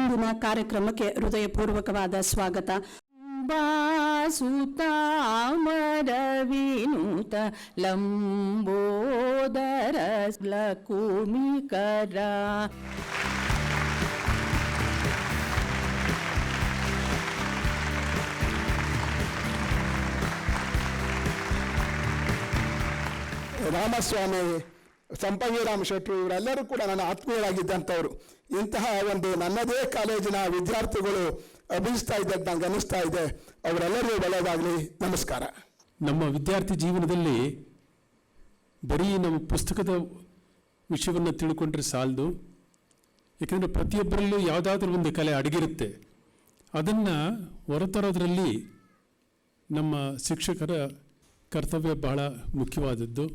ಇಂದಿನ ಕಾರ್ಯಕ್ರಮಕ್ಕೆ ಹೃದಯಪೂರ್ವಕವಾದ ಸ್ವಾಗತ. ಬಾಸುತಾಮರ ವಿನೂತ ಲಂಬೋದರ ಲಕುಮಿಕರ ರಾಮಸ್ವಾಮಿ, ಸಂಪಂಗಿರಾಮ್ ಶೆಟ್ರು ಇವರೆಲ್ಲರೂ ಕೂಡ ನನ್ನ ಆತ್ಮೀಯರಾಗಿದ್ದಂಥವ್ರು. ಇಂತಹ ಒಂದು ನನ್ನದೇ ಕಾಲೇಜಿನ ವಿದ್ಯಾರ್ಥಿಗಳು ಅಭಿಸ್ತಾ ಇದ್ದಂತ ನನಗೆ ಅನಿಸ್ತಾ ಇದೆ. ಅವರೆಲ್ಲರಿಗೂ ಒಳ್ಳೆಯದಾಗಲಿ. ನಮಸ್ಕಾರ. ನಮ್ಮ ವಿದ್ಯಾರ್ಥಿ ಜೀವನದಲ್ಲಿ ಬರೀ ನಮ್ಮ ಪುಸ್ತಕದ ವಿಷಯವನ್ನು ತಿಳ್ಕೊಂಡ್ರೆ ಸಾಲದು. ಏಕೆಂದರೆ ಪ್ರತಿಯೊಬ್ಬರಲ್ಲೂ ಯಾವುದಾದ್ರೂ ಒಂದು ಕಲೆ ಅಡಗಿರುತ್ತೆ. ಅದನ್ನು ಹೊರತರೋದ್ರಲ್ಲಿ ನಮ್ಮ ಶಿಕ್ಷಕರ ಕರ್ತವ್ಯ ಬಹಳ ಮುಖ್ಯವಾದದ್ದು.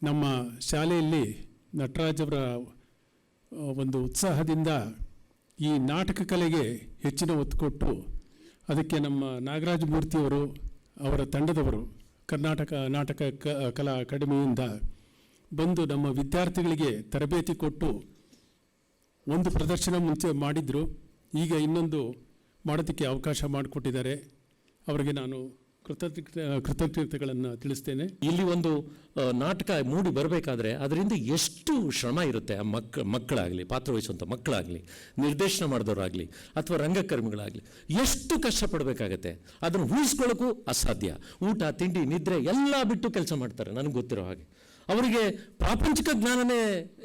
ನಮ್ಮ ಶಾಲೆಯಲ್ಲಿ ನಟರಾಜವರ ಒಂದು ಉತ್ಸಾಹದಿಂದ ಈ ನಾಟಕ ಕಲೆಗೆ ಹೆಚ್ಚಿನ ಒತ್ತು ಕೊಟ್ಟು ಅದಕ್ಕೆ ನಮ್ಮ ನಾಗರಾಜ ಮೂರ್ತಿಯವರು ಅವರ ತಂಡದವರು ಕರ್ನಾಟಕ ನಾಟಕ ಕಲಾ ಅಕಾಡೆಮಿಯಿಂದ ಬಂದು ನಮ್ಮ ವಿದ್ಯಾರ್ಥಿಗಳಿಗೆ ತರಬೇತಿ ಕೊಟ್ಟು ಒಂದು ಪ್ರದರ್ಶನ ಮುಂಚೆ ಮಾಡಿದರು. ಈಗ ಇನ್ನೊಂದು ಮಾಡೋದಕ್ಕೆ ಅವಕಾಶ ಮಾಡಿಕೊಟ್ಟಿದ್ದಾರೆ. ಅವರಿಗೆ ನಾನು ಕೃತಜ್ಞತೆಗಳನ್ನು ತಿಳಿಸ್ತೇನೆ. ಇಲ್ಲಿ ಒಂದು ನಾಟಕ ಮೂಡಿ ಬರಬೇಕಾದ್ರೆ ಅದರಿಂದ ಎಷ್ಟು ಶ್ರಮ ಇರುತ್ತೆ. ಆ ಮಕ್ಕಳಾಗಲಿ, ಪಾತ್ರವಹಿಸುವಂಥ ಮಕ್ಕಳಾಗಲಿ, ನಿರ್ದೇಶನ ಮಾಡಿದವರಾಗಲಿ ಅಥವಾ ರಂಗಕರ್ಮಿಗಳಾಗಲಿ ಎಷ್ಟು ಕಷ್ಟಪಡಬೇಕಾಗತ್ತೆ. ಅದನ್ನು ಊಹಿಸ್ಕೊಳ್ಳೋಕ್ಕೂ ಅಸಾಧ್ಯ. ಊಟ, ತಿಂಡಿ, ನಿದ್ರೆ ಎಲ್ಲ ಬಿಟ್ಟು ಕೆಲಸ ಮಾಡ್ತಾರೆ. ನನಗೆ ಗೊತ್ತಿರೋ ಹಾಗೆ ಅವರಿಗೆ ಪ್ರಾಪಂಚಿಕ ಜ್ಞಾನನೇ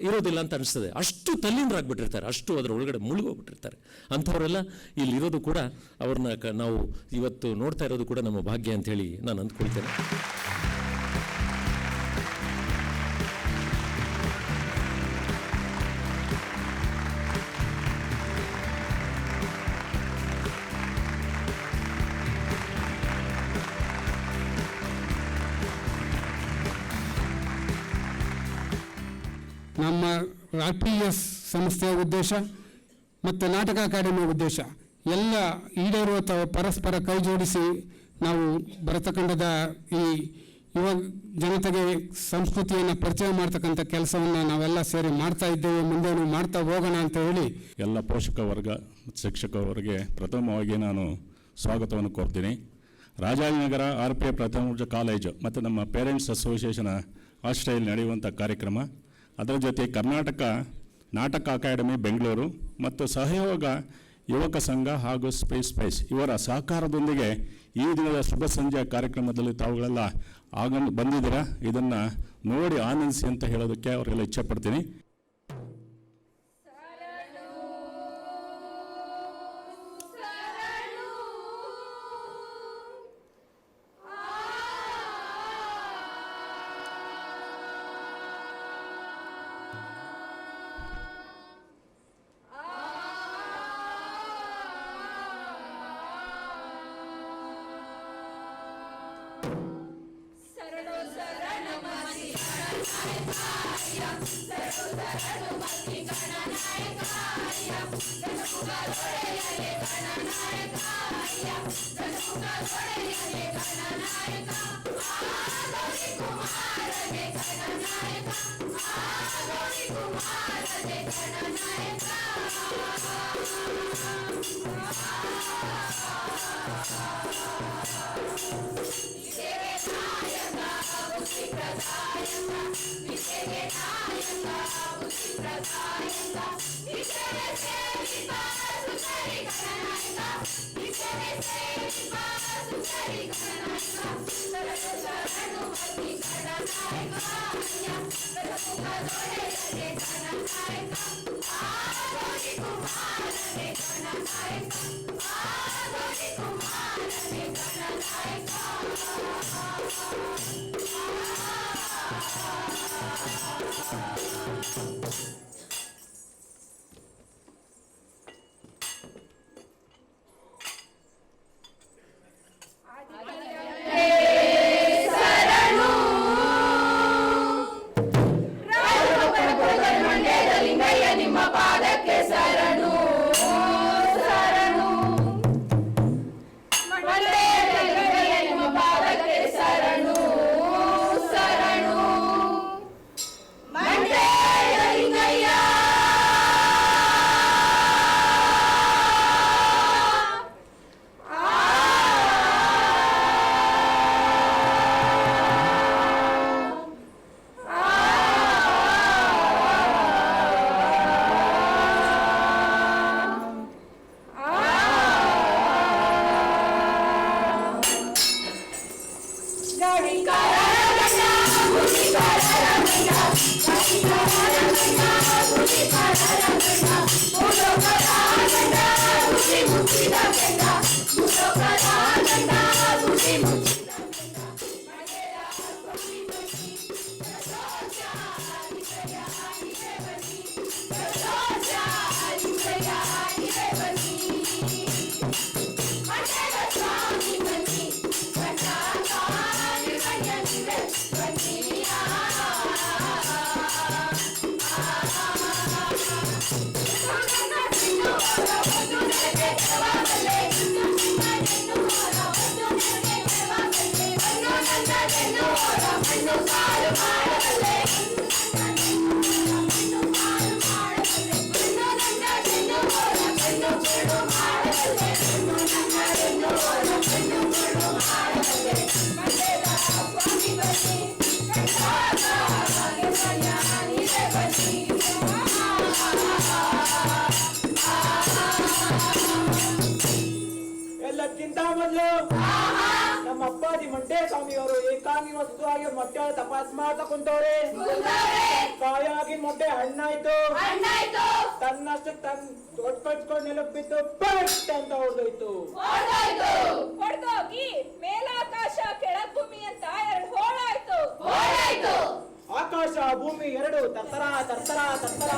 ಇರೋದಿಲ್ಲ ಅಂತ ಅನಿಸ್ತದೆ. ಅಷ್ಟು ತಲ್ಲೀನರಾಗ್ಬಿಟ್ಟಿರ್ತಾರೆ, ಅಷ್ಟು ಅದರ ಒಳಗಡೆ ಮುಳುಗೋಗ್ಬಿಟ್ಟಿರ್ತಾರೆ. ಅಂಥವರೆಲ್ಲ ಇಲ್ಲಿರೋದು ಕೂಡ ಅವ್ರನ್ನ ನಾವು ಇವತ್ತು ನೋಡ್ತಾ ಇರೋದು ಕೂಡ ನಮ್ಮ ಭಾಗ್ಯ ಅಂಥೇಳಿ ನಾನು ಅಂದ್ಕೊಳ್ತೇನೆ. ನಮ್ಮ RPS ಸಂಸ್ಥೆಯ ಉದ್ದೇಶ ಮತ್ತು ನಾಟಕ ಅಕಾಡೆಮಿಯ ಉದ್ದೇಶ ಎಲ್ಲ ಈಡೇರುವ ಪರಸ್ಪರ ಕೈ ಜೋಡಿಸಿ ನಾವು ಭರತಖಂಡದ ಈ ಯುವ ಜನತೆಗೆ ಸಂಸ್ಕೃತಿಯನ್ನು ಪರಿಚಯ ಮಾಡ್ತಕ್ಕಂಥ ಕೆಲಸವನ್ನು ನಾವೆಲ್ಲ ಸೇರಿ ಮಾಡ್ತಾ ಇದ್ದೇವೆ. ಮುಂದೇನು ಮಾಡ್ತಾ ಹೋಗೋಣ ಅಂತ ಹೇಳಿ ಎಲ್ಲ ಪೋಷಕ ವರ್ಗ, ಶಿಕ್ಷಕ ವರ್ಗಕ್ಕೆ ಪ್ರಥಮವಾಗಿ ನಾನು ಸ್ವಾಗತವನ್ನು ಕೋರ್ತೀನಿ. ರಾಜಾಜಿನಗರ RPA ಪ್ರಥಮ ದರ್ಜೆ ಕಾಲೇಜು ಮತ್ತು ನಮ್ಮ ಪೇರೆಂಟ್ಸ್ ಅಸೋಸಿಯೇಷನ್ ಆಶ್ರಯದಲ್ಲಿ ನಡೆಯುವಂಥ ಕಾರ್ಯಕ್ರಮ, ಅದರ ಜೊತೆ ಕರ್ನಾಟಕ ನಾಟಕ ಅಕಾಡೆಮಿ ಬೆಂಗಳೂರು ಮತ್ತು ಸಹಯೋಗ ಯುವಕ ಸಂಘ ಹಾಗೂ ಸ್ಪೇಸ್ ಇವರ ಸಹಕಾರದೊಂದಿಗೆ ಈ ದಿನದ ಶುಭ ಸಂಜೆಯ ಕಾರ್ಯಕ್ರಮದಲ್ಲಿ ತಾವುಗಳೆಲ್ಲ ಬಂದಿದ್ದೀರಾ. ಇದನ್ನು ನೋಡಿ ಆನಂದಿಸಿ ಅಂತ ಹೇಳೋದಕ್ಕೆ ಅವರೆಲ್ಲ ಇಚ್ಛೆ ಪಡ್ತೀನಿ. ಎಲ್ಲಕ್ಕಿಂತ ಮೊದಲು ನಮ್ಮ ಅಪ್ಪಾಜಿ ಮಂಟೆ ಸ್ವಾಮಿಯವರು ಏಕಾಂಗಿ ವಸ್ತುವಾಗಿ ಮೊಟ್ಟೆ ತಪಾಸ್ ಮಾಡ್ತಾ ಕುಂತವ್ರೆ. ಕಾಯಾಗಿ ಮೊಟ್ಟೆ ಹಣ್ಣಾಯ್ತು, ತನ್ನಷ್ಟು ಒಟ್ಕೊಚ್ಕೊಂಡು ನೆಲಕ್ಕೆ ಬಿದ್ದು ಪಟ್ ಅಂತ ಹೊಡೆದೋಯ್ತು. ಹೊಡೆದೋಗಿ ಮೇಲಾಕಾಶ ಕೆಳಗ್ ಭೂಮಿ ಅಂತ ಎರಡು ಹೋಳಾಯ್ತು. ಆಕಾಶ ಭೂಮಿ ಎರಡು ತರ್ತರ ತರ್ತರ ತರ್ತರ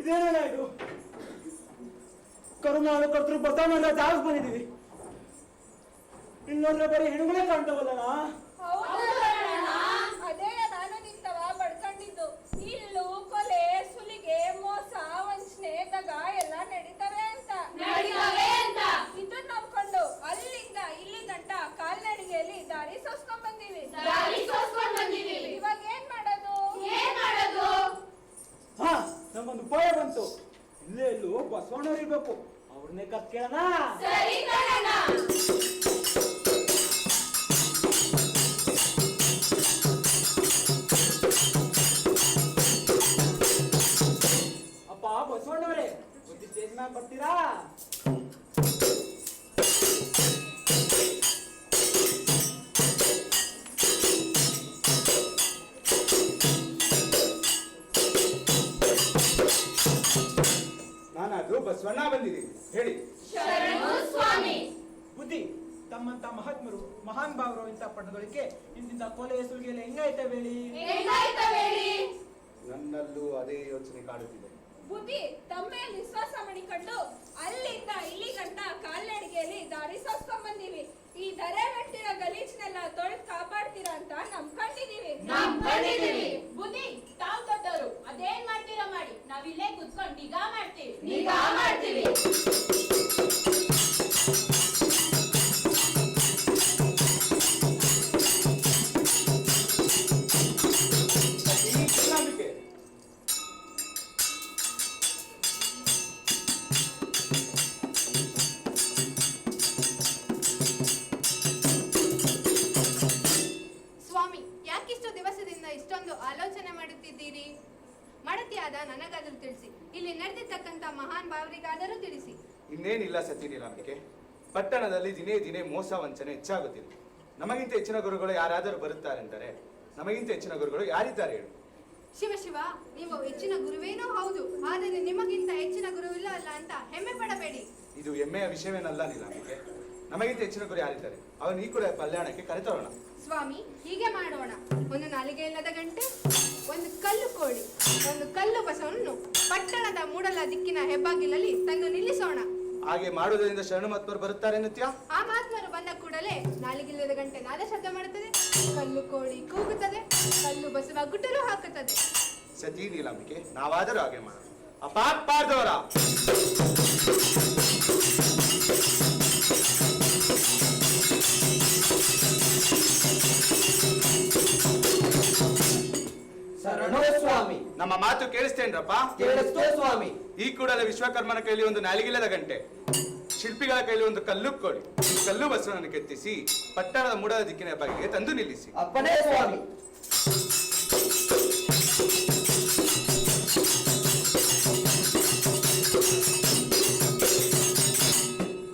ಇದೇನೇನ ಇದು? ಕರುನಾಡು ಕರ್ತರು ಬಸವಣ್ಣ ಜಾಗಕ್ಕೆ ಬಂದಿದ್ದೀವಿ. ಇನ್ನೊಂದ್ರೆ ಬರೀ ಹೆಣ್ಣುಗಳೇ ಕಾಣ್ತಾವಲ್ಲ. ಅದೇ ನಾನು ನಿಂತವ ಬಡ್ಕೊಂಡಿದ್ದು. ಇಲ್ಲು ಕೊಲೆ ಸುಲಿಗೆ ಮೋಸ ವಂಚನೆ ದಗ ಎಲ್ಲ ನಡೀತವೆ ಅಂತ ಇದನ್ನ ನಂಬ್ಕೊಂಡು ಅಲ್ಲಿಂದ ಇಲ್ಲಿ ಗಂಟ ಕಾಲ್ನಡಿಗೆಯಲ್ಲಿ ದಾರಿ ಸೋಸ್ಕೊಂಡ್ ಬಂದೀವಿ. ಇವಾಗ ಏನ್ ಮಾಡೋದು? ಹಾ, ನಮ್ಗೊಂದು ಉಪಾಯ ಬಂತು. ಇಲ್ಲೇ ಎಲ್ಲೂ ಬಸವಣ್ಣವ್ರು ಇರ್ಬೇಕು, ಅವ್ರನ್ನೇ ಕತ್ ಕೇಳೋಣ. ಅಪ್ಪ ಬಸವಣ್ಣವ್ರೆ, ಒಂದು ಸ್ಟೇಜ್ ಮ್ಯಾಗ ಬರ್ತೀರಾ? ನಾನದು ಬಸವಣ್ಣ ಬಂದಿದ್ದೀನಿ, ಹೇಳಿ. ಬುದ್ಧಿ, ತಮ್ಮಂತ ಮಹಾತ್ಮರು ಮಹಾನ್ ಭಾವರು ಇಂಥ ಪಟ್ಟದೊಳಗೆ ಇಂತಿಂತ ಕೊಲೆ ಸುಲಿಗೆ ಹೆಂಗಾಯ್ತವೆ ಹೇಳಿ? ನನ್ನಲ್ಲೂ ಅದೇ ಯೋಚನೆ ಕಾಡುತ್ತಿದೆ. ಬುದ್ಧಿ ತಮ್ಮ ಮೇಲೆ ವಿಶ್ವಾಸ ಮಾಡಿಕೊಂಡು ಅಲ್ಲಿಂದ ಇಲ್ಲಿ ಗಂಟ ಕಾಲ್ನಡಿಗೆಯಲ್ಲಿ ದಾರಿ ಸೋಸ್ಕೊಂಡ್ ಬಂದೀವಿ. ಈ ದರೆ ಮೆಟ್ಟಿನ ಗಲೀಜ್ನೆಲ್ಲ ತೊಳೆದು ಕಾಪಾಡ್ತೀರಾ ಅಂತ ನಂಬ್ಕೊಂಡಿದೀವಿ. ಬುದ್ಧಿ, ತಾವ್ ದೊಡ್ಡವರು ಅದೇನ್ ಮಾಡ್ತೀರಾ ಮಾಡಿ, ನಾವಿಲ್ಲೇ ಕುತ್ಕೊಂಡು ನಿಗಾ ಮಾಡ್ತೀವಿ. ಸ್ವಾಮಿ, ಯಾಕಿಷ್ಟು ದಿವಸದಿಂದ ಇಷ್ಟೊಂದು ಆಲೋಚನೆ ಮಾಡುತ್ತಿದ್ದೀರಿ? ಮಡತಿಯಾದ ನನಗಾದರೂ ತಿಳಿಸಿ, ಇಲ್ಲಿ ನಡೆದಿರ್ತಕ್ಕಂಥ ಮಹಾನ್ ಭಾವರಿಗಾದರೂ ತಿಳಿಸಿ. ಇನ್ನೇನಿಲ್ಲ ಸತ್ಯನಿರಾಮಿಕೆ, ಪಟ್ಟಣದಲ್ಲಿ ದಿನೇ ದಿನೇ ಮೋಸ ವಂಚನೆ ಹೆಚ್ಚಾಗುತ್ತಿದೆ. ನಮಗಿಂತ ಹೆಚ್ಚಿನ ಗುರುಗಳು ಯಾರಾದರೂ ಬರುತ್ತಾರೆಂದರೆ ನಮಗಿಂತ ಹೆಚ್ಚಿನ ಗುರುಗಳು ಯಾರಿದ್ದಾರೆ ಹೇಳು? ಶಿವ ಶಿವ, ನೀವು ಹೆಚ್ಚಿನ ಗುರುವೇನೋ ಹೌದು, ಆದರೆ ನಿಮಗಿಂತ ಹೆಚ್ಚಿನ ಗುರುವಿಲ್ಲ ಅಲ್ಲ ಅಂತ ಹೆಮ್ಮೆ ಪಡಬೇಡಿ. ಇದು ಹೆಮ್ಮೆಯ ವಿಷಯವೇನಲ್ಲ ನೀಲಾಂಬಿಕೆ. ನಮಗಿಂತ ಹೆಚ್ಚಿನ ಗುರು ಯಾರಿದ್ದಾರೆ, ಅವನು ಈ ಕೂಡ ಕಲ್ಯಾಣಕ್ಕೆ ಕರೆತರೋಣ. ಸ್ವಾಮಿ, ಹೀಗೆ ಮಾಡೋಣ. ಒಂದು ನಾಲಿಗೆ ಇಲ್ಲದ ಗಂಟೆ, ಒಂದು ಕಲ್ಲು ಕೋಳಿ, ಒಂದು ಕಲ್ಲು ಬಸವನನ್ನು ಪಟ್ಟಣದ ಮೂಡಲ ದಿಕ್ಕಿನ ಹೆಬ್ಬಾಗಿಲಲ್ಲಿ ತಂದು ನಿಲ್ಲಿಸೋಣ. ಹಾಗೆ ಮಾಡುವುದರಿಂದ ಶರಣು ಮತ್ವರು ಬರುತ್ತಾರೆ ನಿತ್ಯ. ಆ ಮಹಾತ್ಮರು ಬಂದ ಕೂಡಲೇ ನಾಲಿಗಿಲ್ಲದ ಗಂಟೆ ನಾದ ಶಬ್ದ ಮಾಡುತ್ತದೆ, ಕಲ್ಲು ಕೋಳಿ ಕೂಗುತ್ತದೆ, ಕಲ್ಲು ಬಸವ ಗುಟುರು ಹಾಕುತ್ತದೆ. ಸತಿ ನೀಲಾಂಬಿಕೆ, ನಾವಾದರೂ ಹಾಗೆ ಮಾಡೋಣ. ಅಪಾರ್ದವರ ಮಾತು ಕೇಳಿಸ್ತೇನ್ರಪ್ಪ? ಕೇಳಿಸ್ತೋ ಸ್ವಾಮಿ. ಈ ಕೂಡಲೇ ವಿಶ್ವಕರ್ಮನ ಕೈಲಿ ಒಂದು ನಾಲಿಗಿಲ್ಲದ ಗಂಟೆ, ಶಿಲ್ಪಿಗಳ ಕೈಲಿ ಒಂದು ಕಲ್ಲು ಕೊಡಿ. ಕಲ್ಲು ಬಸವನನ್ನು ಕೆತ್ತಿಸಿ ಪಟ್ಟಣದ ಮೂಡದ ದಿಕ್ಕಿನ ಬಗೆಗೆ ತಂದು ನಿಲ್ಲಿಸಿ. ಅಪ್ಪನೇ ಸ್ವಾಮಿ.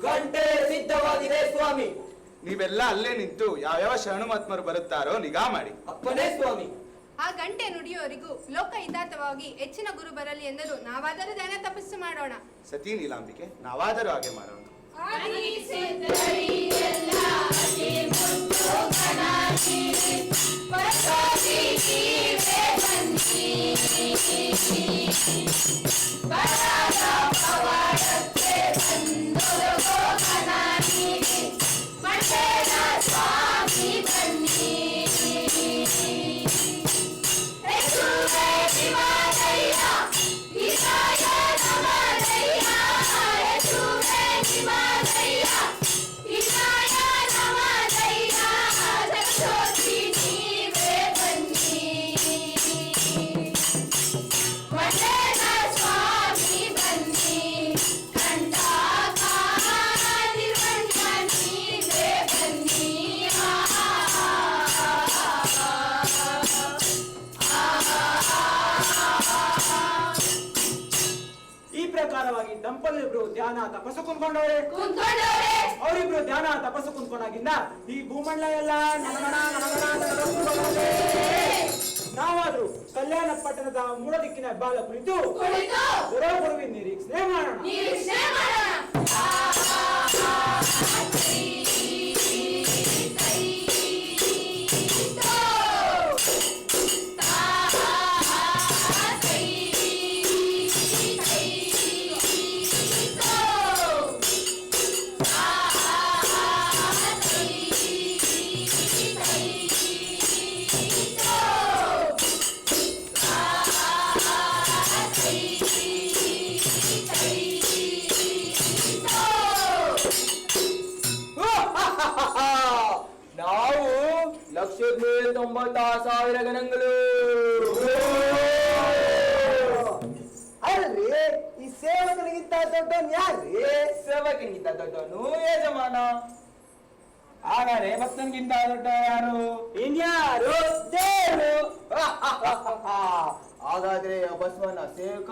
ಗಂಟೆ ಸಿದ್ಧವಾಗಿದೆ ಸ್ವಾಮಿ. ನೀವೆಲ್ಲ ಅಲ್ಲೇ ನಿಂತು ಯಾವ್ಯಾವ ಶರಣುಮಾತ್ಮರು ಬರುತ್ತಾರೋ ನಿಗಾ ಮಾಡಿ. ಅಪ್ಪನೇ ಸ್ವಾಮಿ. ಆ ಗಂಟೆ ನುಡಿಯೋರಿಗೂ ಲೋಕ ಹಿತಾರ್ಥವಾಗಿ ಹೆಚ್ಚಿನ ಗುರು ಬರಲಿ ಎಂದರು ನಾವಾದರೂ ಧ್ಯಾನ ತಪಸ್ಸು ಮಾಡೋಣ. ಸತಿ ನೀಲಾಂಬಿಕೆ, ನಾವಾದರೂ ಹಾಗೆ ಮಾಡೋಣ. ದಂಪತಿಗಳು ಧ್ಯಾನ ತಪಸ್ಸು ಕುಂತ್ಕೊಂಡವ್ರೆ. ಅವರಿಬ್ರು ಧ್ಯಾನ ತಪಸ್ಸು ಕುಂತ್ಕೊಂಡಾಗಿಂದ ಈ ಭೂಮಂಡಲ ಎಲ್ಲ ನಮಗಣ ನಾವಾದ್ರೂ ಕಲ್ಯಾಣ ಪಟ್ಟಣದ ಮೂಡ ದಿಕ್ಕಿನ ಹೆಬ್ಬಾಲ ಕುಳಿತು ಗುರುವಿನ ನಿರೀಕ್ಷೆ ಮಾಡೋಣ. ನಾವು 1,90,000 ಗಣಗಳು. ಅಲ್ರಿ, ಈ ಸೇವಕನಿಗಿಂತ ದೊಡ್ಡವನು ಯಾರ್ರಿ? ಸೇವಕನಿಗಿಂತ ದೊಡ್ಡವನು ಯಜಮಾನ. ಹಾಗಾದ್ರೆ ಭಕ್ತನಿಗಿಂತ ದೊಡ್ಡ ಯಾರು? ಇನ್ಯಾರು? ದೇವರು. ಹಾಗಾದ್ರೆ ಆ ಬಸವನ ಸೇವಕ,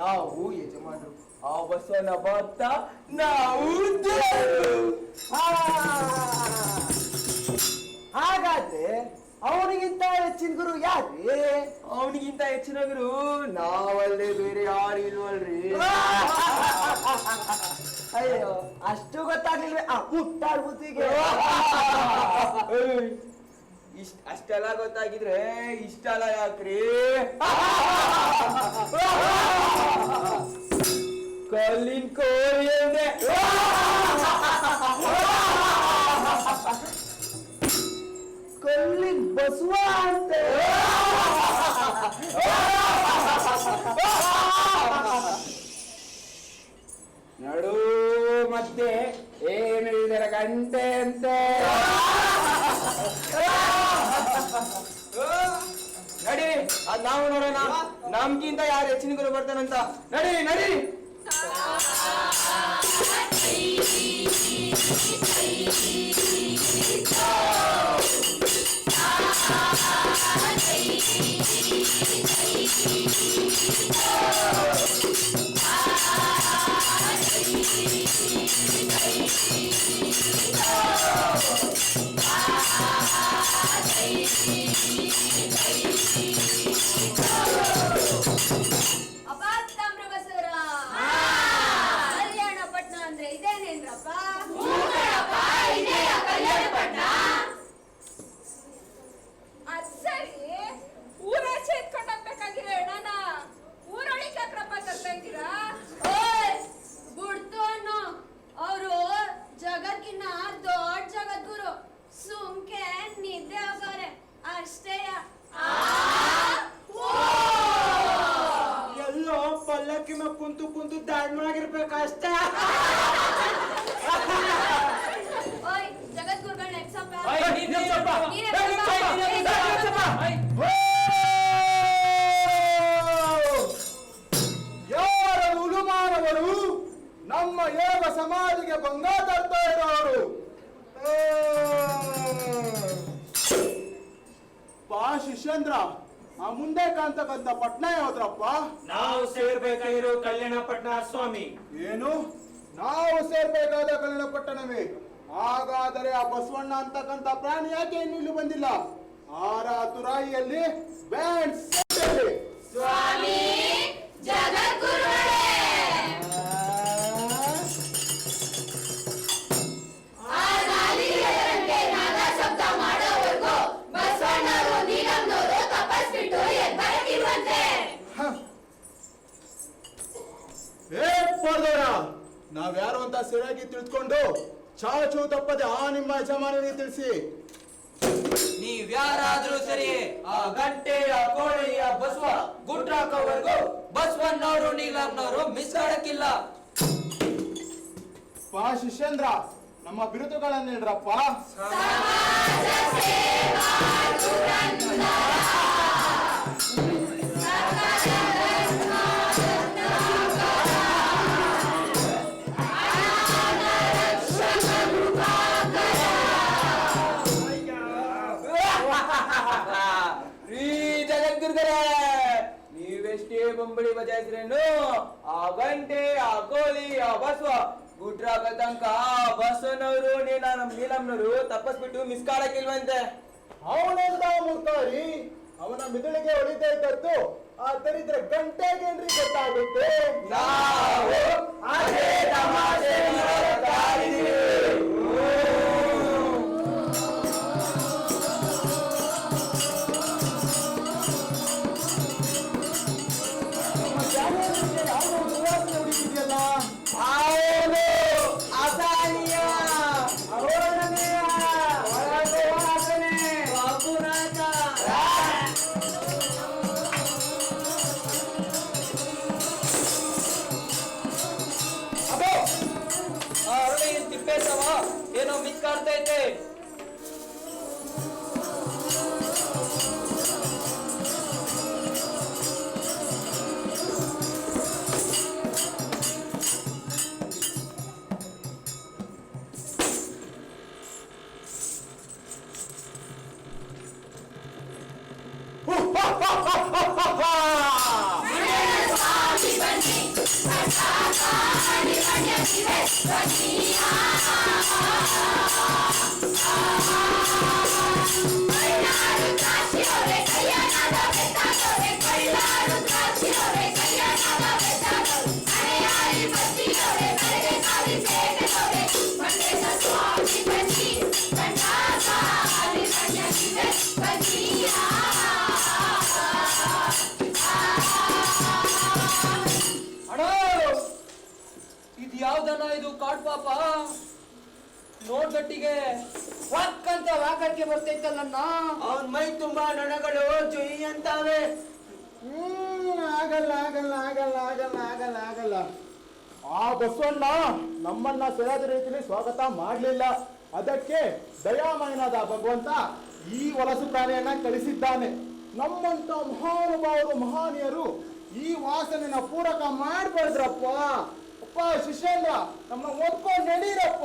ನಾವು ಯಜಮಾನರು. ಆ ಬಸವನ ಭಕ್ತ, ನಾವು ದೇವರು. ಹಾಗಾದ್ರೆ ಅವನಿಗಿಂತ ಹೆಚ್ಚಿನ ಗುರು ಯಾರ್ರಿ? ಅವನಿಗಿಂತ ಹೆಚ್ಚಿನ ಗುರು ನಾವಲ್ಲೇ, ಬೇರೆ ಯಾರು ಇಲ್ವಲ್ರಿ. ಅಯ್ಯೋ, ಅಷ್ಟು ಗೊತ್ತಾಗ್ಲಿಲ್ವೇ ಆ ಮುಟ್ಟಾಳ್ ಬುದ್ಧಿಗೆ? ಅಷ್ಟೆಲ್ಲ ಗೊತ್ತಾಗಿದ್ರೆ ಇಷ್ಟೆಲ್ಲ ಯಾಕ್ರಿ? ಕಲ್ಲಿನ ಕೋಳಿ ಅಂದೆ. ಕಲ್ಲಿನ ಬಸವ ಅಂತ. ನಡು ಮತ್ತೆ ಏನು ಇದರ ಗಂಟೆ ಅಂತೆ. ನಡಿ, ಅದ್ ನಾವು ನೋಡೋಣ ನಮ್ಗಿಂತ ಯಾರು ಹೆಚ್ಚಿನ ಗುರು ಬರ್ತಾನಂತ. ನಡಿ ನಡಿ. ಶಿಷ್ಯೇಂದ್ರ, ಆ ಮುಂದೆ ಕಾಣ್ತಕ್ಕಂಥ ಪಟ್ನ ಯಾವ್ದ್ರಪ್ಪ? ನಾವು ಸೇರ್ಬೇಕಾಗಿರೋ ಕಲ್ಯಾಣ ಪಟ್ಟಣ ಸ್ವಾಮಿ. ಏನು, ನಾವು ಸೇರ್ಬೇಕಾದ ಕಲ್ಯಾಣ ಪಟ್ಟಣವೇ? ಹಾಗಾದರೆ ಆ ಬಸವಣ್ಣ ಅಂತಕ್ಕಂಥ ಪ್ರಾಣಿ ಯಾಕೆ ಇನ್ನು ಇಲ್ಲಿ ಬಂದಿಲ್ಲ? ಆರ ತುರಾಯಿಯಲ್ಲಿ ಬ್ಯಾಂಡ್ ಸ್ವಾಮಿ ಜಗದ್ಗುರುಗಳೇ, ಆ ನಾಲಿಗೆಯಂತೆ ನಾದ ಶಬ್ದ ಮಾಡೋವರೆಗೂ ಬಸವಣ್ಣವರು ನೀಲಂನವರು ತಪಸ್ಬಿಟ್ಟು ಎಬ್ಬರಕ್ಕಿರುವಂತೆ. ನಾವ್ಯಾರು ಅಂತ ಸರಿಯಾಗಿ ತಿಳಿದುಕೊಂಡು ಚಾಚು ತಪ್ಪದೆ ಆ ನಿಮ್ಮ ಯಜಮಾನನಿಗೆ ತಿಳಿಸಿ. ನೀವ್ಯಾರಾದ್ರೂ ಸರಿ, ಆ ಗಂಟೆ ಆ ಕೋಳಿಯ ಬಸವ ಗುಟ್ರಾಕೋವರೆಗೂ ಬಸವಣ್ಣವರು ನೀಲಂನವರು ಮಿಸ್ ಮಾಡಕ್ಕಿಲ್ಲ. ಪಾ ಶಿಷ್ಯೇಂದ್ರ, ನಮ್ಮ ಬಿರುದುಗಳನ್ನ ಹೇಳ್ರಪ್ಪ. ಸಮಾಜ ಸೇವಾ ದುರಂತ, ನೀವೆಷ್ಟೇ ಬೊಂಬಳಿ ಬಜಾಯಿಸ್ರೇನು, ಆ ಗಂಟೆ ಆ ಕೋಳಿ ಆ ಬಸವ ಗುಟ್ರಾಕ ತನಕ ಬಸವನವರು ನೀಲಂನವರು ತಪಸ್ಬಿಟ್ಟು ಮಿಸ್ ಕಾಡಕ್ಕಿಲ್ವಂತೆ. ಅವನೆಂದ ಮುರ್ತಾರಿ, ಅವನ ಮಿದುಳಿಗೆ ಹೊಳಿತಾ ಇದ್ದದ್ದು ಆ ದರಿದ್ರ ಗಂಟೆಗೇನ್ರಿ ಗೊತ್ತಾಗುತ್ತೆ? ನಾವು ಅದೇ ತಮಾಷೆ ಮಾಡ್ತಾ ಇದೀವಿ. ಹೌದು, ಅಸಾನಿಯ ಅರೋಣನೀಯ ವಾಸನೆ ವಾಪುನಾಥ. ಅಬ್ಬೋ, ಆ ಅರುಣಿ ತಿಪ್ಪೇಸವ ಏನೋ ಮಿಸ್ ಕಾಡ್ತೈತೆ. ಸ್ವಾಮಿ ಬನ್ನಿ ಇದು ಯಾವ್ದನ ಇದು ಕಾಡ್ ಪಾಪ ನೋಡ್ಗಟ್ಟಿಗೆ ವಾಕ್ಕಂತ ವಾಕಕ್ಕೆ ಬರ್ತೈತಲ್ಲ. ಅವನ್ ಮೈ ತುಂಬಾ ನೊಣಗಳು ಜೊಯ್ ಅಂತಾವೆ. ಆಗಲ್ಲ ಆಗಲ್ಲ ಆಗಲ್ಲ ಆಗಲ್ಲ ಆಗಲ್ಲ ಆಗಲ್ಲ. ಆ ಬಸವಣ್ಣ ನಮ್ಮನ್ನ ಸರಿಯಾದ ರೀತಿಯಲ್ಲಿ ಸ್ವಾಗತ ಮಾಡಲಿಲ್ಲ. ಅದಕ್ಕೆ ದಯಾಮಯನಾದ ಭಗವಂತ ಈ ವಲಸು ಪ್ರಾಣಿಯನ್ನ ಕಳಿಸಿದ್ದಾನೆ. ನಮ್ಮಂತ ಮಹಾನುಭಾವರು ಮಹಾನೀಯರು ಈ ವಾಸನೆನ ಪೂರಕ ಮಾಡ್ಬಾರ್ದ್ರಪ್ಪ. ಅಪ್ಪ ಶಿಷ್ಯೇಂದ್ರ, ನಮ್ಮನ್ನ ಓದ್ಕೊಂಡು ನಡೀರಪ್ಪ.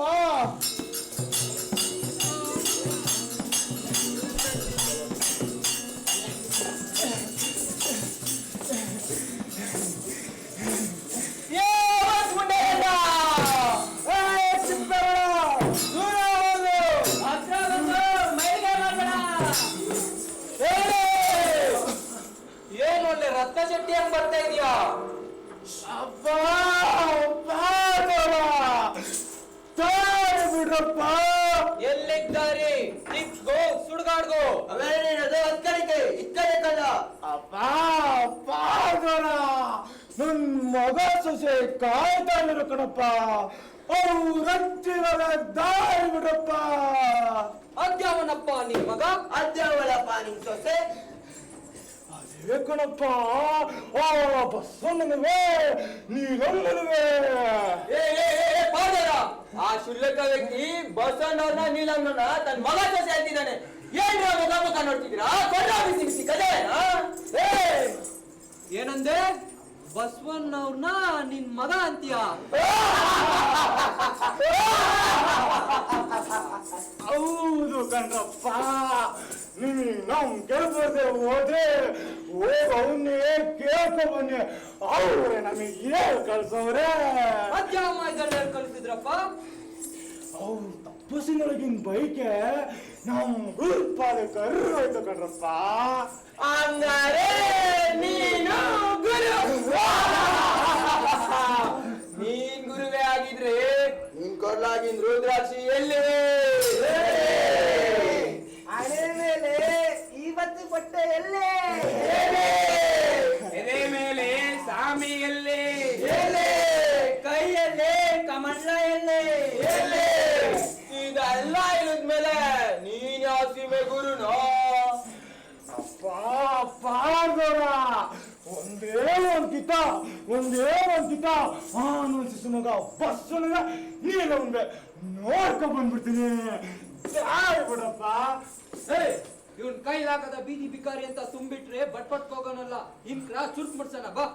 ಏನು ಒಳ್ಳೆ ರತ್ನ ಶೆಟ್ಟಿ ಅಂತ ಬರ್ತಾ ಇದೀಯಾ? ಬಿಡ್ರಪ್ಪ. ಎಲ್ಲಿದ್ದಾರೆ? ಗೋ ಸುಡ್ಗಾಡ್ಗೋ. ಅವೇನೇನದು ಅಕ್ಕಡಿಕೆ ಇಕ್ಕಡೆ ಕಲ್ಲ. ನನ್ ಮಗ ಸೊಸೆ ಕಾಯ್ತಾನಿರು ಕಣಪ್ಪ. ಅವ್ರಂತಿರಲ್ಲ ದಾರಿ ಬಿಡ್ರಪ್ಪ. ಅದ್ಯಾವನಪ್ಪ ನಿನ್ ಮಗ? ಅದ್ಯಾವಳಪ್ಪ ನಿನ್ ಸೊಸೆ? ಅದೇ ಕಣಪ್ಪ, ಬಸ್ಸನ್ನನುವೆ ನೀನಲ್ಲನುವೆ. ಆ ಶುಲ್ಕ ವ್ಯಕ್ತಿ ಬಸವಣ್ಣವ್ರನ್ನ ನೀಲಮ್ಮನ ತನ್ನ ಮಗ ಸೊಸೆ ಹೇಳ್ತಿದ್ದಾನೆ. ಏನ್ರ ಮುಖ ಮುಖ ನೋಡ್ತಿದ್ದೀರಾ? ಬಿಸಿ ಕದೆ. ಏನಂದೆ? ಬಸವಣ್ಣವ್ರನ್ನ ನಿನ್ ಮಗ ಅಂತೀಯ? ಹೌದು ಕಣ್ರಪ್ಪ, ನಮ್ ಗೆಲ್ಬಾರ್ದೆ ಹೋದ್ರೆ ಅವನ್ನೇ ಕೇಳ್ಕೊ ಬನ್ನಿ, ಅವ್ರೆ ನಮಗೆ ಏನ್ ಕಳ್ಸವ್ರೆ. ಅದ್ಯಾವ ಕಳಿಸಿದ್ರಪ್ಪ? ಅವ್ರು ತಪಸ್ಸಿನೊಳಗಿನ ಬೈಕೆ ನಮ್ ಗುರುಪಾಲಕರು ಹೋಯ್ತು ಕಣ್ರಪ್ಪ. ಹಂಗಾರೆ ನೀನು ಗುರು. ನೀನ್ ಗುರುವೇ ಆಗಿದ್ರೆ ನೀನ್ ಕೊಡ್ಲಾಗಿನ್ ರುದ್ರಾಕ್ಷಿ ಎಲ್ಲಿವೆ? ಹಣೆ ಮೇಲೆ ಇವತ್ತು ಬಟ್ಟೆ ಎಲ್ಲೇ? ಎದೆ ಮೇಲೆ ಸ್ವಾಮಿ ಎಲ್ಲೇ? ಕೈಯಲ್ಲೇ ಕಮಂಡ ಎಲ್ಲೇ? ಇದೆಲ್ಲ ಇಳಿದ್ಮೇಲೆ ನೀನ್ ಯಾವ ಸೀಮೆ ಗುರುನೋ? ಅಪ್ಪ ಒಂದೇ ಒಂದ್ ಕಿತ ಶಿಶುನಾಗ ಬಸ್ಸುನಾಗ ನೀನು ಒಂದೇ ನೋಡ್ಕೊಂಡ್ ಬಂದ್ಬಿಡ್ತೀನಿ. ಬಿಡಪ್ಪ. ಇವನ್ ಕೈಲಾಗದ ಬೀದಿ ಬಿಕಾರಿ ಅಂತ ತುಂಬಿಟ್ರೆ ಬಟ್ ಹೋಗೋನಲ್ಲ. ಇನ್ ಕ್ರಾಸ್ ಚುರುಕ್ ಬಿಡ್ಸಣ ಬಾ.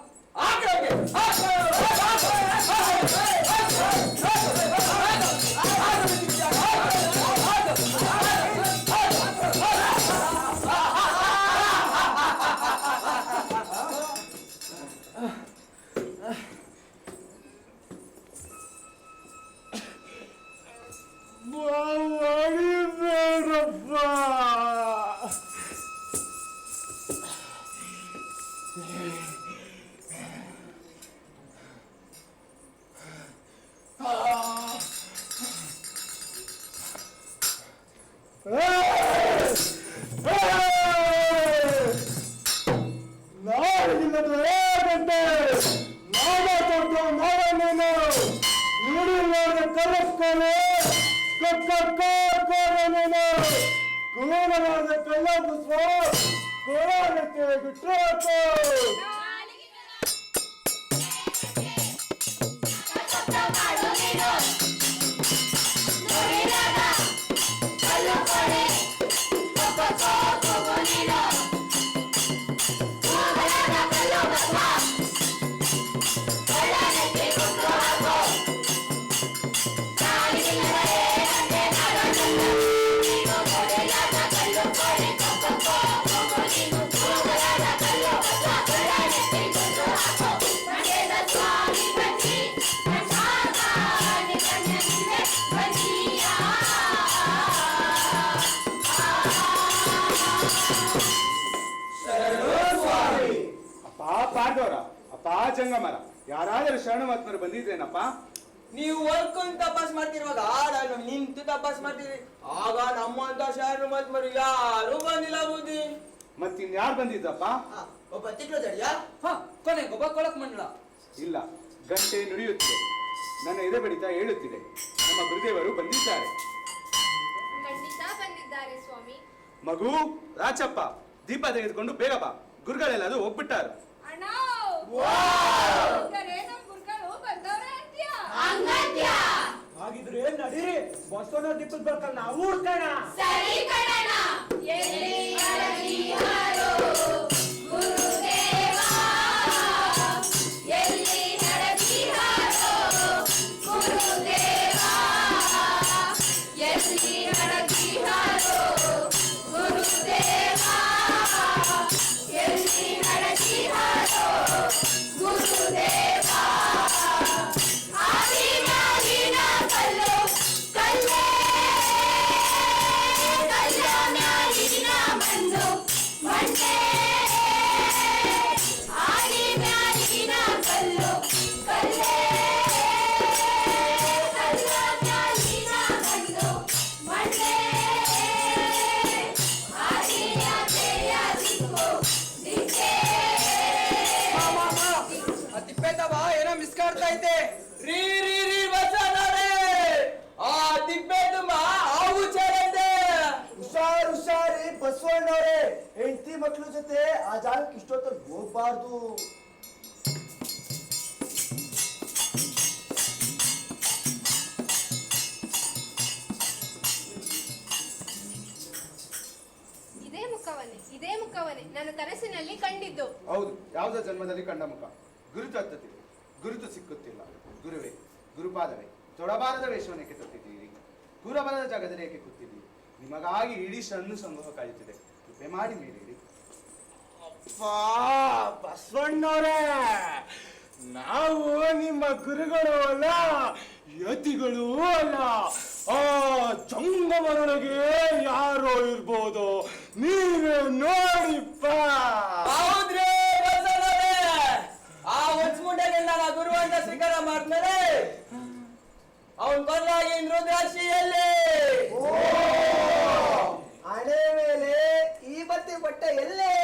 ಬೇಡಪ್ಪ. ಜಂಗಮರ ಯಾರಾದರೂ ಶರಣಮಾತ್ಮರು ಬಂದಿದ್ರೇನಪ್ಪ? ನೀವು ವರ್ಕೊಂಡು ತಪಾಸ್ ಮಾಡ್ತಿರುವಾಗ ನಾನು ನಿಂತು ತಪಾಸ್ ಮಾಡ್ತೀರಿ. ಆಗ ನಮ್ಮಂತ ಶರಣಮಾತ್ಮರು ಯಾರು ಬಂದಿಲ್ಲ ಬುದ್ಧಿ. ಮತ್ತಿನ್ಯಾರು ಬಂದಿದ್ದಪ್ಪ? ಒಬ್ಬ ತಿಕ್ಲು ತಡಿಯಾ? ಕೊನೆಗೆ ಒಬ್ಬ ಕೊಳಕ್ ಮಂಡಲ. ಇಲ್ಲ, ಗಂಟೆ ನುಡಿಯುತ್ತಿದೆ, ನನ್ನ ಎದೆ ಬಡಿತ ಹೇಳುತ್ತಿದೆ. ನಮ್ಮ ಗುರುದೇವರು ಬಂದಿದ್ದಾರೆ. ಖಂಡಿತ ಬಂದಿದ್ದಾರೆ ಸ್ವಾಮಿ. ಮಗು ರಾಚಪ್ಪ, ದೀಪ ತೆಗೆದುಕೊಂಡು ಬೇಗ ಬಾ, ಗುರುಗಳೆಲ್ಲದು ಹೋಗ್ಬಿಟ್ಟಾರು. ಅಣ್ಣ ನಮ್ ಗುರುಗಳು ಬಂದವ್ರೆ ಅಂತ್ಯ. ಹಾಗಿದ್ರೆ ನಡೀರಿ, ಬಸವನ ದೀಪದ ಬರ್ಕ ನಾವು ಹುಡ್ಕೋಣ. ಸರಿ ಕಣಣ್ಣ. ಎಲ್ಲಿ ಹರಡಿಯಾರೋ ಗುರುದೇವ, ಎಲ್ಲಿ ಹರಡಿಯಾರೋ ಗುರುದೇವ, ಎಲ್ಲಿ ಹರಡಿಯಾರೋ ಗುರುದೇವ, ಎಲ್ಲಿ ಹರಡಿಯಾರೋ ಗುರುದೇವ. ಆದಿಮ್ಯಾಲಿನ ಕಲ್ಲು ಕಲ್ಲೇ, ಕಲ್ಲ ಮ್ಯಾಲಿನ ಮಣ್ಣು ಮಣ್ಣೇ, ಆದಿಮ್ಯಾಲಿನ ಕಲ್ಲು ಕಲ್ಲೇ, ಕಲ್ಲ ಮ್ಯಾಲಿನ ಮಣ್ಣು ಮಣ್ಣೇ, ಆದಿಯಾತೆಯ ದಿಕ್ಕು ದಿಕ್ಕೇ. ತಿಪ್ಪೇತವ ಏನೋ ಮಿಸ್ ಕಾಡ್ತಾ ಐತೆ. ರೀ ರೀ ರೀ ಬಸವಣ್ಣವ್ರೆ, ಆ ತಿಪ್ಪೆ ತುಂಬ ಹಾವು ಚೇರಂತೆ. ಹುಷಾರಿ ಬಸವಣ್ಣವ್ರೆ, ಹೆಂಡತಿ ಮಕ್ಳ ಜೊತೆ ಆ ಜಾಗಕ್ಕೆ ಇಷ್ಟೊತ್ತಲ್ಲಿ ಹೋಗ್ಬಾರ್ದು. ಇದೇ ಮುಖವನ್ನೇ ನನ್ನ ಕನಸಿನಲ್ಲಿ ಕಂಡಿದ್ದು. ಹೌದು, ಯಾವುದೋ ಜನ್ಮದಲ್ಲಿ ಕಂಡ ಮುಖ. ಗುರುತು ಹತ್ತುತ್ತಿದೆ, ಗುರುತು ಸಿಕ್ಕುತ್ತಿಲ್ಲ. ಗುರುವೇ, ಗುರುಪಾದವೇ, ತೊಡಬಾರದ ವೇಷವನ್ನೇಕೆ ತೊಟ್ಟಿದ್ದೀರಿ? ಕೂರಬಾರದ ಜಾಗದಲ್ಲಿ ಏಕೆ ಕೂತಿದ್ದೀರಿ? ನಿಮಗಾಗಿ ಇಡೀ ಸಣ್ಣ ಸಮೂಹ ಕಾಯುತ್ತಿದೆ. ಕೃಪೆ ಮಾಡಿ ಮೇಲೇರಿ. ಬಸವಣ್ಣವ್ರೆ, ನಾವು ನಿಮ್ಮ ಗುರುಗಳು ಅಲ್ಲ, ಯತಿಗಳು ಅಲ್ಲ. ಆ ಜಂಗಮರೊಳಗೆ ಯಾರೋ ಇರ್ಬೋದು, ನೀವೇ ನೋಡಿಪ್ಪ. ಹೌದ್ರಿ ಬಸವಣ್ಣವ್ರೆ, ಆ ಹೊಚ್ಮುಂಡೆಗಳನ್ನ ನಾ ಗುರು ಅಂತ ಸ್ವೀಕಾರ ಮಾಡ್ತಾರೆ. ಅವನ್ ಕೊಲ್ಲಾಗಿ ರುದ್ರಾಕ್ಷಿಯಲ್ಲಿ ಹಣೆ ಮೇಲೆ ಈ ಬತ್ತಿ ಬಟ್ಟೆ ಎಲ್ಲೇ,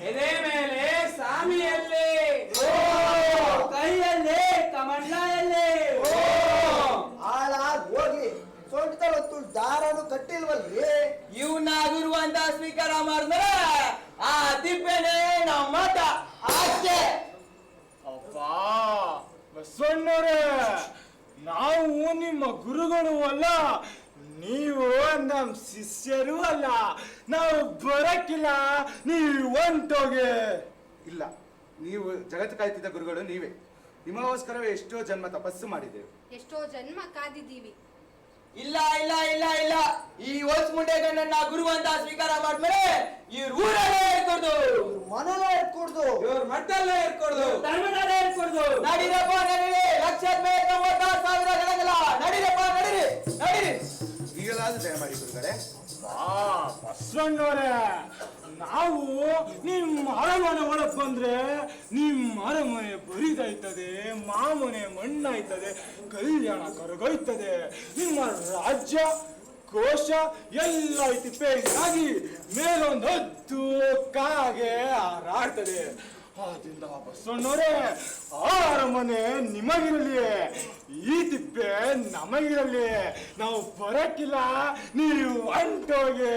ಎದೆ ಮೇಲೆ ಸ್ವಾಮಿಯಲ್ಲಿ, ಕೈಯಲ್ಲಿ ಕಮಂಡ ಎಲ್ಲಿ, ಹಾಳಾಗ್ ಹೋಗ್ಲಿ, ಸೊಂಟದೊತ್ತು ದಾರನು ಕಟ್ಟಿಲ್ವಲ್ರಿ. ಇವನ್ನ ಗುರು ಅಂತ ಸ್ವೀಕಾರ ಮಾಡಿದ್ರೆ ಆ ದಿಬ್ಬೆನೆ ನಮ್ಮ ಮಠ ಅಷ್ಟೇ. ಅಪ್ಪ ಬಸವಣ್ಣವ್ರೆ, ನಾವು ನಿಮ್ಮ ಗುರುಗಳು ಅಲ್ಲ, ನೀವು ನಮ್ಮ ಶಿಷ್ಯರು ಅಲ್ಲ. ನಾವು ಬರಕ್ಕಿಲ್ಲ, ನೀವು ಹೊಂಟೋಗೆ. ಇಲ್ಲ, ನೀವು ಜಗತ್ತು ಕಾಯ್ತಿದ್ದ ಗುರುಗಳು ನೀವೇ. ನಿಮಗೋಸ್ಕರವೇ ಎಷ್ಟೋ ಜನ್ಮ ತಪಸ್ಸು ಮಾಡಿದ್ದೇವೆ. ಎಷ್ಟೋ ಜನ್ಮ ಕಾದಿದ್ದೀವಿ. ಇಲ್ಲ ಇಲ್ಲ ಇಲ್ಲ ಇಲ್ಲ, ಈ ಹೊಸ್ ಮುಂಡೆಗಣ್ಣನ್ನ ಗುರು ಅಂತ ಸ್ವೀಕಾರ ಮಾಡ್ಮೇಲೆ ಇವ್ರ ಊರಲ್ಲೇ ಇರ್ಕೊಡ್ದು, ಮನೆಯಲ್ಲೇ ಇರ್ಕೊಡ್ದು, ಇವ್ರ ಮಠದಲ್ಲೇ ಇರ್ಕೊಡ್ದು, ಧರ್ಮದಲ್ಲೇ ಇರ್ಕೊಡ್ದು. ನಡೀರಪ್ಪ ನಡೀರಿ, 1,36,000 ಜನಗಲ, ನಡೀರಪ್ಪ ನಡೀರಿ ನಡೀರಿ. ಈಗಲಾದ್ರೂ ದಯ ಮಾಡಿ ಗುರುಗಳೇ. ಬಸವಣ್ಣವ್ರೆ, ನಾವು ನಿಮ್ಮ ಅರಮನೆ ಒಳಗ್ ಬಂದ್ರೆ ನಿಮ್ಮ ಅರಮನೆ ಬರಿದಾಯ್ತದೆ, ಮಾಮನೆ ಮಣ್ಣಾಯ್ತದೆ, ಕಲ್ಯಾಣ ಕರಗೋಯ್ತದೆ, ನಿಮ್ಮ ರಾಜ್ಯ ಕೋಶ ಎಲ್ಲ ತಿಪ್ಪೆಯಾಗಿ ಮೇಲೊಂದು ಹದ್ದು ಕಾಗೆ ಹಾರಾಡ್ತದೆ. ಆದ್ರಿಂದ ಬಸವಣ್ಣವ್ರೆ, ಆ ಅರಮನೆ ನಿಮಗಿರಲಿ, ಈ ತಿಪ್ಪೆ ನಮಗಿರಲಿ. ನಾವು ಬರಕ್ಕಿಲ್ಲ, ನೀವು ಹೊಂಟೋಗೆ.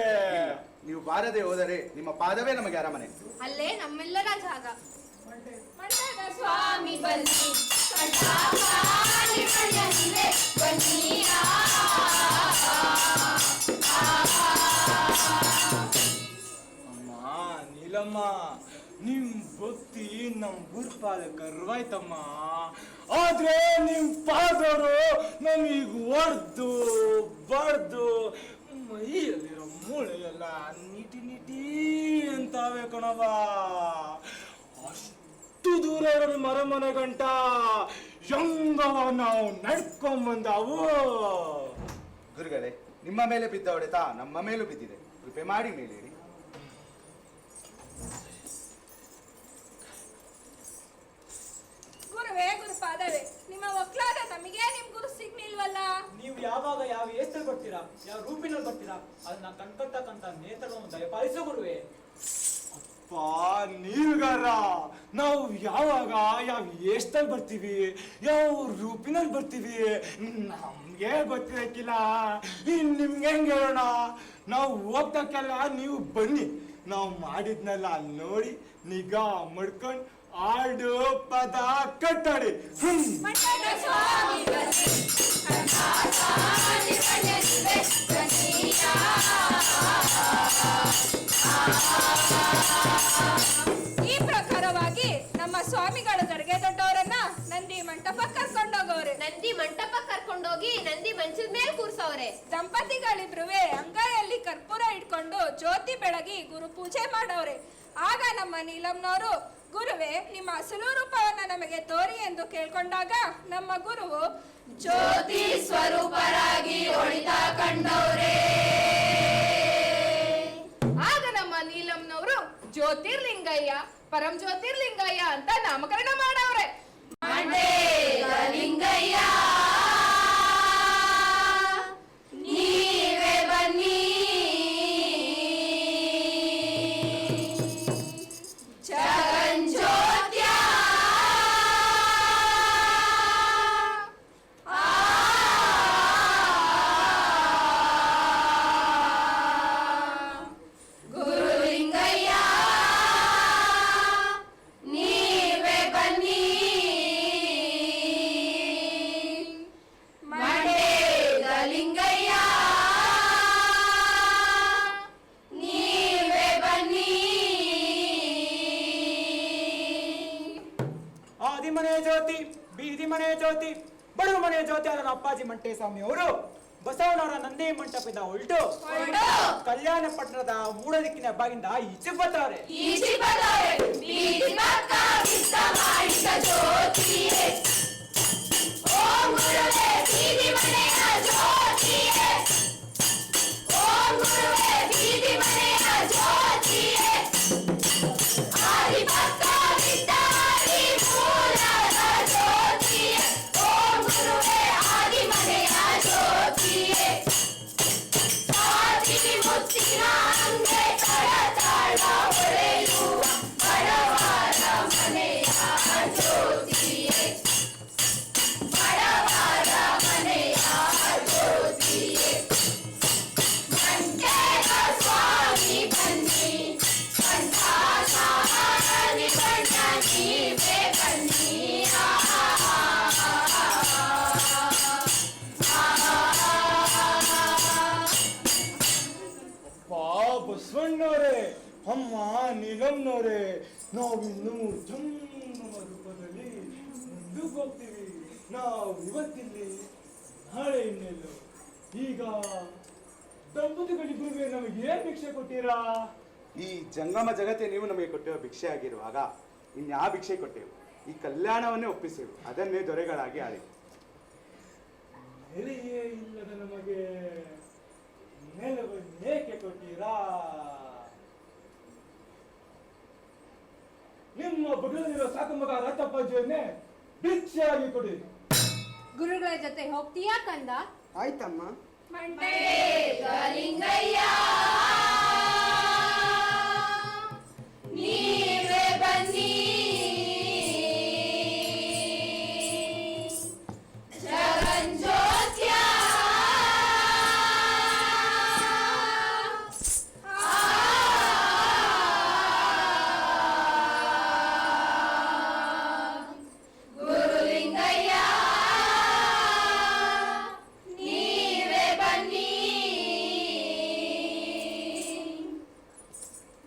ನೀವು ಬಾರದೆ ಹೋದರೆ ನಿಮ್ಮ ಪಾದವೇ ನಮಗೆ ಅರಮನೆ. ಅಲ್ಲೇ ನಮ್ಮೆಲ್ಲರ ಜಾಗ. ಮಂಟದ ಸ್ವಾಮಿ ಬನ್ನಿ ಕಂಠಾಪಾಣಿ ಪಡೆಯಲಿವೆ ಬನ್ನಿಯ. ಅಮ್ಮ ನೀಲಮ್ಮ, ನಿಮ್ ಭಕ್ತಿ ನಮ್ ಗುರುಪಾದ ಕರ್ವಾಯ್ತಮ್ಮ. ಆದ್ರೆ ನಿಮ್ ಪಾದವರು ನಮಗ್ ಹೊಡ್ದು ಬಡ್ದು ಮೈಯಲ್ಲಿರೋ ಮೂಳೆ ಎಲ್ಲ ನೀಟಿ ನೀಟಿ ಅಂತಾವೆ ಕಣವ. ಅಷ್ಟು ದೂರ ಇರೋ ಮರಮನೆ ಗಂಟ ಹೆಂಗವ ನಾವು ನಡ್ಕೊಂಬಂದಾವು. ಗುರುಗಳೇ, ನಿಮ್ಮ ಮೇಲೆ ಬಿದ್ದ ಹೊಡೆತ ನಮ್ಮ ಮೇಲೂ ಬಿದ್ದಿದೆ. ಕೃಪೆ ಮಾಡಿ ಮೇಲೇರಿ. ಗುರುವೇ ಗುರುಪಾದವೇ, ನಿಮ್ಮ ಒಕ್ಲಾದ ನಮಗೆ ನಿಮ್ ಗುರು ಸಿಗ್ನಿಲ್ವಲ್ಲ. ನೀವು ಯಾವಾಗ ಯಾವ ಏಸ್ನಲ್ಲಿ ಬರ್ತೀರಾ, ಯಾವ ರೂಪಿನಲ್ಲಿ ಬರ್ತೀರಾ, ಅದನ್ನ ಕಣ್ಕಟ್ಟಕ್ಕಂತ ನೇತ್ರವನ್ನು ದಯಪಾಲಿಸು ಗುರುವೇ. ಅಪ್ಪ ನೀವುಗಾರ, ನಾವು ಯಾವಾಗ ಯಾವ ಏಸ್ನಲ್ಲಿ ಬರ್ತೀವಿ, ಯಾವ ರೂಪಿನಲ್ಲಿ ಬರ್ತೀವಿ ನಮ್ಗೆ ಗೊತ್ತಿರಕ್ಕಿಲ್ಲ. ನಿಮ್ಗೆ ಹೆಂಗೆ ಹೇಳೋಣ? ನಾವು ಹೋಗ್ತಕ್ಕೆಲ್ಲ ನೀವು ಬನ್ನಿ, ನಾವು ಮಾಡಿದ್ನೆಲ್ಲ ನೋಡಿ ನಿಗಾ ಮಾಡ್ಕೊಂಡು ಆಡು ಪದ ಕಟ್ಟಾಡಿ. ಮಂಟದ ಸ್ವಾಮಿ ಬನ್ನಿ ಕಂಠಾಪಾಣಿ ಪಡೆಯಲಿವೆ ಬನ್ನಿಯ. ಈ ಪ್ರಕಾರವಾಗಿ ನಮ್ಮ ಸ್ವಾಮಿಗಳು ಗಡಿಗೆ ದೊಡ್ಡವರನ್ನ ನಂದಿ ಮಂಟಪಕ್ಕೆ ಕರ್ಕೊಂಡೋಗವ್ರೆ. ನಂದಿ ಮಂಟಪ ಕರ್ಕೊಂಡೋಗಿ ನಂದಿ ಮಂಚದ ಮೇಲೆ ಕೂರ್ಸವ್ರೆ. ದಂಪತಿಗಳಿಬ್ರುವೆ ಅಂಗೈಯಲ್ಲಿ ಕರ್ಪೂರ ಇಟ್ಕೊಂಡು ಜ್ಯೋತಿ ಬೆಳಗಿ ಗುರು ಪೂಜೆ ಮಾಡವ್ರೆ. ಆಗ ನಮ್ಮ ನೀಲಂನವರು, ಗುರುವೇ ನಿಮ್ಮ ಅಸಲು ರೂಪವನ್ನ ನಮಗೆ ತೋರಿ ಎಂದು ಕೇಳ್ಕೊಂಡಾಗ ನಮ್ಮ ಗುರುವು ಜ್ಯೋತಿ ಸ್ವರೂಪರಾಗಿ ಹೊಳಿತಾ ಕಂಡವ್ರೆ. ಆಗ ನಮ್ಮ ನೀಲಂನವರು ಜ್ಯೋತಿರ್ಲಿಂಗಯ್ಯ, ಪರಂ ಜ್ಯೋತಿರ್ಲಿಂಗಯ್ಯ ಅಂತ ನಾಮಕರಣ ಮಾಡವ್ರೆ. ಮಂಡೇಗ ಲಿಂಗಯ್ಯ ನೀವೇ ಬನ್ನಿ. ಜಗಜ್ಯೋತ್ಯ ಗುರುಲಿಂಗಯ್ಯ ನೀವೇ ಬನ್ನಿ. ಮಂಡೇಗ ಲಿಂಗಯ್ಯ ನೀವೇ ಬನ್ನಿ. ಆದಿಮನೆ ಜ್ಯೋತಿ, ಬೀದಿ ಮನೆ ಜ್ಯೋತಿ, ಬಡವ ಮನೆ ಜ್ಯೋತಿ ಆದ ಅಪ್ಪಾಜಿ ಮಂಟೇಸ್ವಾಮಿ ಅವರು ಬಸವಣ್ಣವರ ನಂದಿ ಮಂಟಪದ ಉಲ್ಟು ಕಲ್ಯಾಣ ಪಟ್ಟಣದ ಮೂಡ ದಿಕ್ಕಿನ ಬಾಗಿಂದ ಈಚೆ ಬರ್ತಾವ್ರೆ. ಬಸವಣ್ಣವ್ರೆ, ಅಮ್ಮ ನೀಲಮ್ಮನವ್ರೆ, ನಾವಿನ್ನು ಜಂಗಮ ರೂಪದಲ್ಲಿ ಮುಂದಕ್ಕೆ ಹೋಗ್ತೀವಿ. ನಾವು ಇವತ್ತಿಲ್ಲಿ, ನಾಳೆ ಇನ್ನೆಲ್ಲೋ. ಈಗ ದಂಪತಿಗಳಿಬ್ಬರಿಗೆ ನಮಗೆ ಏನ್ ಭಿಕ್ಷೆ ಕೊಟ್ಟಿರಾ? ಈ ಜಂಗಮ ಜಗತ್ತೇ ನೀವು ನಮಗೆ ಕೊಟ್ಟಿರೋ ಭಿಕ್ಷೆ ಆಗಿರುವಾಗ ಇನ್ಯಾ ಭಿಕ್ಷೆ ಕೊಟ್ಟೆವು? ಈ ಕಲ್ಯಾಣವನ್ನೇ ಒಪ್ಪಿಸೆವು, ಅದನ್ನೇ ದೊರೆಗಳಾಗಿ ಆಳಿ. ನೆಲೆಯೇ ಇಲ್ಲದ ನಮಗೆ ನೆಲವನ್ನೇಕೆ ಕೊಟ್ಟಿರಾ? ನಿಮ್ಮ ಬಗಲಿರೋ ಸಾಕು ಮಗ ರಥಪ್ಪಾಜಿಯನ್ನೇ ಭಿಕ್ಷೆಯಾಗಿ ಕೊಡಿ. ಗುರುಗಳ ಜೊತೆ ಹೋಗ್ತೀಯಾ ಕಂದ? ಆಯ್ತಮ್ಮ. ನೀವೇ ಬನ್ನಿ ಜಗಜ್ಯೋತ್ಯ ಗುರುಲಿಂಗಯ್ಯ ನೀವೇ ಬನ್ನಿ.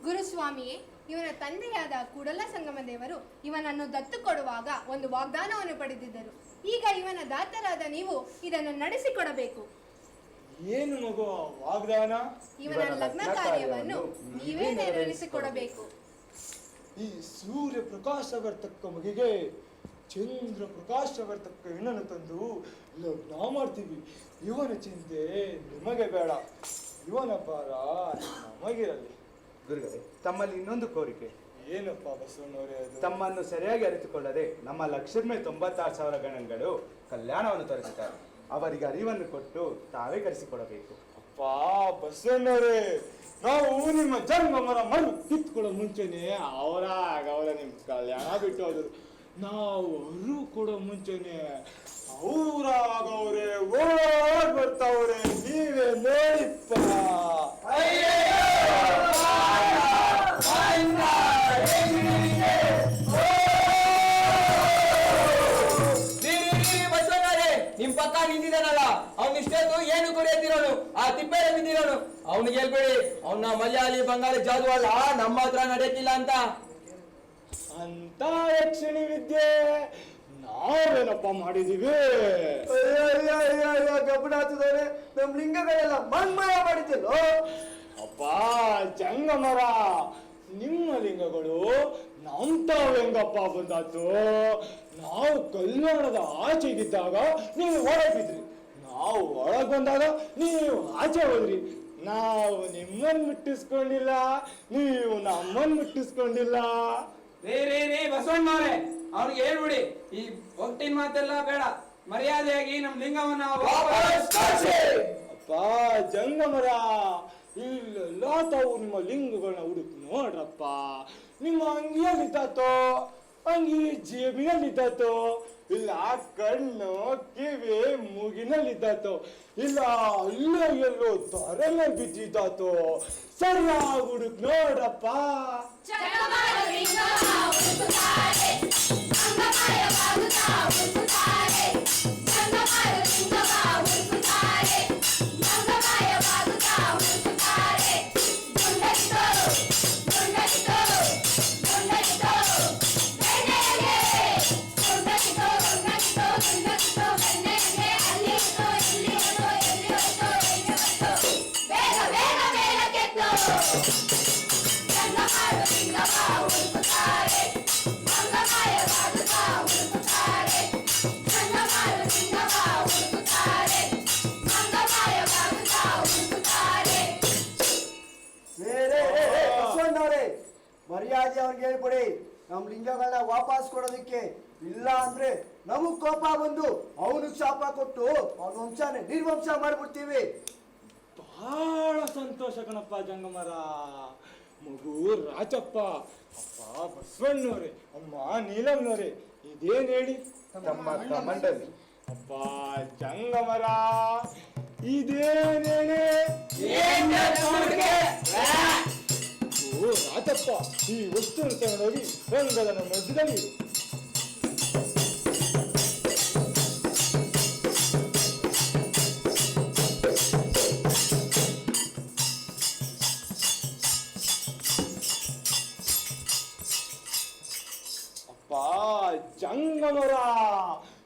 ಗುರುಸ್ವಾಮಿಯೇ, ಇವನ ತಂದೆಯಾದ ಕೂಡಲ ಸಂಗಮ ದೇವರು ಇವನನ್ನು ದತ್ತು ಕೊಡುವಾಗ ಒಂದು ವಾಗ್ದಾನವನ್ನು ಪಡೆದಿದ್ದರು. ಈಗ ಇವನ ದಾತರಾದ ನೀವು ಇದನ್ನು ನಡೆಸಿಕೊಡಬೇಕು. ಏನು ಮಗು ವಾಗ್ದಾನ? ಇವನ ಲಗ್ನ ಕಾರ್ಯವನ್ನು ನೀವೇ ನೆರವೇರಿಸಿಕೊಡಬೇಕು. ಈ ಸೂರ್ಯ ಪ್ರಕಾಶವರ್ತಕ್ಕ ಮಗಿಗೆ ಚಂದ್ರ ಪ್ರಕಾಶವರ್ತಕ್ಕ ಹೆಣ್ಣನ್ನು ತಂದು ಲಗ್ನ ಮಾಡ್ತೀವಿ. ಇವನ ಚಿಂತೆ ನಿಮಗೆ ಬೇಡ, ಇವನ ಭಾರ ನಮಗಿರಲಿ. ಗುರುಗಳೇ, ತಮ್ಮಲ್ಲಿ ಇನ್ನೊಂದು ಕೋರಿಕೆ. ಏನಪ್ಪ ಬಸವಣ್ಣವರೇ ಅದು? ತಮ್ಮನ್ನು ಸರಿಯಾಗಿ ಅರಿತುಕೊಳ್ಳದೆ ನಮ್ಮ 1,96,000 ಗಣಗಳು ಕಲ್ಯಾಣವನ್ನು ತೋರಿಸುತ್ತಾರೆ. ಅವರಿಗೆ ಅರಿವನ್ನು ಕೊಟ್ಟು ತಾವೇ ಕರೆಸಿಕೊಡಬೇಕು. ಅಪ್ಪ ಬಸವಣ್ಣವರೇ, ನಾವು ನಿಮ್ಮ ಜಂಗಮರ ಮಣ್ಣು ಕಿತ್ಕೊಳ್ಳೋ ಮುಂಚೆನೆ ಅವರ ನಿಮ್ ಕಲ್ಯಾಣ ಬಿಟ್ಟು ಹೋದ್ರು. ನಾವು ಅರು ಕೊಡೋ ಮುಂಚೆನೆ ಅವರೇ ಓಡ್ ಬರ್ತಾವ್ರೆ. ನೀವೇ ನೋಡಿಪ್ಪ. ನಿಮ್ ಪಕ್ಕ ನಿಂತಿದ್ದಾನಲ್ಲ, ಅವ್ನ ಇಷ್ಟೊತ್ತು ಏನು ಕುಡಿಯತ್ತಿರೋನು, ಆ ತಿಪ್ಪೆಲೆ ಬಿದ್ದಿರೋನು. ಅವ್ನಿಗೆ ಹೇಳ್ಬೇಡಿ, ಅವನ ಮಲಯಾಳಿ ಬಂಗಾಳಿ ಜಾದು ಅಲ್ಲ, ನಮ್ಮ ಹತ್ರ ನಡೆಯಕ್ಕಿಲ್ಲ ಅಂತ. ಅಂತ ಯಕ್ಷಿಣಿ ವಿದ್ಯೆ ನಾವೇನಪ್ಪ ಮಾಡಿದೀವಿ? ಗಬ್ಬನಾಥದವ್ರೆ, ನಮ್ ಲಿಂಗಗಳೆಲ್ಲ ಮನ್ಮಯ ಮಾಡಿದ್ದಲ್ಲೋ. ಅಪ್ಪ ಜಂಗಮರ, ನಿಮ್ಮ ಲಿಂಗಗಳು ನಮ್ತಾವ್ ಹೆಂಗಪ್ಪ ಬಂದಾತು? ನಾವು ಕಲ್ಯಾಣದ ಆಚೆಗಿದ್ದಾಗ ನೀವು ಹೊರಗಿದ್ರಿ, ನಾವು ಒಳಗ್ ಬಂದಾಗ ನೀವು ಆಚೆ ಹೋದ್ರಿ. ನಾವು ನಿಮ್ಮನ್ ಮುಟ್ಟಿಸ್ಕೊಂಡಿಲ್ಲ, ನೀವು ನಮ್ಮನ್ ಮುಟ್ಟಿಸ್ಕೊಂಡಿಲ್ಲ. ರೇ ಬಸವಣ್ಣವ್ರೆ, ಅವ್ರಿಗೆ ಹೇಳ್ಬಿಡಿ, ಈ ಒಟ್ಟಿನ ಮಾತೆಲ್ಲ ಬೇಡ, ಮರ್ಯಾದೆಯಾಗಿ ನಮ್ ಲಿಂಗವನ್ನ ಅಪ್ಪ ಜಂಗಮರ, ಇಲ್ಲೆಲ್ಲ ತಾವು ನಿಮ್ಮ ಲಿಂಗಗಳನ್ನ ಹುಡುಕ್ ನೋಡ್ರಪ್ಪ. ನಿಮ್ಮ ಅಂಗಿಯಲ್ಲಿದ್ದಾತೋ, ಅಂಗಿ ಜೇಬಿನಲ್ಲಿದ್ದಾತೋ, ಇಲ್ಲ ಕಣ್ಣು ಕಿವಿ ಮೂಗಿನಲ್ಲಿದ್ದಾತೋ, ಇಲ್ಲ ಅಲ್ಲ ಎಲ್ಲೋ ತರಲೆ ಬಿದ್ದಿದ್ದಾತೋ, ಸರಿಯಾಗಿ ಹುಡುಕ್ ನೋಡ್ರಪ್ಪ. ಅಲ್ಲಿ ಮರ್ಯಾದೆ ಅವ್ನಿಗೆ ಹೇಳ್ಕೊಡಿ ನಮ್ ಲಿಂಗಗಳನ್ನ ವಾಪಸ್ ಕೊಡೋದಕ್ಕೆ. ಇಲ್ಲ ಅಂದ್ರೆ ನಮಗ್ ಕೋಪ ಬಂದು ಅವನಿಗೆ ಶಾಪ ಕೊಟ್ಟು ಅವನ ವಂಶನೇ ನಿರ್ವಂಶ ಮಾಡ್ಬಿಡ್ತೀವಿ. ಬಹಳ ಸಂತೋಷ ಕಣಪ್ಪ ಜಂಗಮರ. ಮಗು ರಾಜಪ್ಪ, ಅಪ್ಪ ಬಸವಣ್ಣವ್ರೆ, ಅಮ್ಮ ನೀಲಮ್ಮನವ್ರೆ, ಇದೇನ್ ಹೇಳಿ ತಮ್ಮ ಮಂಡಲಿ. ಅಪ್ಪ ಜಂಗಮರ, ಇದೇನ್ ಹೇಳಿ ಓ ರಾಜಪ್ಪ, ಈ ವಸ್ತುನ ತಗೊಂಡೋಗಿ ರಂಗದ ಮಧ್ಯದಲ್ಲಿ ಇಡು. ಜಂಗಮರ,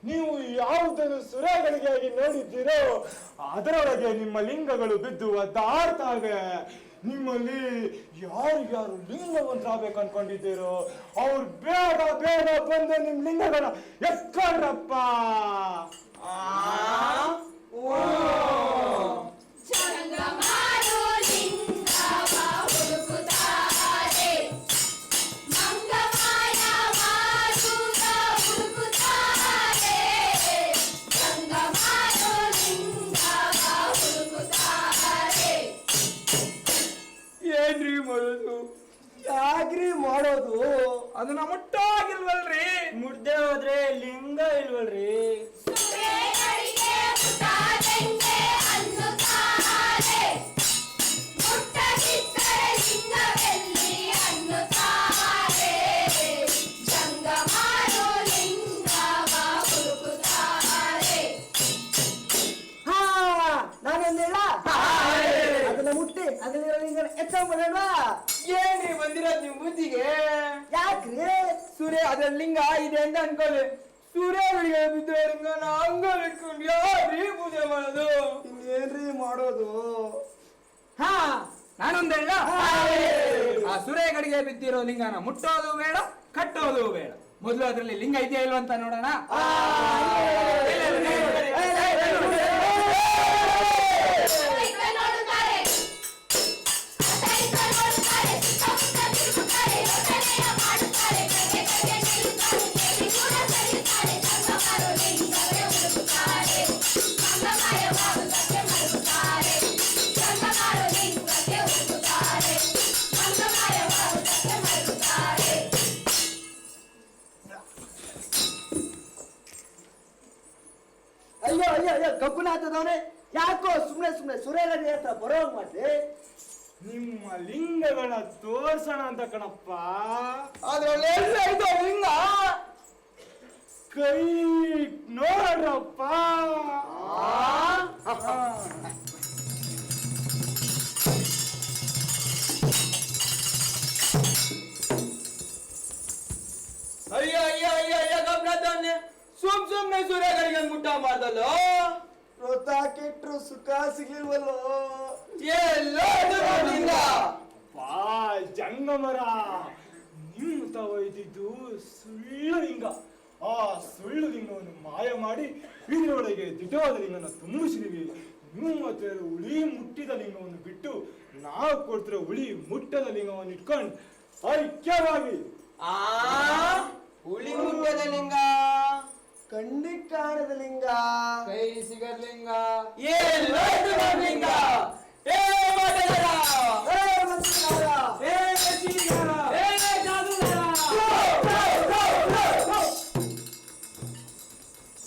ನೀವು ಯಾವುದನ್ನು ಸುರಗಳಿಗಾಗಿ ನೋಡಿದ್ದೀರೋ ಅದರೊಳಗೆ ನಿಮ್ಮ ಲಿಂಗಗಳು ಬಿದ್ದು ಒದ್ದಾಡ್ತಾವೆ. ನಿಮ್ಮಲ್ಲಿ ಯಾರು ಲಿಂಗವಂತರಾಗಬೇಕು ಅನ್ಕೊಂಡಿದ್ದೀರೋ ಅವ್ರು ಬೇಗ ಬೇಗ ಬಂದು ನಿಮ್ ಲಿಂಗಗಳ ಎಕ್ಕೊಂಡ್ರಪ್ಪ. ಏನ್ರಿ ಮಾಡೋದು? ಯಾಕ್ರಿ ಮಾಡೋದು? ಅದನ್ನ ಮುಟ್ಟಾಗಿಲ್ವಲ್ರಿ? ಮುಡ್ದೆ ಹೋದ್ರೆ ಲಿಂಗ ಇಲ್ವಲ್ರಿ? ಅದನ್ನ ಮುಟ್ಟಿ ಅದನ್ನ ಎತ್ತಂಬಲ್ವಾ? ಏನ್ರಿ ಬಂದಿರೋದು ನಿಮ್ ಬುದ್ಧಿಗೆ? ಯಾಕ್ರಿ? ಸೂರ್ಯ ಅದ್ರ ಲಿಂಗ ಇದೆ ಅಂತ ಅನ್ಕೊಳ್ಳಿ. ಸೂರ್ಯಗಳಿಗೆ ಬಿದ್ದ ಲಿಂಗನ ಹಂಗ ಇಟ್ಕೊಂಡು ಯಾರೀ ಪೂಜೆ ಮಾಡೋದು? ಇನ್ನೇನ್ರಿ ಮಾಡೋದು? ಹಾ, ನಾನೊಂದ್ ಹೇಳ. ಆ ಸೂರ್ಯಗಳಿಗೆ ಬಿದ್ದಿರೋ ಲಿಂಗನ ಮುಟ್ಟೋದು ಬೇಡ, ಕಟ್ಟೋದು ಬೇಡ. ಮೊದಲು ಅದ್ರಲ್ಲಿ ಲಿಂಗ ಇದೆಯಾ ಇಲ್ವ ಅಂತ ನೋಡೋಣ. ಅಯ್ಯೋ ಅಯ್ಯೋ ಅಯ್ಯೋ, ಕಬ್ಬುನಾಥದವನೇ, ಯಾಕೋ ಸುಮ್ನೆ ಸುರೇಗಡಿ ಹತ್ರ ಬರೋಂಗ್ ಮಾಡ್ರಿ. ನಿಮ್ಮ ಲಿಂಗಗಳ ತೋರ್ಸೋಣ ಅಂತ ಕಣಪ್ಪ. ಅದ್ರಲ್ಲಿ ಲಿಂಗ ಕೈ ನೋಡ್ರಪ್ಪ. ಅಯ್ಯೋ ಅಯ್ಯೋ ಅಯ್ಯೋ ಅಯ್ಯೋ, ಕಬ್ಬುನಾಥವನ್ನೇ ಸುಮ್ನೆ ಸೂರ್ಯಗಳಿಗೆ ಮುಟ್ಟ ಮಾಡ್ದಲ್ಲ. ವ್ರತ ಕೆಟ್ಟರು ಸುಖ ಸಿಗ್ಲಿಲ್ವಲ್ಲೋ. ಜಂಗಮರ, ನಿಮ್ಮ ತಾವ ಇದ್ದಿದ್ದು ಸುಳ್ಳು ಲಿಂಗ. ಆ ಸುಳ್ಳು ಲಿಂಗವನ್ನು ಮಾಯ ಮಾಡಿ ಇದರೊಳಗೆ ದಿಟವಾದ ಲಿಂಗನ ತುಂಬಿಸಿದೀವಿ. ನಿಮ್ಮ ಹತ್ರ ಉಳಿ ಮುಟ್ಟಿದ ಲಿಂಗವನ್ನು ಬಿಟ್ಟು ನಾವು ಕೊಡ್ತಿರೋ ಉಳಿ ಮುಟ್ಟದ ಲಿಂಗವನ್ನು ಇಟ್ಕೊಂಡು ಐಕ್ಯವಾಗಿ. ಹುಳಿ ಮುಟ್ಟದ ಲಿಂಗ, ಕಣ್ಣಿಗೆ ಕಾಣದ ಲಿಂಗ, ಕೈ ಸಿಗದ ಲಿಂಗ, ಲಿಂಗ.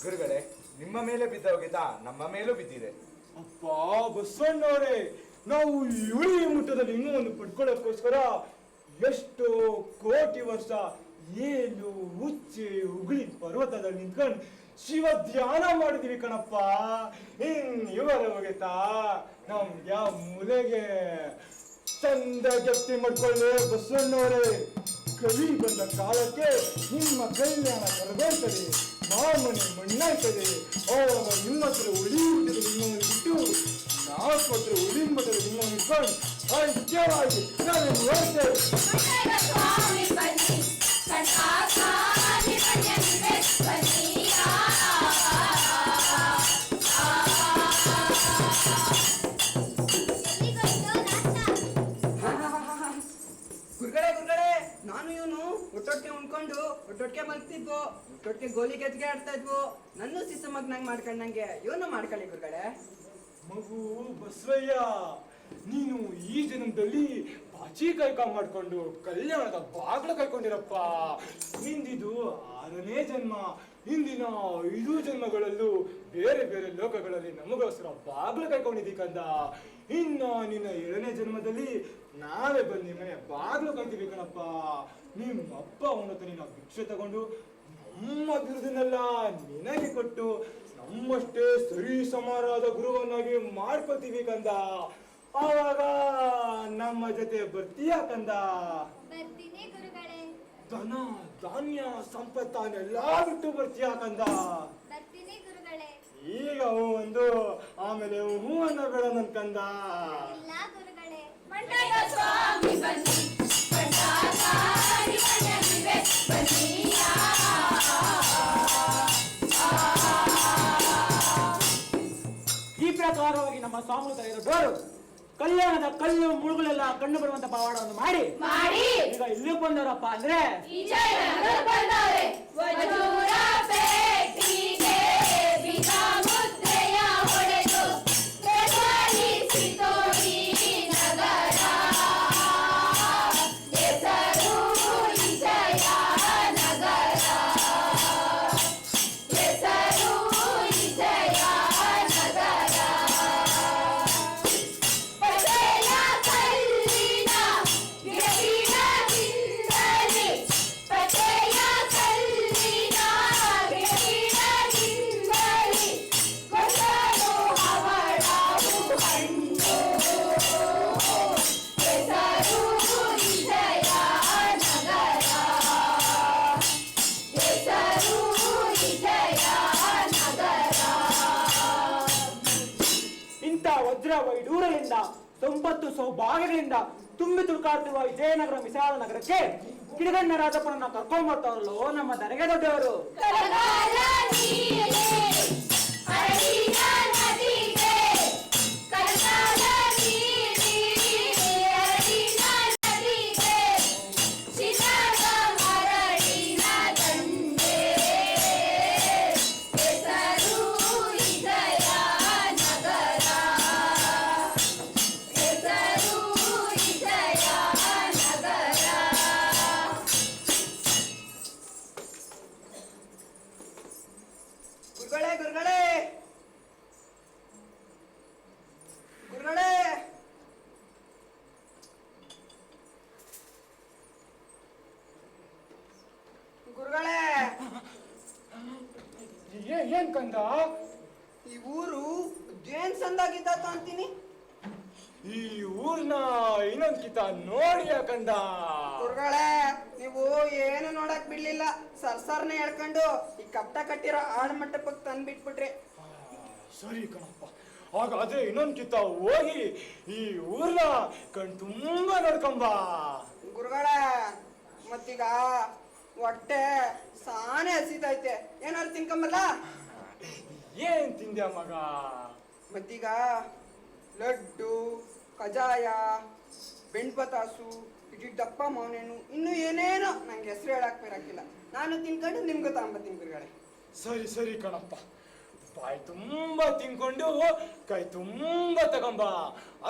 ಗುರುಗಳೇ, ನಿಮ್ಮ ಮೇಲೆ ಬಿದ್ದ ಹೋಗಿದ್ದ ನಮ್ಮ ಮೇಲೂ ಬಿದ್ದಿದೆ. ಅಪ್ಪ ಬಸವಣ್ಣವ್ರೆ, ನಾವು ಇಳಿ ಮುಟ್ಟದ ಲಿಂಗವನ್ನು ಪಡ್ಕೊಳ್ಳೋಕ್ಕೋಸ್ಕರ ಎಷ್ಟೋ ಕೋಟಿ ವರ್ಷ ಏಳು ಹುಚ್ಚಿ ಹುಗುಳಿ ಪರ್ವತದಲ್ಲಿ ನಿಂತ್ಕೊಂಡು ಶಿವ ಧ್ಯಾನ ಮಾಡಿದೀವಿ ಕಣಪ್ಪ. ಇವರ ಹೋಗಿತಾ ನಮ್ಗೆ ಯಾವ ಮೂಲೆಗೆ ಚಂದ ಗಟ್ಟಿ ಮಾಡ್ಕೊಳ್ಳಿ ಬಸವಣ್ಣವ್ರೆ. ಕಲಿ ಬಂದ ಕಾಲಕ್ಕೆ ನಿಮ್ಮ ಕಲ್ಯಾಣ ಕರಗೋಯ್ತದೆ, ಮಾಮನೆ ಮಣ್ಣಾಯ್ತದೆ. ಅವಾಗ ನಿಮ್ಮ ಹತ್ರ ಉಳಿ ಹುಟ್ಟಿದ ಲಿಂಗವನ್ನು ಬಿಟ್ಟು ನಾವು ಕೊಟ್ಟರೆ ಉಳಿ ಮಟ್ಟದ ಲಿಂಗವನ್ನು ಇಟ್ಕೊಂಡು ಐಕ್ಯವಾಗಿ ನಾನು ನೋಡ್ತೇವೆ. ಗುರುಗಳೇ ಒಟ್ಟೊಟ್ಟಿಗೆ ಮಲ್ತಿದ್ವು, ಒಟ್ಟೊಟ್ಟಿಗೆ ಗೋಲಿ ಗೆಜ್ಗೆ ಆಡ್ತಾ ಇದ್ವು. ನನ್ನ ಸಿಸು ಮಗ್ನಂಗ್ ಮಾಡ್ಕೊಂಡಂಗೆ ಇವನು ಮಾಡ್ಕೊಳ್ಳಿ ಗುರುಗಳೇ. ಮಗು ಬಸವಯ್ಯ, ನೀನು ಈ ಜನ್ಮದಲ್ಲಿ ಬಾಚಿ ಕೈಕ ಮಾಡ್ಕೊಂಡು ಕಲ್ಯಾಣದ ಬಾಗ್ಲ ಕೈಕೊಂಡಿರಪ್ಪ. ನಿಂದಿದು 6ನೇ ಜನ್ಮ. ಹಿಂದಿನ 5 ಜನ್ಮಗಳಲ್ಲೂ ಬೇರೆ ಬೇರೆ ಲೋಕಗಳಲ್ಲಿ ನಮಗೋಸ್ಕರ ಬಾಗ್ಲ ಕೈಕೊಂಡಿದ್ದೀ ಕಂದ. ಇನ್ನ ನಿನ್ನ 7ನೇ ಜನ್ಮದಲ್ಲಿ ನಾವೇ ಬಂದು ನಿಮ್ಮನೆ ಬಾಗ್ಲು ಕೈತೀವಿ ಕಣಪ್ಪ. ನಿಮ್ಮಪ್ಪ ಅವನ ನಿನ್ನ ಭಿಕ್ಷೆ ತಗೊಂಡು ನಮ್ಮ ಬಿರುದನ್ನೆಲ್ಲ ನಿನಗೆ ಕೊಟ್ಟು ನಮ್ಮಷ್ಟೇ ಸರಿ ಸಮಾರಾದ ಗುರುವನ್ನಾಗಿ ಮಾಡ್ಕೊತೀವಿ ಕಂದ. ಆವಾಗ ನಮ್ಮ ಜೊತೆ ಬರ್ತೀಯ ಕಂದ? ಬರ್ತೀನಿ ಗುರುಗಳೇ. ಧನ ಧಾನ್ಯ ಸಂಪತ್ತನ್ನೆಲ್ಲ ಬಿಟ್ಟು ಬರ್ತೀಯ ಕಂದ? ಬರ್ತೀನಿ ಗುರುಗಳೇ. ಈಗ ಹೂ ಒಂದು ಆಮೇಲೆ ಹೂ ಅನ್ನ ಬೇಡ ನನ್ ಕಂದ. ಇಲ್ಲ ಗುರುಗಳೇ. ಮಂಡಲ ಸ್ವಾಮಿ ಬನ್ನಿ, ಮಂಡಲಾರಿ ಬನ್ನಲಿವೆ ಬನ್ನಿಯ. ಈ ಪ್ರಕಾರವಾಗಿ ನಮ್ಮ ಸ್ವಾಮಿ ತಲೆಯವರು ಕಲ್ಯಾಣದ ಕಲ್ಲು ಮುಳುಗಳೆಲ್ಲ ಕಣ್ಣು ಬರುವಂತ ಪವಾಡವನ್ನು ಮಾಡಿ ಈಗ ಇಲ್ಲಿ ಬಂದವರಪ್ಪ ಅಂದ್ರೆ ವಿಜಯನಗರ ಬಂದವರೆ. ವಜೂರ ಪೇಟಿಗೆ ಬಿಗ ಮುದ್ರೆಯ ಹೊಡೆದು ಬೆದರಿಸಿತು ಈ ನಗರ. ಹೆಸರು ವಿಜಯ ನಗರ, ಹೆಸರು ವಿಜಯ ನಗರ. ಪಟೇಲ ಕಲ್ಲಿನ ಗಿಡಗಿಡದಿಂದಲೇ, ಪಟೇಲ ಕಲ್ಲಿನ ಗಿಡಗಿಡದಿಂದಲೇ ಕೊಟ್ಟರು ಹವಳವು ಹಣ್ಣು. ಹೆಸರು ವಿಜಯ ನಗರ, ಹೆಸರು ವಿಜಯ ನಗರ. ಇಂಥ ವಜ್ರ ವೈಡೂರದಿಂದ ಸಂಪತ್ತು ಸೌಭಾಗ್ಯಗಳಿಂದ ತುಂಬಿ ತುಳುಕಾಡ್ತಿರುವ ವಿಜಯನಗರ ವಿಶಾಲ ನಗರಕ್ಕೆ ಕಿಡಿಗಣ್ಣ ರಾಜಪ್ಪನನ್ನ ಕರ್ಕೊಂಡ್ ಬರ್ತಾರಲ್ಲೋ ನಮ್ಮ ದನಗೆ ದೊಡ್ಡವರು. ಕರಗಾಲ ನೀರೇ ಹರಿದ ನದಿಗೆ, ಕರಗಾಲ ನೀರೇ ಹರಿದ ನದಿಗೆ, ಶಿಲದ ಮರಳಿನ ದಂಡೆ. ಹೆಸರು ವಿಜಯ ನಗರ, ಹೆಸರು ವಿಜಯ ನಗರ. ಗುರುಗಳೇ ಗುರುಗಳೇ ಗುರುಗಳೇ, ಗುರುಗಳೇ, ಏನ್ ಕಂದ? ಈ ಊರು ಜೇನ್ ಸಂದಾಗಿದ್ದಾತ ಅಂತೀನಿ. ಈ ಊರ್ನ ಇನ್ನೊಂದ್ಕಿತ ನೋಡಿ ಕಂದ. ಗುರುಗಳೇ, ನೀವು ಏನು ನೋಡಕ್ ಬಿಡ್ಲಿಲ್ಲ. ಸರ್ಸರ್ನೆ ಹೇಳ್ಕೊಂಡು ಈ ಕಪ್ಟ ಕಟ್ಟಿರೋ ಆಡ್ ಮಂಟಪಕ್ಕೆ ತಂದ್ಬಿಟ್ಬಿಟ್ರಿ. ಸರಿ ಕಣಪ್ಪ, ಹಾಗಾದ್ರೆ ಇನ್ನೊಂದ್ಕಿತ ಹೋಗಿ ಈ ಊರ್ನ ಕಣ್ ತುಂಬಾ ನೋಡ್ಕೊಂಬ. ಗುರುಗಳೇ, ಮತ್ತೀಗ ಹೊಟ್ಟೆ ಸಾನೆ ಹಸಿತೈತೆ, ಏನಾದ್ರು ತಿನ್ಕೊಂಬಲ್ಲ? ಏನ್ ತಿಂದ್ಯಾ ಮಗ? ಮತ್ತೀಗ ಲಡ್ಡು, ಕಜಾಯ, ಬೆಣ್ಪತಾಸು, ಇಡಿದ್ದಪ್ಪ ಮೌನೇನು, ಇನ್ನು ಏನೇನೋ ನಂಗೆ ಹೆಸರು ಹೇಳಕ್ ಬರಕಿಲ್ಲ. ನಾನು ತಿನ್ಕೊಂಡು ನಿಮ್ಗೂ ತಗೊಂಬತ್ತೀನಿ ಗುರುಗಳೇ. ಸರಿ ಸರಿ ಕಣಪ್ಪ, ಬಾಯಿ ತುಂಬಾ ತಿನ್ಕೊಂಡು ಕೈ ತುಂಬಾ ತಗೊಂಬ.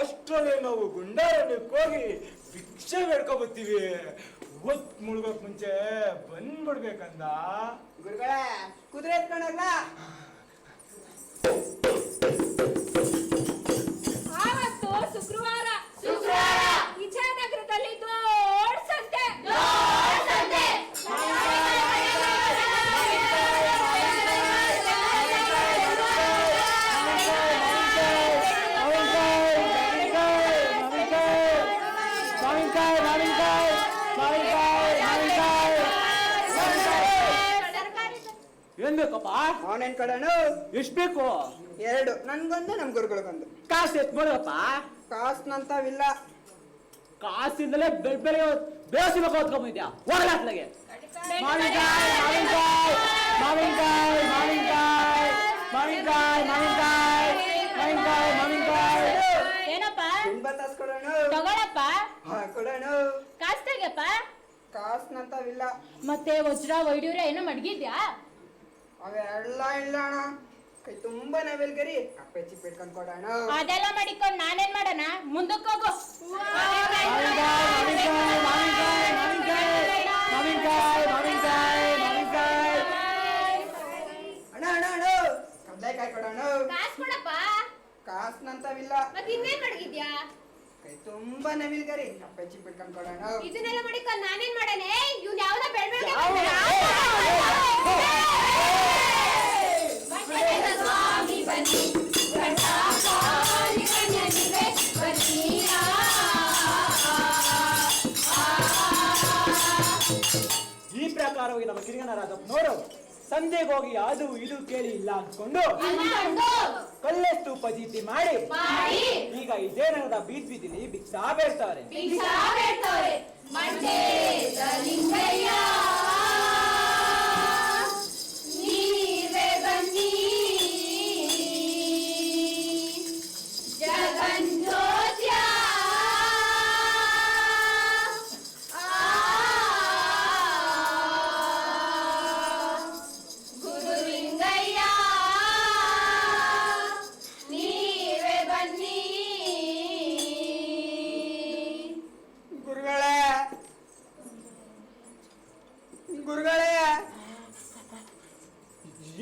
ಅಷ್ಟರಲ್ಲೇ ನಾವು ಗುಂಡಾರಣ್ಯಕ್ಕೆ ಹೋಗಿ ಭಿಕ್ಷೆ ಬೇಡ್ಕೊಬತ್ತೀವಿ. ಹೊತ್ ಮುಳುಗೋಕ್ ಮುಂಚೆ ಬಂದ್ಬಿಡ್ಬೇಕಂದ. ಗುರುಗಳೇ, ಕುದುರೆ ಎತ್ಕೊಂಡಲ್ಲ? ಆವತ್ತು ಶುಕ್ರವಾರ ವಿಜಯನಗರದಲ್ಲಿ ದೊಡ್ಡ ಸಂತೆ. ಏನ್ ಬೇಕಪ್ಪ? ಅವನೇನ್ ಕಡೆನು ಎಷ್ಟ್ ಬೇಕು? 2, ನನ್ಗೊಂದು ನಮ್ ಗುರುಗಳಿಗೊಂದು. ಕಾಸು ಎತ್ಬೋದಪ್ಪ? ಕಾಸ್ನಂತವಿಲ್ಲ. ಕಾಸಿಂದಲೇ ಬೆಳೆ ಬೇಸಿಬೇಕು ಹೊತ್ಕೊಂಡ್ಬಂದ್ಯಾ? ಹೋಗಲಾತ್ಲಾಗೆ ಮಾವಿನಕಾಯಿ ಮಾವಿನಕಾಯಿ ಮಾವಿನಕಾಯಿ ಮಾವಿನಕಾಯಿ ಮಾವಿನಕಾಯಿ ಮಾವಿನಕಾಯಿ ಮಾವಿನಕಾಯಿ ಮಾವಿನಕಾಯಿ. ಏನಪ್ಪ ಬೆಣ್ಪತಾಸ್ ಕೊಡೋಣ? ತಗೊಳಪ್ಪ, ಹಾ ಕೊಡೋಣ. ಕಾಸ್ ತೆಗೆಪ್ಪ. ಕಾಸ್ನಂತವಿಲ್ಲ. ಮತ್ತೆ ವಜ್ರ ವೈಡೂರ್ಯ ಏನೋ ಮಡಗಿದ್ಯಾ? ಅವೆಲ್ಲ ಇಲ್ಲ ಅಣ್ಣ. ಕೈ ತುಂಬಾ ನವಿಲ್ಗರಿ ಕಪ್ಪೆ ಚಿಪ್ಪೆ ಇಟ್ಕೊಂಡ್ ಕೊಡೋಣ. ಅದೆಲ್ಲ ಮಾಡಿಕೊಂಡು ನಾನೇನ್ ಮಾಡೋಣ? ಮುಂದಕ್ಕೆ ಹೋಗು. ಅಣ್ಣ ಅಣ್ಣ ಅಣ್ಣ ಕಡ್ಲೆಕಾಯಿ ಕೊಡೋಣ. ಕಾಸು ಕೊಡಪ್ಪ. ಕಾಸ್ನಂತವಿಲ್ಲ. ಮತ್ತೆ ಇನ್ನೇನ್ ಮಡಗಿದ್ಯಾ? ಕೈ ತುಂಬಾ ನವಿಲ್ಗರಿ ಕಪ್ಪೆ ಚಿಪ್ಪೆ ಇಟ್ಕೊಂಡ್ ಕೊಡೋಣ. ಇದನ್ನೆಲ್ಲ ಮಾಡಿಕೊಂಡು ನಾನೇನ್ ಮಾಡೋಣ? ಇವ್ನು ಯಾವ್ದೋ ಬೆಳ್ಬೇಡ ಸ್ವಾಮಿ ಬನ್ನಿ ಈ ಪ್ರಕಾರವಾಗಿ ನಮ್ಮ ಕಿರಿಗನರಾದಪ್ಪನವರು ಸಂಜೆಗೆ ಹೋಗಿ ಅದು ಇದು ಕೇಳಿ ಇಲ್ಲ ಅಂದ್ಕೊಂಡು ಕಲ್ಲೆ ಸ್ತೂಪ ಚೀಟಿ ಮಾಡಿ ಈಗ ಇದೇ ನಗರದ ಬೀದ್ ಬೀದಿಲಿ ಭಿಕ್ಷಾ ಬೇಡ್ತಾರೆ.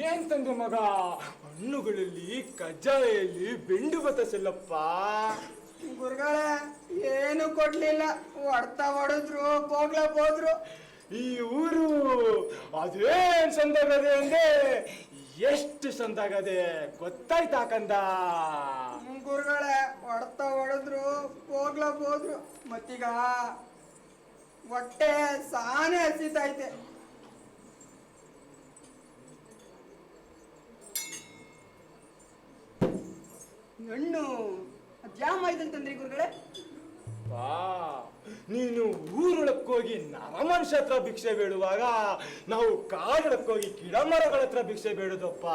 ಏನ್ ತಂದೆ ಮಗ? ಹಣ್ಣುಗಳಲ್ಲಿ ಕಜ್ಜಾಯಲ್ಲಿ ಬೆಂಡು ಬತ್ತಸಲ್ಲಪ್ಪ. ಗುರುಗಳೇ ಏನು ಕೊಡ್ಲಿಲ್ಲ. ಹೊಡ್ತಾ ಹೊಡೆದ್ರು ಬೋಗ್ಲ ಹೋದ್ರು. ಈ ಊರು ಅದೇನ್ ಸಂದಾಗದೆ ಅಂದ್ರೆ ಎಷ್ಟು ಸಂದಾಗದೆ ಗೊತ್ತಾಯ್ತಾ ಕಂದ? ಗುರುಗಳೇ ಹೊಡ್ತಾ ಹೊಡೆದ್ರು ಬೋಗ್ಲ ಹೋದ್ರು. ಮತ್ತೀಗ ಹೊಟ್ಟೆ ಸಾನೆ ಹಸಿತೈತೆ. ಹಣ್ಣು ಅದ್ಯಾವ ಇದಂತಂದ್ರಿ ಗುರುಗಳೇ? ಬಾ, ನೀನು ಊರೊಳಕ್ಕೋಗಿ ನರಮನುಷ್ಯ ಹತ್ರ ಭಿಕ್ಷೆ ಬೇಡುವಾಗ ನಾವು ಕಾಡೊಳಕ್ಕೋಗಿ ಗಿಡ ಮರಗಳ ಹತ್ರ ಭಿಕ್ಷೆ ಬೇಡುದಪ್ಪ.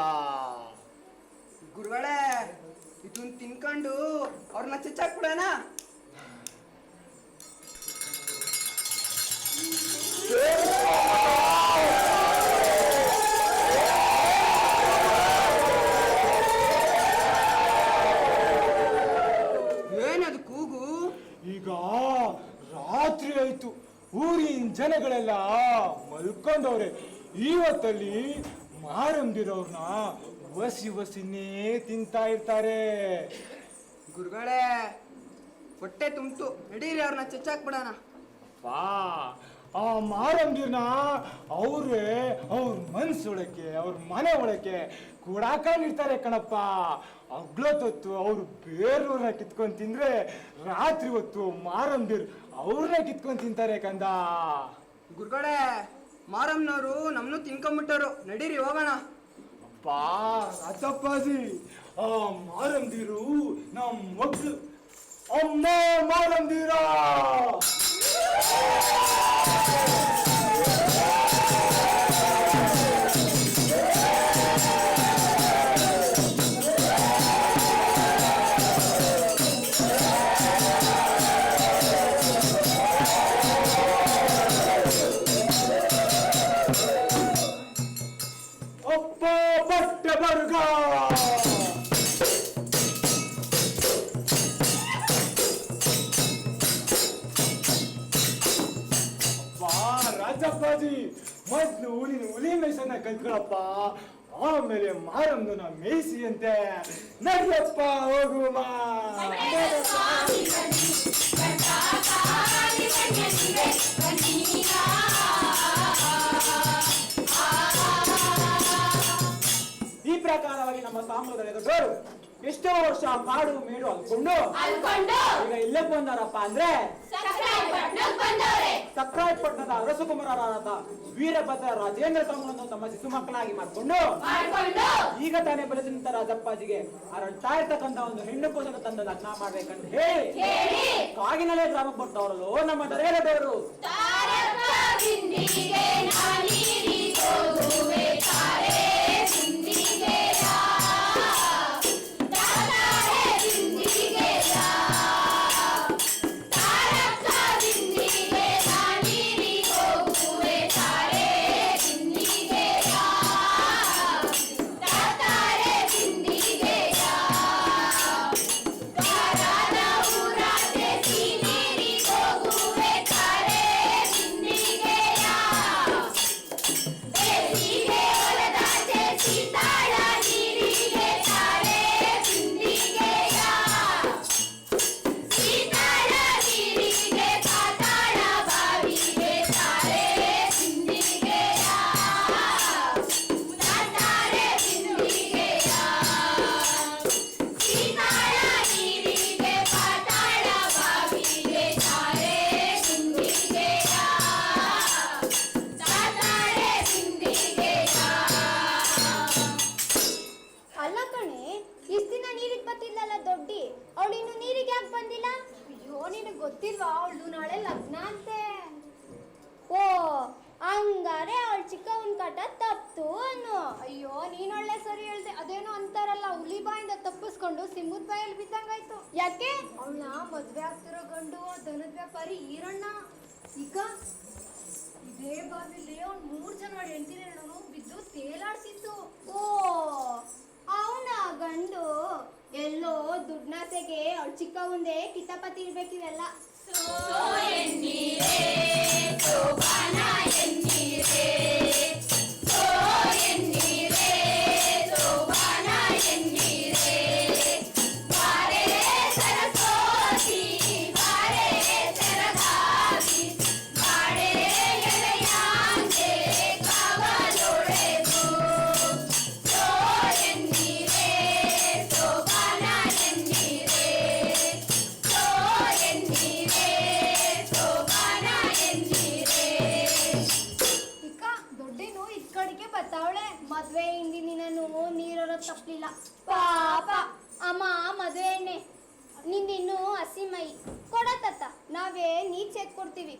ಗುರುಗಳೇ ಇದನ್ನ ತಿನ್ಕೊಂಡು ಅವ್ರನ್ನ ಚಚ್ಚಾಕ್ಬಿಡೋಣ. ಏನದು ಕೂಗು? ಈಗ ರಾತ್ರಿ ಆಯ್ತು, ಊರಿನ ಜನಗಳೆಲ್ಲ ಮಲ್ಕೊಂಡವ್ರೆ. ಇವತ್ತಲ್ಲಿ ಮಾರಂದಿರೋರ್ನ ವಸಿನೇ ತಿಂತಾ ಇರ್ತಾರೆ. ಗುರುಗಳೇ ಹೊಟ್ಟೆ ತುಂಬ್ತು, ನಡೀರಿ ಅವ್ರನ್ನ ಚಚ್ಚಾಕ್ಬಿಡೋಣ. ಬಾ, ಆ ಮಾರಂದಿರ್ನ ಅವ್ರೇ ಅವ್ರ ಮನ್ಸೊಳಕ್ಕೆ ಅವ್ರ ಮನೆ ಒಳಕ್ಕೆ ಕೂಡಾಕೊಂಡಿರ್ತಾರೆ ಕಣಪ್ಪ. ಹಗ್ಲೊತ್ತೊತ್ತು ಅವ್ರು ಬೇರೆಯವ್ರನ್ನ ಕಿತ್ಕೊಂಡ್ ತಿಂದ್ರೆ ರಾತ್ರಿ ಹೊತ್ತು ಮಾರಂದಿರ್ ಅವ್ರನ್ನ ಕಿತ್ಕೊಂಡ್ ತಿಂತಾರೆ ಕಂದ. ಗುರುಗಳೇ ಮಾರಮ್ಮನವರು ನಮ್ಮನ್ನು ತಿನ್ಕೊಂಡ್ಬಿಟ್ಟರು, ನಡೀರಿ ಹೋಗೋಣ. ಅಪ್ಪಾ ರಾಜಪ್ಪಾಜಿ, ಆ ಮಾರಂದಿರು ನಮ್ಮ ಮಕ್ಕಳು. ಅಮ್ಮ ಮಾರಂದಿರ! ಅಪ್ಪ ಬಟ್ಟೆ ಬರ್ಗ! ರಾಜಪ್ಪಾಜಿ, ಮೊದ್ಲು ನೀನು ಹುಲಿ ಮೇಸನ್ನ ಕಲ್ತ್ಕೊಳಪ್ಪ, ಆಮೇಲೆ ಮಾರಮ್ಮನ ಮೇಯಿಸಿ ಅಂತೆ. ನಡಿಯಪ್ಪ ಹೋಗುವ. ಈ ಪ್ರಕಾರವಾಗಿ ನಮ್ಮ ಸಾಮ್ರಾಜ್ಯದ ದೊಡ್ಡವರು ಎಷ್ಟೋ ವರ್ಷ ಕಾಡು ಮೇಡು ಅಲ್ಕೊಂಡು ಈಗ ಇಲ್ಲಕ್ಕೆ ಬಂದಾರಪ್ಪ ಅಂದ್ರೆ ಸಕ್ರಾಯಪಟ್ಟಣದ ಅರಸಕುಮಾರರಾದ ವೀರಭದ್ರ ರಾಜೇಂದ್ರ ತಮ್ಮನನ್ನು ತಮ್ಮ ಶಿಶು ಮಕ್ಕಳಾಗಿ ಮಾಡ್ಕೊಂಡು ಈಗ ತಾನೇ ಬೆಳೆದಂತ ರಾಜಪ್ಪಾಜಿಗೆ ಅರಳ್ತಾ ಇರ್ತಕ್ಕಂತ ಒಂದು ಹೆಣ್ಣು ಕೂಸನ್ನು ತಂದು ಲಗ್ನ ಮಾಡ್ಬೇಕಂತ ಹೇಳಿ ಕಾಗಿನಲ್ಲೇ ಗ್ರಾಮಕ್ಕೆ ಬರ್ತಾವ್ರಲ್ಲೋ ನಮ್ಮ ದರೇರದವರು. ಗೊತ್ತಿಲ್ವಾ ಅವಳು ನಾಳೆ ಲಗ್ನ ಅಂತೆ. ಓ ಹಂಗಾರೆ ಅವಳ ಚಿಕ್ಕವನ್ ಕಟ ತಪ್ತು ಅನ್ನು. ಅಯ್ಯೋ ನೀನ್ ಒಳ್ಳೆ ಸರಿ ಹೇಳ್ದೆ. ಅದೇನೋ ಅಂತಾರಲ್ಲ, ಹುಲಿ ಬಾಯಿಂದ ತಪ್ಪಿಸ್ಕೊಂಡು ಸಿಂಹದ ಬಾಯಲ್ಲಿ ಬಿದ್ದಂಗಾಯ್ತು. ಯಾಕೆ? ಅವಳನ್ನ ಮದ್ವೆ ಆಗ್ತಿರೋ ಗಂಡು ದನದ ವ್ಯಾಪಾರಿ ಈರಣ್ಣ. ಈಗ ಇದೇ ಬಾವಿಲಿ ಅವ್ನ್ 3 ಜನ ಹೆಂಡತಿರೇನು ಬಿದ್ದು ತೇಲಾಡ್ತಿತ್ತು. ಓ ಅವನ ಗಂಡು ಎಲ್ಲೋ ದುಡ್ನಾಸೆಗೆ ಅವಳ ಚಿಕ್ಕವಂದೇ ಕಿತಾಪತಿ ಇರ್ಬೇಕಿವೆಲ್ಲ. ಮದ್ವೆ ಹಿಂದಿನ ನೀರರ ತಪ್ಪಲಿಲ್ಲ ಪಾಪ. ಅಮ್ಮ ಮದ್ವೆ ಎಣ್ಣೆ ನಿಂದಿನ್ನು ಹಸಿ ಮೈ ಕೊಡತ್ತ, ನಾವೇ ನೀರ್ ಸೇದ್ ಕೊಡ್ತೀವಿ.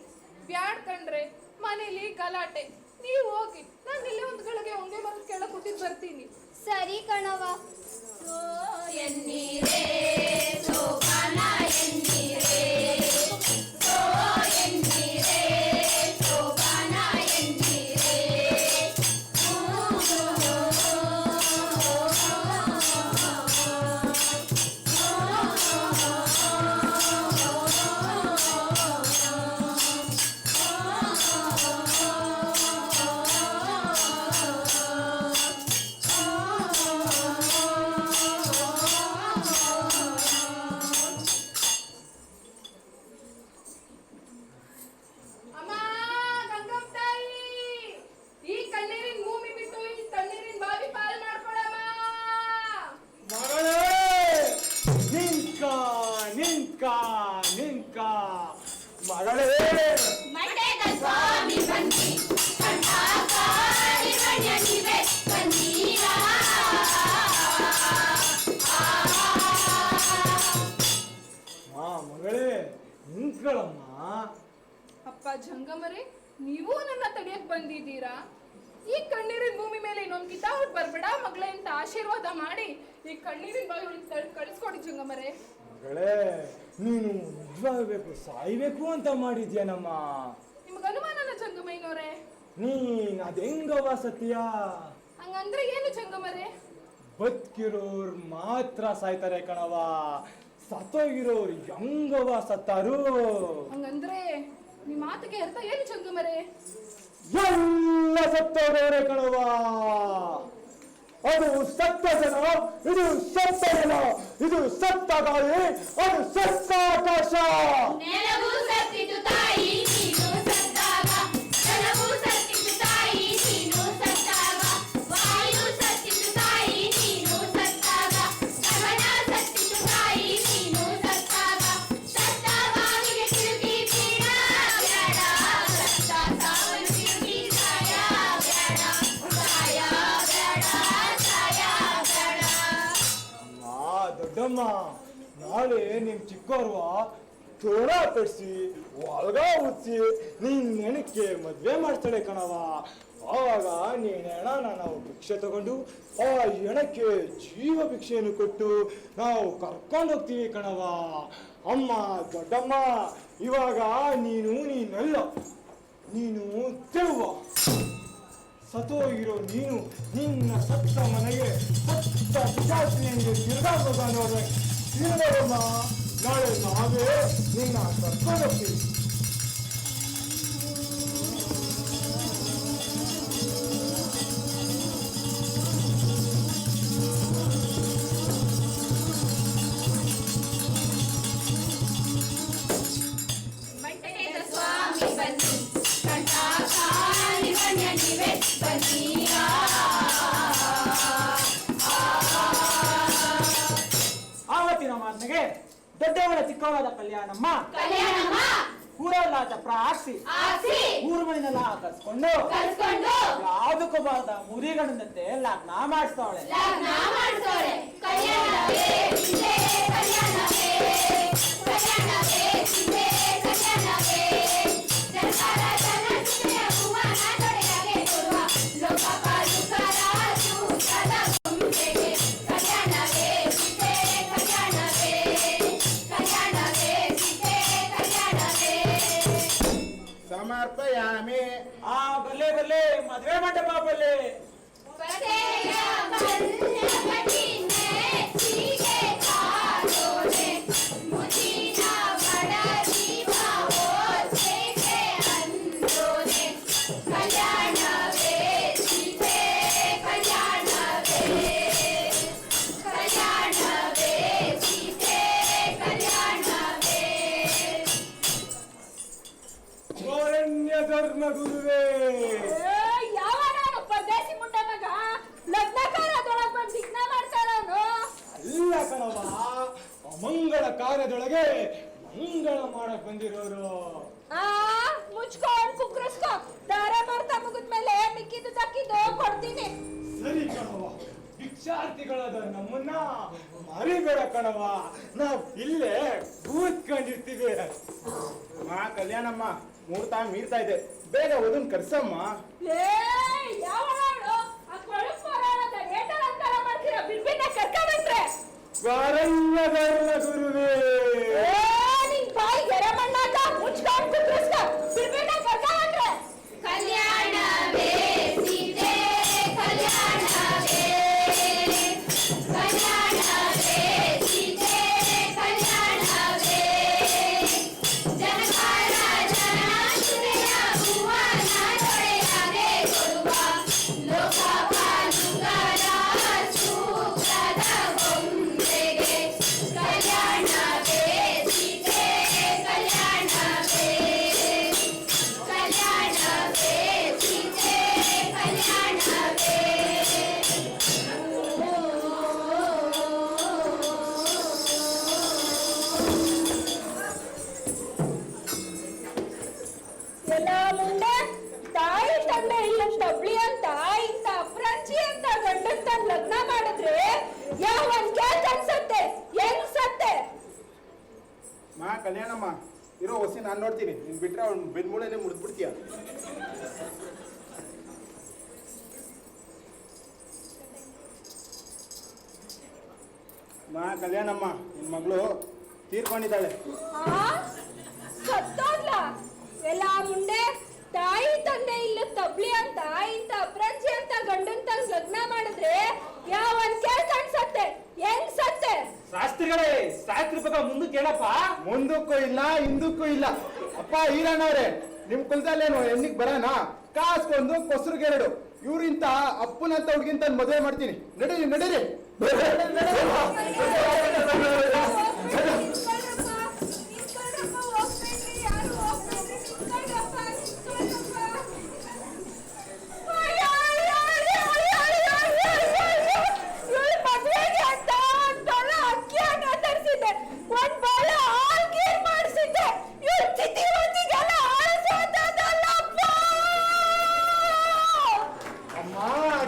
ಬ್ಯಾಡ್ ಕಣ್ರೆ, ಮನೇಲಿ ಗಲಾಟೆ. ನೀವು ಹೋಗಿ, ನಾನು ಇಲ್ಲೇ ಒಂದು ಗಳಿಗೆ ಒಂದೇ ಮರದ ಕೆಳಗೆ ಕೂತಿದ್ದು ಬರ್ತೀನಿ. ಸರಿ ಕಣವ. ಎನ್ನೀರೇ ಸೋಪಾನ ಎನ್ನೀರೇ, ಎನ್ನೀರೇ ಸೋಪಾನ ಎನ್ನೀರೇ. ಅಪ್ಪ ಜಂಗಮರೇ, ನೀವು ನನ್ನ ತಡೆಯಕ್ ಬಂದಿದ್ದೀರಾ? ಈ ಕಣ್ಣೀರಿನ ಭೂಮಿ ಮೇಲೆ ಇನ್ನೊಂದು ಕಿತಾವಟ್ ಬರ್ಬೇಡ ಮಗಳೇ ಅಂತ ಆಶೀರ್ವಾದ ಮಾಡಿ ಈ ಕಣ್ಣೀರಿನ ಬಾಯಿ ಕಳಿಸ್ಕೊಡಿ ಜಂಗಮರೇ. ಮಗಳೇ, ನೀನು ನಿಜವಾಗಬೇಕು ಸಾಯ್ಬೇಕು ಅಂತ ಮಾಡಿದ್ಯಾನಮ್ಮ. ನಿಮ್ಗೆ ಅನುಮಾನನ ಜಂಗಮಯ್ಯನವ್ರೆ? ನೀನ್ ಅದ್ ಹೆಂಗವ ಸತ್ಯ? ಹಂಗಂದ್ರೆ ಏನು ಜಂಗಮರೇ? ಬದುಕಿರೋರು ಮಾತ್ರ ಸಾಯ್ತಾರೆ ಕಣವ, ಸತ್ತೋಗಿರೋರು ಹೆಂಗವ ಸತ್ತಾರು? ಹಂಗಂದ್ರೆ ನಿಮ್ಮ ಮಾತಿಗೆ ಅರ್ಥ ಏನು ಜಂಗಮರೇ? ಎಲ್ಲ ಸತ್ತೋಗವ್ರೆ ಕಣವ. ಅದು ಸತ್ತ ಜನ, ಇದು ಸತ್ತ ಜನ, ಇದು ಸತ್ತ ಗಾಳಿ, ಅದು ಸತ್ತ ಆಕಾಶ. ನೆಲವು ಸತ್ತಿತು ತಾಯಿ ನೀನು ಸತ್ತಾಗ, ನೆಲವು ಸತ್ತಿತು ತಾಯಿ ನೀನು ಸತ್ತಾಗ, ವಾಯು ಸತ್ತಿತು ತಾಯಿ ನೀನು ಸತ್ತಾಗ, ಗಗನ ಸತ್ತಿತು ತಾಯಿ ನೀನು ಸತ್ತಾಗ, ಸತ್ತ ಬಾವಿಗೆ ತಿರುಗಿ ಬೀಳ ಬೇಡ, ಸತ್ತ ಸಾವಲು ತಿರುಗಿ ಸಾಯ ಬೇಡ, ಸಾಯ ಬೇಡ, ಸಾಯ ಬೇಡ. ದೊಡ್ಡಮ್ಮ, ನಾಳೆ ನಿಮ್ ಚಿಕ್ಕವ್ರವ ತೋಳ ಕಟ್ಸಿ ಒಳಗ ಉಚ್ಚಿ ನೀನ್ ನೆನಕ್ಕೆ ಮದ್ವೆ ಮಾಡ್ತಾಳೆ ಕಣವ. ಆವಾಗ ನೀನ್ ಹೆಣನ ನಾವು ಭಿಕ್ಷೆ ತಗೊಂಡು ಆ ಹೆಣಕ್ಕೆ ಜೀವ ಭಿಕ್ಷೆಯನ್ನು ಕೊಟ್ಟು ನಾವು ಕರ್ಕೊಂಡು ಹೋಗ್ತೀವಿ ಕಣವ. ಅಮ್ಮ ದೊಡ್ಡಮ್ಮ, ಇವಾಗ ನೀನಲ್ಲ, ನೀನು ತಿಳುವ. ಸತೋಗಿರೋ ನೀನು ನಿನ್ನ ಸತ್ತ ಮನೆಗೆ ಸತ್ತ ಪಿಶಾಚಿನಿಗೆ ತಿರುಗಾಗೋದ ನೋಡ್ರೆ ತಿರುಗಮ್ಮ. ನಾಳೆ ನಾವೇ ನಿನ್ನ ಕರ್ಕೊಂಡು ಹೋಗ್ತೀವಿ. ಮಂಟೇದ ಸ್ವಾಮಿ ಬನ್ನಿ, ಕಂಠಾಕಾರಿ ಬನ್ಯನಿವೆ ಬನ್ನೀರಾ. ಆವತ್ತಿನ ಮಾತಿಗೆ ದೊಡ್ಡವಳ ಚಿಕ್ಕವಳಾದ ಕಲ್ಯಾಣಮ್ಮ ಊರಲ್ಲಾದ ಪ್ರಾರ್ಥಿ ಊರು ಮನೆಯಲ್ಲ ಕರ್ಸ್ಕೊಂಡು ಯಾವುದಕ್ಕೂ ಬಾರ್ದ ಮುರಿಗಣದಂತೆ ಲಗ್ನ ಮಾಡಿಸ್ತಾವಳೆ. ಕಲ್ಯಾಣವೇ ಸಮರ್ಪಯಾಮಿ. ಬಲ್ಲೆ ಬಲ್ಲೆ ಮದ್ವೆ ಮಂಟಪ ಬಲ್ಲೆ. ಧರ್ಮ ಗುರುವೇ, ಯಾವ ನಾನು ಪರದೇಸಿ ಮುಂಡ ಮಗ ಲಗ್ನಕಾರದೊಳಗ್ ಬಂದು ವಿಘ್ನ ಮಾಡ್ತಾರನು. ಅಲ್ಲ ಕಣವ, ಅಮಂಗಳ ಕಾರ್ಯದೊಳಗೆ ಮಂಗಳ ಮಾಡಕ್ ಬಂದಿರೋರು. ಮುಚ್ಕೊಂಡ್ ಕುಕ್ರಸ್ಕೊ, ದಾರ ಮಾಡ್ತಾ ಮುಗಿದ್ಮೇಲೆ ಮಿಕ್ಕಿದ್ದು ತಕ್ಕಿದ್ದು ಕೊಡ್ತೀನಿ. ಸರಿ ಕಣವ, ಭಿಕ್ಷಾರ್ಥಿಗಳಾದ ನಮ್ಮನ್ನ ಮರಿಬೇಡ ಕಣವ, ನಾವ್ ಇಲ್ಲೇ ಕೂತ್ಕೊಂಡಿರ್ತೀವಿ. ಕಲ್ಯಾಣಮ್ಮ ಮುಹೂರ್ತ ಮೀರ್ತಾ ಇದೆ, ಬೇಗ ಓದನ್ ಕರ್ಸಮ್ಮ. ಯಾವ ಆ ಕೊಳಕು ಪರಾಣದ ಏಟರಂತರ ಮಾಡ್ತೀರಾ, ಬಿರ್ಬಿನ್ನ ಕರ್ಕೊಂಡ್ರೆ ವರಲ್ಲದಲ್ಲ ಗುರುವೇ. ನಿನ್ ಬಾಯಿ ಗೆರೆ ಮಣ್ಣಾಕ ಮುಚ್ಕೊಂಡ್ ಕುಕ್ರಸ್ಕ, ಬಿರ್ಬಿನ್ನ ಕರ್ಕೊಂಡ್ರೆ ಕಲ್ಯಾಣವೇ ಸೀತೆ ಕಲ್ಯಾಣವೇ ಕಲ್ಯಾಣವೇ ಸೀತೆ ಕಲ್ಯಾಣವೇ ಜನಕಾರ ಜನಾಸುರೆಯ ಭುವನ ತೊಳೆಯದೆ ಕೊಡುವ ಲೋಕಪಾಲುಕರ ಸೂತ್ರದ ಗೊಂಬೆಗೆ ಕಲ್ಯಾಣವೇ ಸೀತೆ ಕಲ್ಯಾಣವೇ ಕಲ್ಯಾಣವೇ ಸೀತೆ ಕಲ್ಯಾಣವೇ. ಎಲ್ಲ ಮುಂದೆ ತಾಯಿ ತಂದೆ ಇಲ್ಲ ತಬ್ಲಿ ಅಂತ ಇಂತ ಅಪ್ರಂಚಿ ಅಂತ ಗಂಡನ್ ತಂದ್ ಲಗ್ನ ಮಾಡಿದ್ರೆ ಯಾವನ್ ಕೇಳ್ತ ಅನ್ಸತ್ತೆ ಹೆಂಗ್ಸತ್ತೆ. ಕಲ್ಯಾಣಮ್ಮ ಇರೋ ಹೊಸಿ ನಾನ್ ನೋಡ್ತೀನಿ, ನಿನ್ ಬಿಟ್ರೆ ಅವ್ನ ಬೆನ್ಮೂಳೆನೆ ಮುರಿದ್ಬಿಡ್ತೀಯ. ಕಲ್ಯಾಣಮ್ಮ ನಿನ್ ಮಗಳು ತೀರ್ಕೊಂಡಿದ್ದಾಳೆ. ಸತ್ತೋದ್ಲ ಎಲ್ಲ ಮುಂದೆ ತಾಯಿ ತಂದೆ ಇಲ್ಲ ತಬ್ಲಿ ಅಂತ ಇಂತ ಅಪ್ರಂಚಿ ಅಂತ ಗಂಡನ್ ತಂದ್ ಲಗ್ನ ಮಾಡಿದ್ರೆ ಯಾವನ್ ಕೇಳ್ತ ಅನ್ಸತ್ತೆ ಹೆಂಗ್ಸತ್ತೆ. ಶಾಸ್ತ್ರಿಗಳೇ, ಶಾಸ್ತ್ರಿ ಬಗ್ಗೆ ಮುಂದಕ್ಕೆ ಹೇಳಪ್ಪ. ಮುಂದಕ್ಕೂ ಇಲ್ಲ ಹಿಂದಕ್ಕೂ ಇಲ್ಲ. ಅಪ್ಪ ಈರಣ್ಣವ್ರೆ, ನಿಮ್ ಕುಲದಲ್ಲೇನು ಹೆಣ್ಣಿಗೆ ಬರೋಣ, ಕಾಸ್ಕೊಂದು ಕೊಸರುಗೆರಡು. ಇವ್ರಿಂತ ಅಪ್ಪನಂತ ಹುಡುಗಿಂತ ಮದುವೆ ಮಾಡ್ತೀನಿ. ನಡೀರಿ ನಡೀರಿ.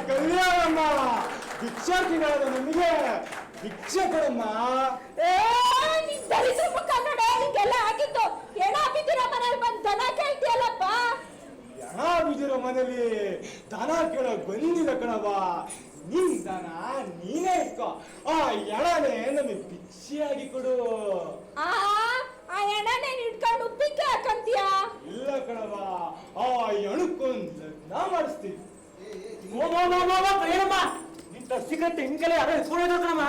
ಕಲ್ಯಾಣಮ್ಮ, ಭಿಕ್ಷಾರ್ಥಿಗಳಾದ ನಮಗೆ ಭಿಕ್ಷೆ ಕೊಡಮ್ಮ. ದಲಿತ ಮುಖ ನೋಡ, ಹಿಂಗೆಲ್ಲ ಆಗಿತ್ತು. ಎಣ ಬಿದ್ದಿರೋ ಮನೇಲಿ ಬಂದು ದನ ಕೇಳ್ತೀಯಲ್ಲಪ್ಪ. ಎಣ ಬಿದ್ದಿರೋ ಮನೇಲಿ ದನ ಕೇಳಕ್ ಬಂದಿಲ್ಲ ಕಣವ. ನಿನ್ ದನ ನೀನೇ ಇಟ್ಕೋ, ಆ ಎಣನೆ ನಮಗೆ ಭಿಕ್ಷೆಯಾಗಿ ಕೊಡು. ಆ ಎಣನೆ ಇಟ್ಕೊಂಡು ಉಪ್ಪಿಗೆ ಹಾಕಂತೀಯ? ಇಲ್ಲ ಕಣವ, ಆ ಎಣಕ್ಕೊಂದು ಲಗ್ನ ಮಾಡಿಸ್ತೀವಿ. ನಿಂತ ಸಿಗತ್ತೆ ಹಿಂಗೆಲ್ಲ ಯಾರೋ ಎತ್ಕೊಂಡಿದ್ರು ಕಣಮ್ಮ.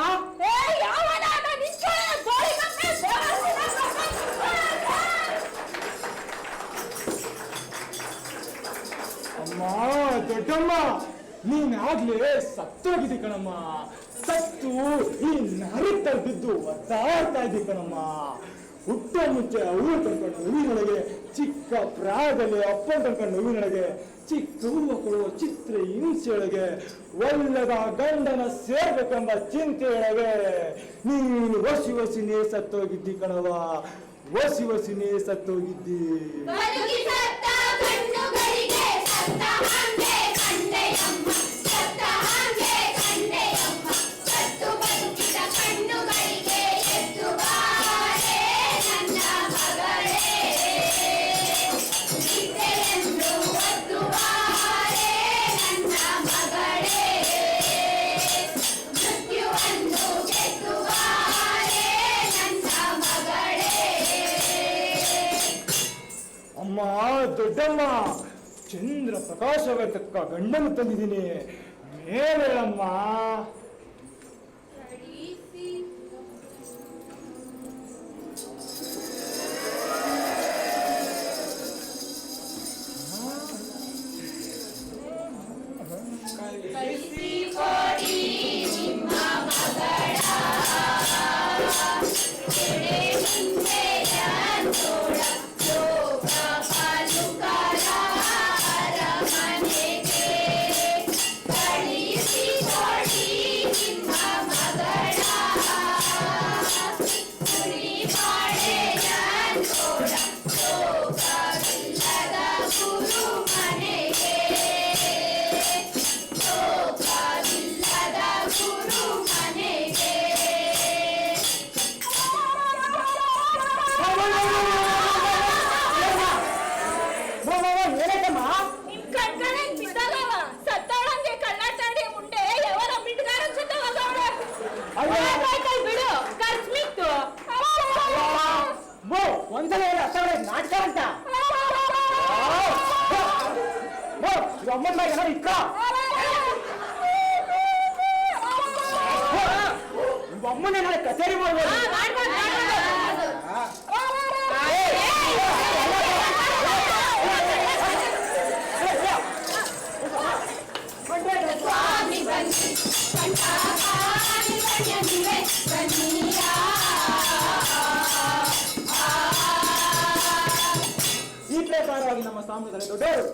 ಅಮ್ಮ ದೊಡ್ಡಮ್ಮ, ನೀನಾಗ್ಲೇ ಸತ್ತೋಗಿದ್ದಿ ಕಣಮ್ಮ. ಸತ್ತು ಈ ನರಿತ ಬಿದ್ದು ಒದ್ದಾಡ್ತಾ ಇದ್ದಿ ಕಣಮ್ಮ. ಹುಟ್ಟ ಮುಂಚೆ ಹೂವು ಕಣ್ಕೊಂಡು ಹೂವಿನೊಳಗೆ, ಚಿಕ್ಕ ಪ್ರಾಯದಲ್ಲಿ ಅಪ್ಪನ್ ಕಣ್ಕೊಂಡು ಹೂವಿನೊಳಗೆ, ಚಿಕ್ಕ ಮಕ್ಕಳು ಚಿತ್ರ ಹಿಂಸೆಯೊಳಗೆ, ಒಲ್ಲದ ಗಂಡನ ಸೇರ್ಬೇಕೆಂಬ ಚಿಂತೆಯೊಳಗೆ ನೀನು ವಸಿನೇ ಸತ್ತೋಗಿದ್ದಿ ಕಣವ. ವಸಿನೇ ಸತ್ತೋಗಿದ್ದಿ. ಅಮ್ಮ ದೊಡ್ಡಮ್ಮ, ಚಂದ್ರ ಪ್ರಕಾಶವೇತಕ್ಕ ಗಂಡನ್ನು ತಂದಿದ್ದೀನಿ, ಮೇಲೇಳಮ್ಮ. ಒಂದ್ಸಲ ನಾಟಕ ಅಂತ ಅಮ್ಮನ ಬಾಯಿ ಏನಾದ್ರು ಇಕ್ಕ ಅಮ್ಮನ ಕಚೇರಿ ಮಾಡ್ಬೋದು. ಈ ಪ್ರಕಾರವಾಗಿ ನಮ್ಮ ಸಾಮ್ರಾಜ್ಯದಲ್ಲಿ ದೊಡ್ಡವರು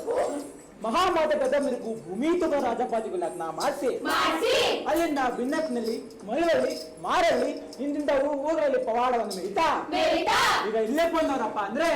ಮಹಾಮಾತ ಗದಮರಿಗೂ ಭೂಮಿ ತುಂಬ ರಾಜಪಾಜಿಗೂ ಲಗ್ನ ಮಾಡಿಸಿ ಅಲ್ಲಿಂದ ಬಿನ್ನಕ್ನಲ್ಲಿ ಮಳವಳ್ಳಿ ಮಾರಳ್ಳಿ ಹಿಂದಿಂದ ಊರಲ್ಲಿ ಪವಾಡವನ್ನು ಮೆರಿತಾ ಈಗ ಇಲ್ಲೇ ಬಂದವರಪ್ಪ ಅಂದ್ರೆ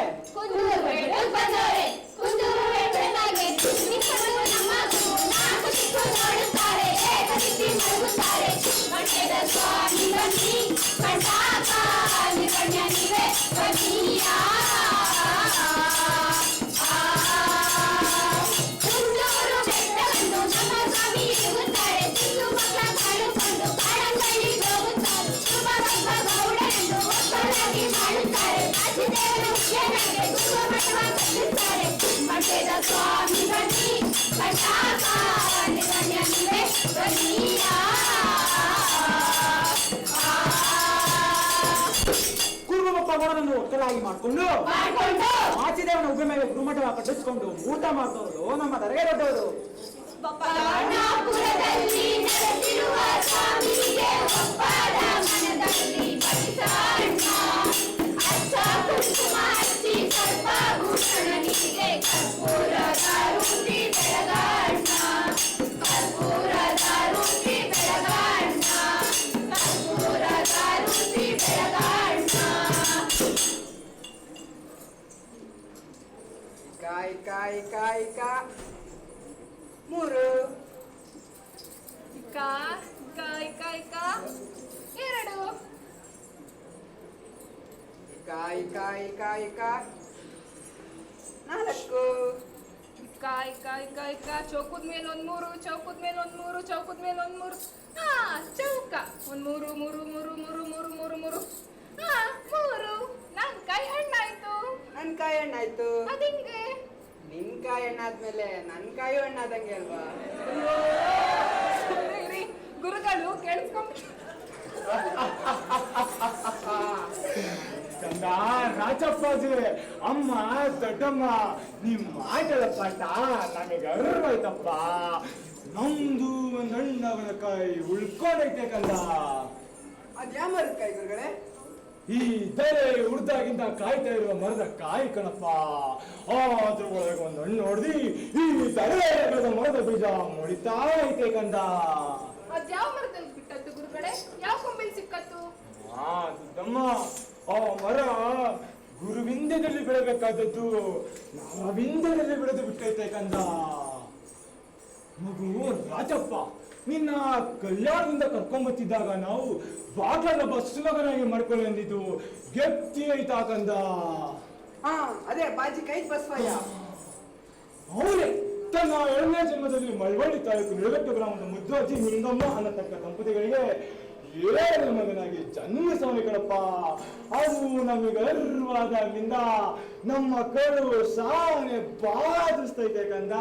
ಪವಾಡವನ್ನು ಒಕ್ಕಲಾಗಿ ಮಾಡಿಕೊಂಡು ಆಚಿದೇವನ ಉಬ್ಬೆ ಮೇಲೆ ಗುರುಮಠ ಕಟ್ಟಿಸ್ಕೊಂಡು ಊಟ ಮಾಡ್ದವರು ನಮ್ಮ ದರ್ಗೆ ದೊಡ್ಡವರು. ಮೂರು ಎರಡು ನಾಲ್ಕು ಚೌಕದ ಮೇಲೆ ಒಂದ್ ಮೂರು, ಚೌಕದ ಮೇಲೆ ಒಂದ್ ಮೂರು, ಚೌಕದ ಮೇಲೆ ಒಂದ್ ಮೂರು, ಚೌಕ ಒಂದ್ ಮೂರು ಮೂರು ಮೂರು ಮೂರು ಮೂರು ಮೂರು ಮೂರು ಮೂರು. ನನ್ ಕಾಯಿ ಹಣ್ಣಾಯ್ತು. ನನ್ ಕಾಯಿ ಹಣ್ಣಾಯ್ತು. ಅದಿಂಗೆ ನಿನ್ ಕಾಯಿ ಹಣ್ಣಾದ್ಮೇಲೆ ನನ್ ಕಾಯಿ ಹಣ್ಣಾದಂಗೆ ಅಲ್ವಾ? ಗುರುಗಳು ಕೇಳಿಸ್ಕೊಂಡ್ ರಾಜಪ್ಪಾಜಿ, ಅಮ್ಮ ದೊಡ್ಡಮ್ಮ, ನಿಮ್ ಮಾತದ ಪಾಠ ನನಗೆ ಅರ್ವಾಯ್ತಪ್ಪ. ನಮ್ದು ಒಂದ್ ಹಣ್ಣವನ ಕಾಯಿ ಉಳ್ಕೊಂಡೈತೆ ಕಂದ. ಅದ್ಯಾ ಮರದ ಕಾಯಿ ಗುರುಗಳೇ? ಈ ತಲೆ ಉಡ್ದಾಗಿಂದ ಕಾಯ್ತಾ ಇರುವ ಮರದ ಕಾಯಿ ಕಣಪ್ಪ. ಅದ್ರೊಳಗೆ ಒಂದು ಹಣ್ಣು ಹೊಡೆದಿ ಈ ತಲೆ ಮರದ ಬೀಜ ಮುಡಿತಾ ಐತೆ ಕಂದ. ಅದ್ಯಾವ ಮರದಲ್ಲಿ ಬಿಟ್ಟದ್ದು ಗುರುಗಳೇ? ಯಾವ ಕೊಂಬೆಲ್ ಸಿಕ್ಕತ್ತು? ದೊಡ್ಡಮ್ಮ, ಆ ಮರ ಗುರುವಿಂದದಲ್ಲಿ ಬೆಳಬೇಕಾದದ್ದು ನಾವಿಂದದಲ್ಲಿ ಬೆಳೆದು ಬಿಟ್ಟೈತೆ ಕಂದ. ಮಗು ರಾಜಪ್ಪ, ನಿನ್ನ ಕಲ್ಯಾಣದಿಂದ ಕರ್ಕೊಂಬತ್ತಿದ್ದಾಗ ನಾವು ಬಾಗ್ಲನ್ನ ಬಸ್ ಮಗನಾಗಿ ಮಾಡ್ಕೊಂಡು ಬಂದಿದ್ದು ಗೆಪ್ತಿ ಐತಾ ಕಂದ. ಅದೇ ಬಾಜಿ ಕೈ ಬಸ್ವಯ್ಯ. ಅವರೇ ತನ್ನ 2ನೇ ಜನ್ಮದಲ್ಲಿ ಮಳವಳ್ಳಿ ತಾಲೂಕು ನಿಳಗಟ್ಟು ಗ್ರಾಮದ ಮುದ್ದು ಅಜ್ಜಿ ನಿಂಗಮ್ಮ ಅನ್ನತಕ್ಕ ದಂಪತಿಗಳಿಗೆ ಏಳು ಮಗನಾಗಿ ಜನ್ಮಿಸವನಿ ಕಣಪ್ಪ. ಅದು ನಮಗೆ ಗರ್ವಾದಾಗಿಂದ ನಮ್ಮ ಕರು ಸಾನೆ ಬಾಧಿಸ್ತೈತೆ ಕಂದ.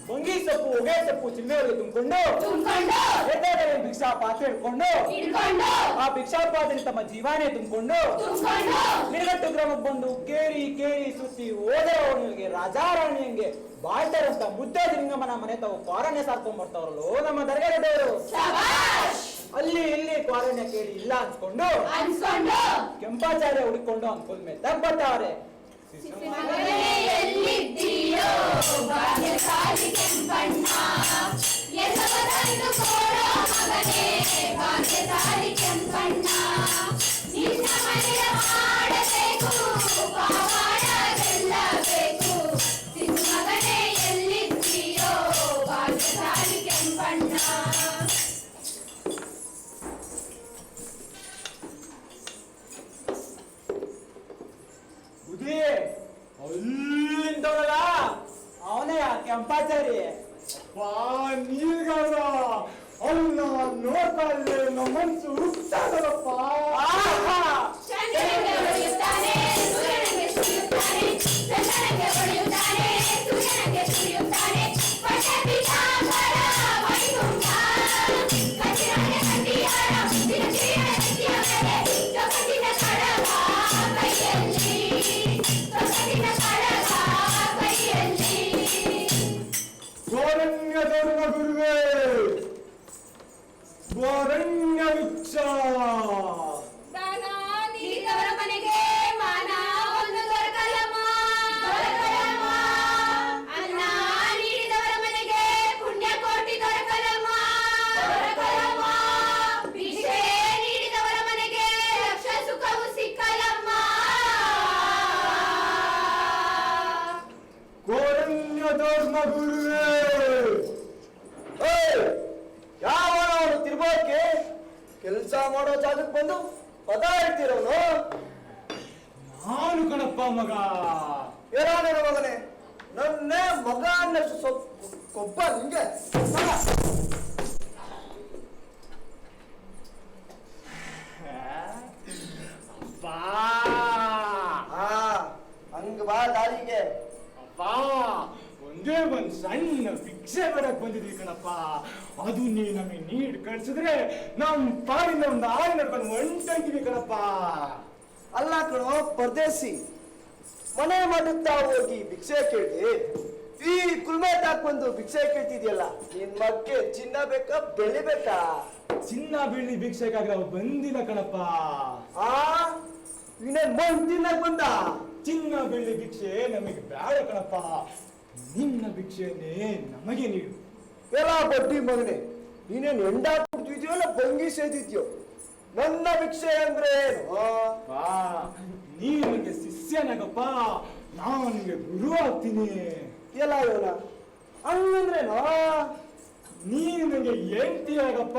ಬಂಗಿ ಸೊಪ್ಪು ಹೊಗೆ ಸೊಪ್ಪು ಚಿಲ್ಲೆಯೊಳಗೆ ತುಂಬಿಕೊಂಡು ಭಿಕ್ಷಾ ಪಾತ್ರೆ ಹಿಡ್ಕೊಂಡು ಆ ಭಿಕ್ಷಾ ಪಾತ್ರೆ ತಮ್ಮ ಜೀವಾನೇ ತುಂಬಿಕೊಂಡು ನಿರಗಟ್ಟು ಗ್ರಾಮಕ್ಕೆ ಬಂದು ಕೇರಿ ಕೇರಿ ಸುತ್ತಿ ಓದೋನಿಗೆ ರಾಜಾರಾಣಿಯಂಗೆ ಬಾಳ್ತಾರಂತ ಮುದ್ದೆ ಲಿಂಗಮ್ಮನ ಮನೆ ತಾವು ಕ್ವಾರಣ್ಯ ಸಾರ್ಕೊಂಡ್ ಬರ್ತಾವ್ರಲ್ಲೋ ನಮ್ಮ ದರ್ಗಾರದವರು. ಅಲ್ಲಿ ಇಲ್ಲಿ ಕ್ವಾರಣ್ಯ ಕೇಳಿ ಇಲ್ಲ ಅನ್ಸ್ಕೊಂಡು ಕೆಂಪಾಚಾರ್ಯ ಹುಡುಕೊಂಡು ಅನ್ಕೊಂಡ್ ಮೇಲೆ ಬರ್ತಾವ್ರೆ. ಬುದ್ಧಿ ಅಲ್ಲಿಂದವಲ್ಲ ಅವನೇ ಆ ಕೆಂಪಾಚಾರಿ. ನೀರ್ಗವ್ರ ಅವನ್ನ ನೋಡ್ತಾ ಇದ್ರೆ ನಮ್ಮ ಮನ್ಸು ಹುಟ್ಟಾಗಲ್ಲಪ್ಪ. ಗೋರಣ್ಯಧರ್ಮ ಗುರುವೇ ಗೋರಣ್ಯ ಭಿಕ್ಷ ದಾನ ನೀಡಿದವರ ಮನೆಗೆ ಮಾನ ಒಂದು ದೊರಕಲಮ್ಮ. ಅನ್ನ ನೀಡಿದವರ ಮನೆಗೆ ಪುಣ್ಯ ಕೋಟಿ ದೊರಕಲಮ್ಮ. ಭಿಕ್ಷೆ ನೀಡಿದವರ ಮನೆಗೆ ಲಕ್ಷ ಸುಖವು ಸಿಕ್ಕಲಮ್ಮ. ಗೋರಣ್ಯಧರ್ಮ ಗುರುವೇ ಯಾವನು ತಿರ್ಬೋಕೆ ಕೆಲಸ ಮಾಡೋ ಜಾಗಕ್ಕೆ ಬಂದು ಪದ ಹೇಳ್ತಿರೋನು ನಾನು ಕಣಪ್ಪ ಮಗ. ಏನಾದ ಮಗನೇ ನನ್ನ ಮಗ ಅನ್ನಷ್ಟು ಕೊಬ್ಬ ನಿಂಗೆ. ಹಂಗ ಬಾ ದಾರಿಗೆ ಅಪ್ಪಾ. ಒಂದೇ ಒಂದ್ ಸಣ್ಣ ಭಿಕ್ಷೆ ಬರಕ್ ಬಂದಿದ್ವಿ ಕಣಪ್ಪ. ಅದು ನೀ ನಮಗೆ ನೀಡ್ ಕಳ್ಸಿದ್ರೆ ನಮ್ ಪಾಡಿನ ಒಂದು ಆರು ನಡ್ಕೊಂಡು ಹೊಂಟಿದ್ವಿ ಕಣಪ್ಪ. ಅಲ್ಲ ಕಣೋ ಪರದೇಸಿ, ಮನೆ ಮಾಡುತ್ತಾ ಹೋಗಿ ಭಿಕ್ಷೆ ಕೇಳಿ ಈ ಕುಲ್ಮೇಟ್ ಹಾಕೊಂಡು ಭಿಕ್ಷೆ ಕೇಳ್ತಿದ್ಯಲ್ಲ, ನಿನ್ ಮಗ್ಗೆ ಚಿನ್ನ ಬೇಕಾ ಬೆಳ್ಳಿ ಬೇಕಾ? ಚಿನ್ನ ಬೆಳ್ಳಿ ಭಿಕ್ಷೆಗಾಗ್ರೆ ಅವ್ ಬಂದಿಲ್ಲ ಕಣಪ್ಪ. ಇನ್ನೇನ್ ಮಂದಿನ ಬಂದ. ಚಿನ್ನ ಬೆಳ್ಳಿ ಭಿಕ್ಷೆ ನಮಗೆ ಬೇಡ ಕಣಪ್ಪ, ನಿನ್ನ ಭಿಕ್ಷೆಯನ್ನೇ ನಮಗೆ ನೀಡು. ಎಲ್ಲ ಬಡ್ಡಿ ಮಗನೆ, ನೀನೇನು ಎಂಡ ಕೊಡ್ತಿದ್ಯೋಲ್ಲ ಬಂಗಿ ಸೇದಿದ್ಯೋ. ನನ್ನ ಭಿಕ್ಷೆ ಅಂದ್ರೆ ನೀನು ನನಗೆ ಶಿಷ್ಯನಾಗಪ್ಪ, ನಾನು ನಿಮಗೆ ಗುರು ಆಗ್ತೀನಿ. ಎಲ್ಲ ಇವನ ಹಂಗಂದ್ರೇನೋ ನೀನು ನನಗೆ ಹೆಂಡತಿ ಆಗಪ್ಪ,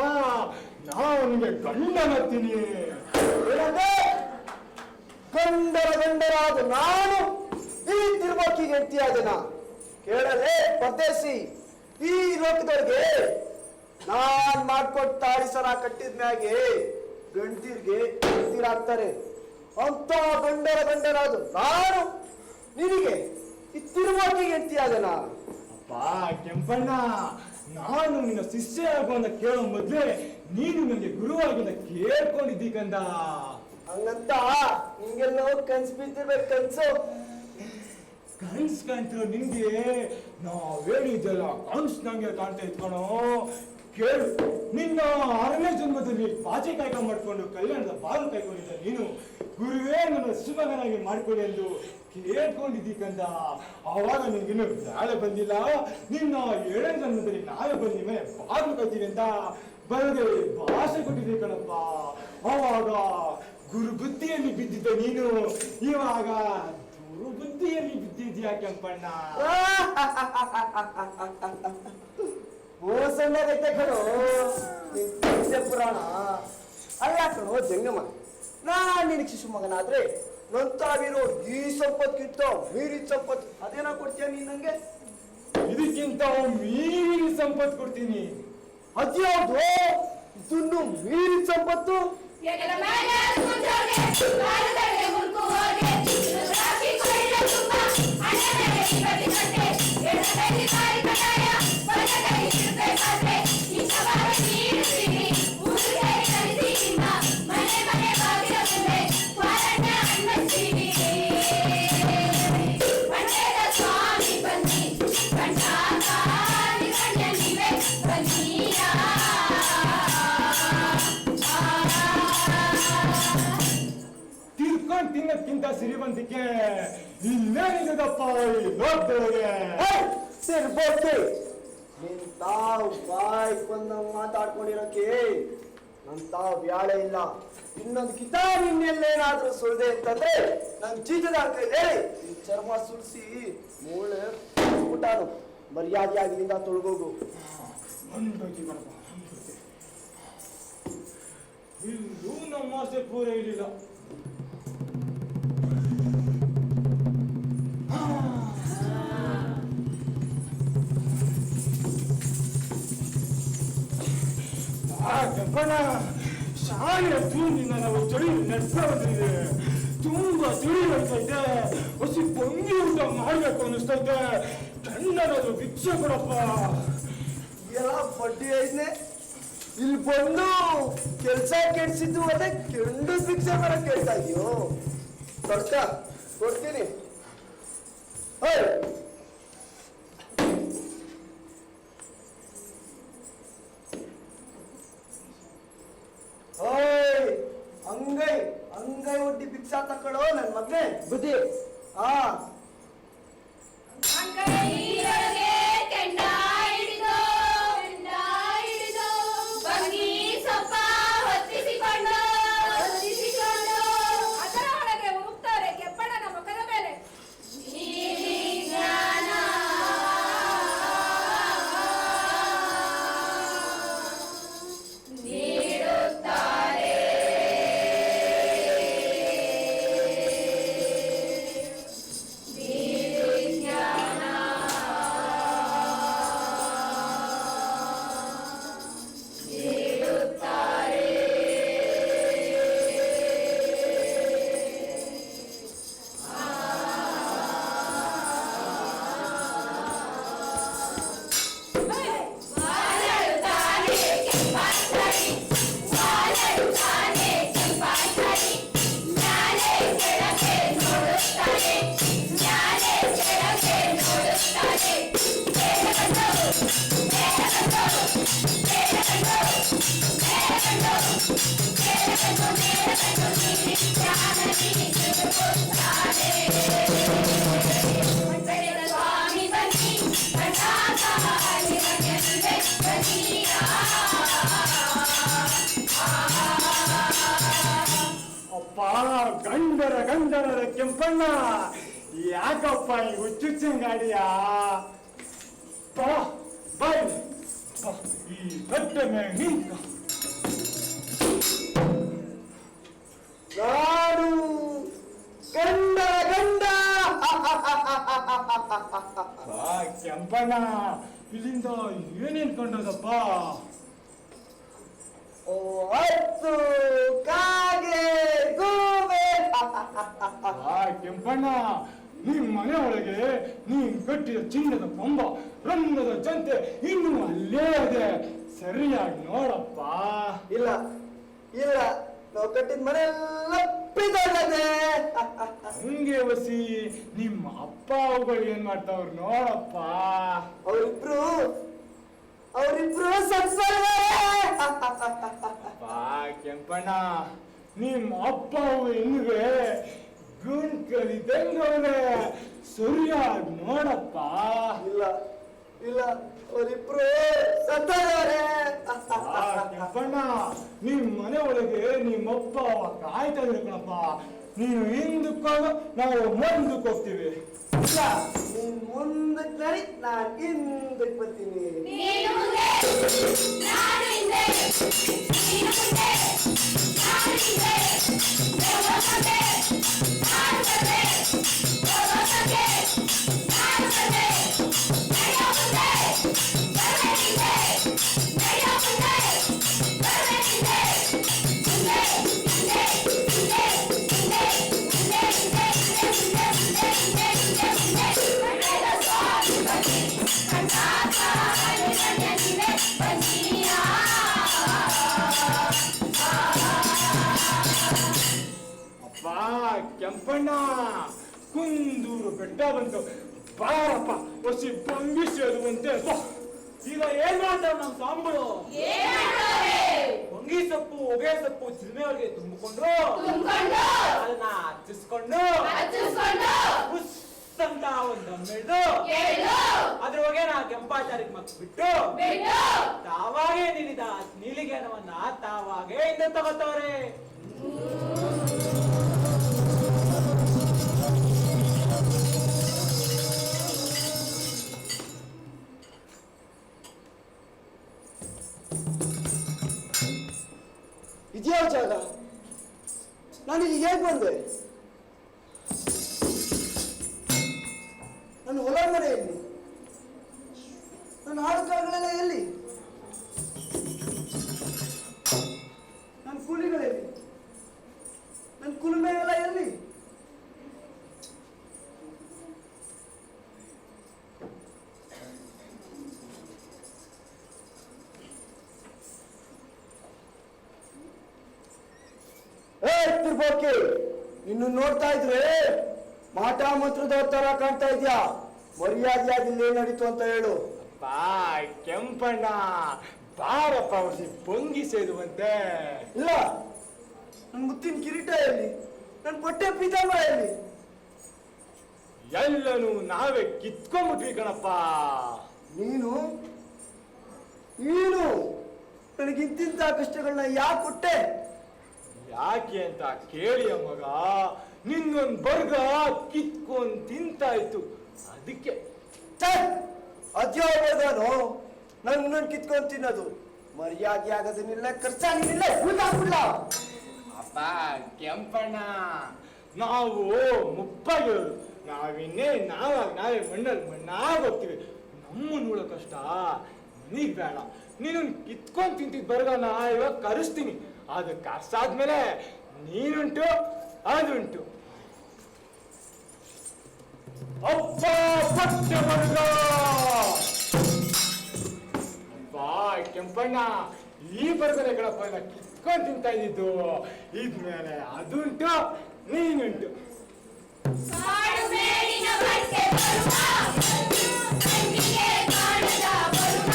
ನಾನು ನಿಮಗೆ ಗಂಡನಾಗ್ತೀನಿ. ಏನಂದ್ರೆ ಗಂಡರಾದ ನಾನು ಈ ತಿರುಮಕ್ಕಿಗೆ ಹೆಂಡತಿ ಆದನ. ಕೇಳಲೇ ಪರದೇಸಿ, ಈ ಲೋಕದೊಳಗೆ ನಾನ್ ಮಾಡ್ಕೊಟ್ಟು ತಾಳಿಸರ ಕಟ್ಟಿದ ಮ್ಯಾಗೆ ಗಂಡತಿರ್ಗೆ ಗಂಡತಿರಾಗ್ತಾರೆ. ಅಂತ ಗಂಡರಾದು ನಾನು ನಿನಗೆ ಈ ತಿರುಮಕ್ಕಿಗೆ ಹೆಂಡತಿ ಆದನ. ಅಪ್ಪ ಕೆಂಪಣ್ಣ, ನಾನು ನಿನ್ನ ಶಿಷ್ಯ ಆಗೋ ಅಂತ ಕೇಳೋ ಮೊದ್ಲೇ ನೀನು ನನಗೆ ಗುರುವಾಗಿ ಕೇಳ್ಕೊಂಡಿದ್ದೀ ಕಂದ. ಹಂಗಂತ ನಿಂಗೆಲ್ಲೋ ಕನ್ಸು ಬಿದ್ದಿರ್ಬೇಕು. ಕನ್ಸು ಕಾಣ್ತಿರೋ ನಿನ್ಗೆ ನಾವೇನಿದ್ದಲ್ಲ ಕನ್ಸು ನಂಗೆ ಕಾಣ್ತಾ ಇದ್ಕೊಣೋ. ಕೇಳು, ನಿನ್ನ 6ನೇ ಜನ್ಮದಲ್ಲಿ ಬಾಜೆ ಕಾಯ್ಕ ಮಾಡ್ಕೊಂಡು ಕಲ್ಯಾಣದ ಬಾಲು ಕಾಯ್ಕೊಂಡಿದ್ದ ನೀನು ಗುರುವೇ ನನ್ನ ಶಿವಮಗನಾಗಿ ಮಾಡ್ಕೊಡಿ ಎಂದು ಕೇಳ್ಕೊಂಡಿದ್ದೀ ಕಂದ. ಆವಾಗ ನಿನ್ಗಿನ್ನು ನಾಳೆ ಬಂದಿಲ್ಲ, ನಿನ್ನ 7ನೇ ಜನ್ಮದಲ್ಲಿ ನಾಳೆ ಬಂದಿ ಮೇಲೆ ಬಾಗಿಲು ಕಾಯ್ತೀವಿ ಅಂತ ಬರದೆ ಭಾಷೆ ಕೊಟ್ಟಿದ್ದೀ ಕಣಪ್ಪ. ಆವಾಗ ಗುರು ಬುದ್ಧಿಯಲ್ಲಿ ಬಿದ್ದಿದ್ದ ನೀನು ಇವಾಗ ಬುದ್ಧಿಯಲ್ಲಿ ಬಿದ್ದಿದ್ಯಾ ಕೆಂಪಣ್ಣ? ಮೋಸಣ್ಣಗೈತೆ ಕಣೋ ಪುರಾಣ. ಅಲ್ಲ ಕಣೋ ಜಂಗಮ, ನಾನ್ ನಿನಗೆ ಶಿಶು ಮಗನಾದ್ರೆ ನಂತಾವಿರೋ ಈ ಸಂಪತ್ಗಿಂತ ಮೀರಿದ ಸಂಪತ್ತು ಅದೇನೋ ಕೊಡ್ತೀಯ ನೀನ್ ನಂಗೆ? ಇದಕ್ಕಿಂತ ಮೀರಿ ಸಂಪತ್ತು ಕೊಡ್ತೀನಿ. ಅದ್ಯಾವ್ದು ಇದನ್ನು ಮೀರಿದ ಸಂಪತ್ತು? ತಿರ್ಕೊಂಡ್ ತಿನ್ನೋದ್ಕಿಂತ ಸಿರಿವಂತಿಕೆ ಇನ್ನೇನಿದಪ್ಪ ಈ ಲೋಕದೊಳಗೆ? ತಿರ್ಬೋಕೆ ನಿನ್ ತಾವ್ ಬಾಯ್ ಬಂದ ಮಾತಾಡ್ಕೊಂಡಿರೋಕೆ ನನ್ ತಾವ್ ಬ್ಯಾಳೆ ಇಲ್ಲ. ಇನ್ನೊಂದು ಕಿತಾಬ್ ಇನ್ನೆಲ್ಲೇನಾದ್ರೂ ಸುಳ್ದೆ ಅಂತಂದ್ರೆ ನನ್ ಜೀತದ ಕೈಲಿ ಈ ಚರ್ಮ ಸುಡ್ಸಿ ಮೂಳೆ ಬಿಟ್ಟಾನು. ಮರ್ಯಾದೆಯಾಗಿ ನಿಂದ ತೊಳ್ಗೋಗು. ಇಲ್ಲೂ ನಮ್ಮ ಆಸೆ ಪೂರೈಲಿಲ್ಲ. ಕೆಂಪಣ್ಣ, ಶಾಲೆಯ ತೂಂದಿನ ನಾವು ಚಳಿ ನೆಟ್ಕೊಂಡಿದೆ. ತುಂಬಾ ತಿಳಿ ಹೋಗ್ತೈತೆ. ಹಸಿ ಪೊಂಗಿ ಊಟ ಮಾಡ್ಬೇಕು ಅನ್ನಿಸ್ತೈತೆ. ಕಣ್ಣನಾದ್ರು ಭಿಕ್ಷೆ ಕೊಡಪ್ಪ. ಎಲ್ಲ ಬಡ್ಡಿ ಐದ್ನೆ ಇಲ್ಲಿ ಬಂದು ಕೆಲ್ಸ ಕೆಡ್ಸಿದ್ದು ಅದೇ ಕೆಂಡು ಭಿಕ್ಷೆ ಬರ ಕೇಳ್ತಾ ಇದೆಯೋ? ಕೊಡ್ತ ಕೊಡ್ತೀನಿ. ಅಂಗೈ ಅಂಗೈ ಒಡ್ಡಿ ಭಿಕ್ಷಾ ತಕೊಳ್ಳೋ ನನ್ ಮಗ್ನೆ ಬುದ್ಧಿ. ಆ ಅಪ್ಪ ಗಂಡರ ಗಂಡರ ಕೆಂಪಣ್ಣ, ಯಾಕಪ್ಪ ಈ ಹುಚ್ಚುಚ್ಚಂಗಾಡಿಯಾ? ಬಾಯ್ ಈ ಕಟ್ಟೆ ಮೇಲೆ ನಿಂತ ನಾನು ಗಂಡ ಗಂಡ. ಕೆಂಪಣ್ಣ, ಇಲ್ಲಿಂದ ಏನೇನ್ ಕಂಡದಪ್ಪ? ಓ ಹತ್ತು ಕಾಗೆ ಗೂಬೆ. ಕೆಂಪಣ್ಣ, ನಿಮ್ ಮನೆ ಒಳಗೆ ನೀನ್ ಕಟ್ಟಿದ ಚಿನ್ನದ ಕೊಂಬ ರಂಗದ ಜಂತೆ ಇನ್ನು ಅಲ್ಲೇ ಇದೆ. ಸರಿಯಾಗಿ ನೋಡಪ್ಪ. ಇಲ್ಲ ಇಲ್ಲ, ನಾವು ಕಟ್ಟಿದ ಮನೆ ಎಲ್ಲ ಪಿದಳದೆ. ಹಂಗೆ ವಸಿ ನಿಮ್ಮ ಅಪ್ಪ ಅವುಗಳು ಏನ್ ಮಾಡ್ತಾವ್ರು ನೋಡಪ್ಪ. ಅವರಿಬ್ರು ಸತ್ಸಲ್ವೇ? ಕೆಂಪಣ್ಣ, ನಿಮ್ಮ ಅಪ್ಪ ಅವು ಹೆಂಗೆ ಗುಂಡ್ ಕಲಿದಂಗವ್ರೆ. ಸರಿಯಾಗಿ ನೋಡಪ್ಪ. ಇಲ್ಲ ಇಲ್ಲ, ಅವರಿಬ್ರು ಸತ್ತವ್ರೆ. ಕೆಂಪಣ್ಣ, ನಿಮ್ ಮನೆ ಒಳಗೆ ನಿಮ್ಮಪ್ಪ ಕಾಯ್ತಾ ಇದ್ರು ಕಣಪ್ಪ. ನೀನು ಹಿಂದಕ್ಕಾಗ ನಾವು ಮುಂದಕ್ಕೆ ಹೋಗ್ತೀವಿ. ಇಲ್ಲ, ನೀನ್ ಮುಂದಕ್ಕೆ ನಡಿ, ನಾನ್ ಹಿಂದಕ್ಕೆ ಬರ್ತೀನಿ. ನೀನು ಮುಂದೆ ನಾನು ಹಿಂದೆ, ನೀನು ಮುಂದೆ ನಾನು ಹಿಂದೆ, ಹೋಗೋ ಮುಂದೆ ನಾನು ಬಂದೆ, ಹೋಗೋ ಮುಂದೆ ನಾನು ಬಂದೆ, ನಡೆಯೋ ಮುಂದೆ ಬರುವೆ ಹಿಂದೆ, ನಡೆಯೋ ಮುಂದೆ ಬರುವೆ ಹಿಂದೆ, ಮುಂದೆ ಹಿಂದೆ ಹಿಂದೆ ಹಿಂದೆ ಹಿಂದೆ ಹಿಂದೆ ಹಿಂದೆ ಹಿಂದೆ ಹಿಂದೆ ಹಿಂದೆ ಹಿಂದೆ ನಡೆದ ಸ್ವಾಮಿ ಬನ್ನಿ ಕಣ್ಣಾಕ ನಿನ್ನೆ ಬನ್ನಿಯ. ಅಪ್ಪ ಕೆಂಪಣ್ಣ, ಕುಂದೂರು ಬೆಟ್ಟ ಬಂತು. ಬಾರಪ್ಪ ಹೊಸಿ ಬಂಗಿಸೋದು ಅಂತೆ. ಈಗ ಏನ್ ಮಾಡ್ತಾವ ನಮ್ ಸ್ವಾಮಿಗಳು? ಹೊಂಗಿ ಸೊಪ್ಪು, ಹೊಗೆ ಸೊಪ್ಪು ಚಿಲ್ಮೆ ಒಳಗೆ ತುಂಬಿಕೊಂಡು ಅದನ್ನ ಹಚ್ಚಿಸ್ಕೊಂಡು ಉಸ್ ಅಂತ ಒಂದು ಮೆಳ್ದು ಅದ್ರ ಹೊಗೆ ನಾ ಕೆಂಪಾಚಾರಿಗೆ ಮಕ್ ಬಿಟ್ಟು ತಾವಾಗೇ ನಿಲ್ಲಿದ ನೀಲಿಗೆನವನ್ನ ತಾವಾಗೇ ಹಿಂದೆ ತಗೋತವ್ರೆ. ಇದ್ಯಾವ ಜಾಗ? ನಾನು ಇಲ್ಲಿ ಹೇಗೆ ಬಂದೆ? ನನ್ನ ಹೊಲ ಮನೆ ಎಲ್ಲಿ? ನನ್ನ ಆಳು ಕಾಳುಗಳೆಲ್ಲ ಎಲ್ಲಿ? ನನ್ನ ಕೂಲಿಗಳೆಲ್ಲಿ? ನನ್ನ ಕುಲುಮೆ ಎಲ್ಲ ಎಲ್ಲಿ? ತಿರ್ಬೋಕೆ, ಇನ್ನು ನೋಡ್ತಾ ಇದ್ರೆ ಮಾಟ ಮಂತ್ರದ ತರ ಕಾಣ್ತಾ ಇದ್ಯಾ. ಮರ್ಯಾದೆಯಾಗಿ ಇಲ್ಲಿ ನಡೀತು ಅಂತ ಹೇಳು. ಬಾ ಕೆಂಪಣ್ಣ, ಬಾರಪ್ಪ ಹೊಸಿ ಪೊಂಗಿ ಸೇದುವಂತೆ. ಇಲ್ಲ, ನನ್ನ ಮುತ್ತಿನ ಕಿರೀಟ ಎಲ್ಲಿ? ನನ್ನ ಬಟ್ಟೆ ಪೀತಾಂಬರ ಎಲ್ಲಿ? ಎಲ್ಲನೂ ನಾವೇ ಕಿತ್ಕೊಂಡ್ಬಿಟ್ವಿ ಕಣಪ್ಪ. ನೀನು ನೀನು ನನಗಿಂತಿಂತ ಕಷ್ಟಗಳನ್ನ ಯಾಕೆ ಕೊಟ್ಟೆ? ಯಾಕೆ ಅಂತ ಕೇಳಿ ಮಗ, ನಿನ್ನೊಂದ್ ಬರ್ಗ ಕಿತ್ಕೊಂಡ್ ತಿಂತಾಯ್ತು, ಅದಕ್ಕೆ. ಅದ್ಯಾವನು ನನ್ನ ಕಿತ್ಕೊಂಡ್ ತಿನ್ನೋದು? ಮರ್ಯಾದೆ ಆಗೋದನ್ನೆಲ್ಲ ಖರ್ಚಾಗಿಲ್ಲ. ಅಪ್ಪ ಕೆಂಪಣ್ಣ, ನಾವು ಮುಪ್ಪಾಗಿರೋರು, ನಾವಿನ್ನೇ ನಾವೇ ಮಣ್ಣಲ್ಲಿ ಮಣ್ಣಾಗಿ ಹೋಗ್ತೀವಿ. ನಮ್ಮನ್ನ ಉಳೋ ಕಷ್ಟ ನೀಗ್ ಬೇಡ. ನೀನು ಕಿತ್ಕೊಂಡ್ ತಿಂತಿದ್ ಬರ್ಗನ ಇವಾಗ ಕರೆಸ್ತೀನಿ. ಅದು ಕರ್ಸಾದ್ಮೇಲೆ ನೀನುಂಟು ಅದುಂಟು. ಅಪ್ಪ ಪಟ್ಟೆ ಬರ್ಗ ಬಾ ಕೆಂಪಣ್ಣ, ಈ ಬರ್ಗನೆ ಕಣಪ್ಪ ನಾ ಕಿತ್ಕೊಂಡ್ ತಿಂತಾ ಇದ್ದಿದ್ದು. ಇದ್ಮೇಲೆ ಅದುಂಟು ನೀನುಂಟು. ಕಾಡು ಮೇಲಿನ ಬಟ್ಟೆ ಬರುವ ಕಣ್ಣಿಗೆ ಕಾಣದ ಬರುವ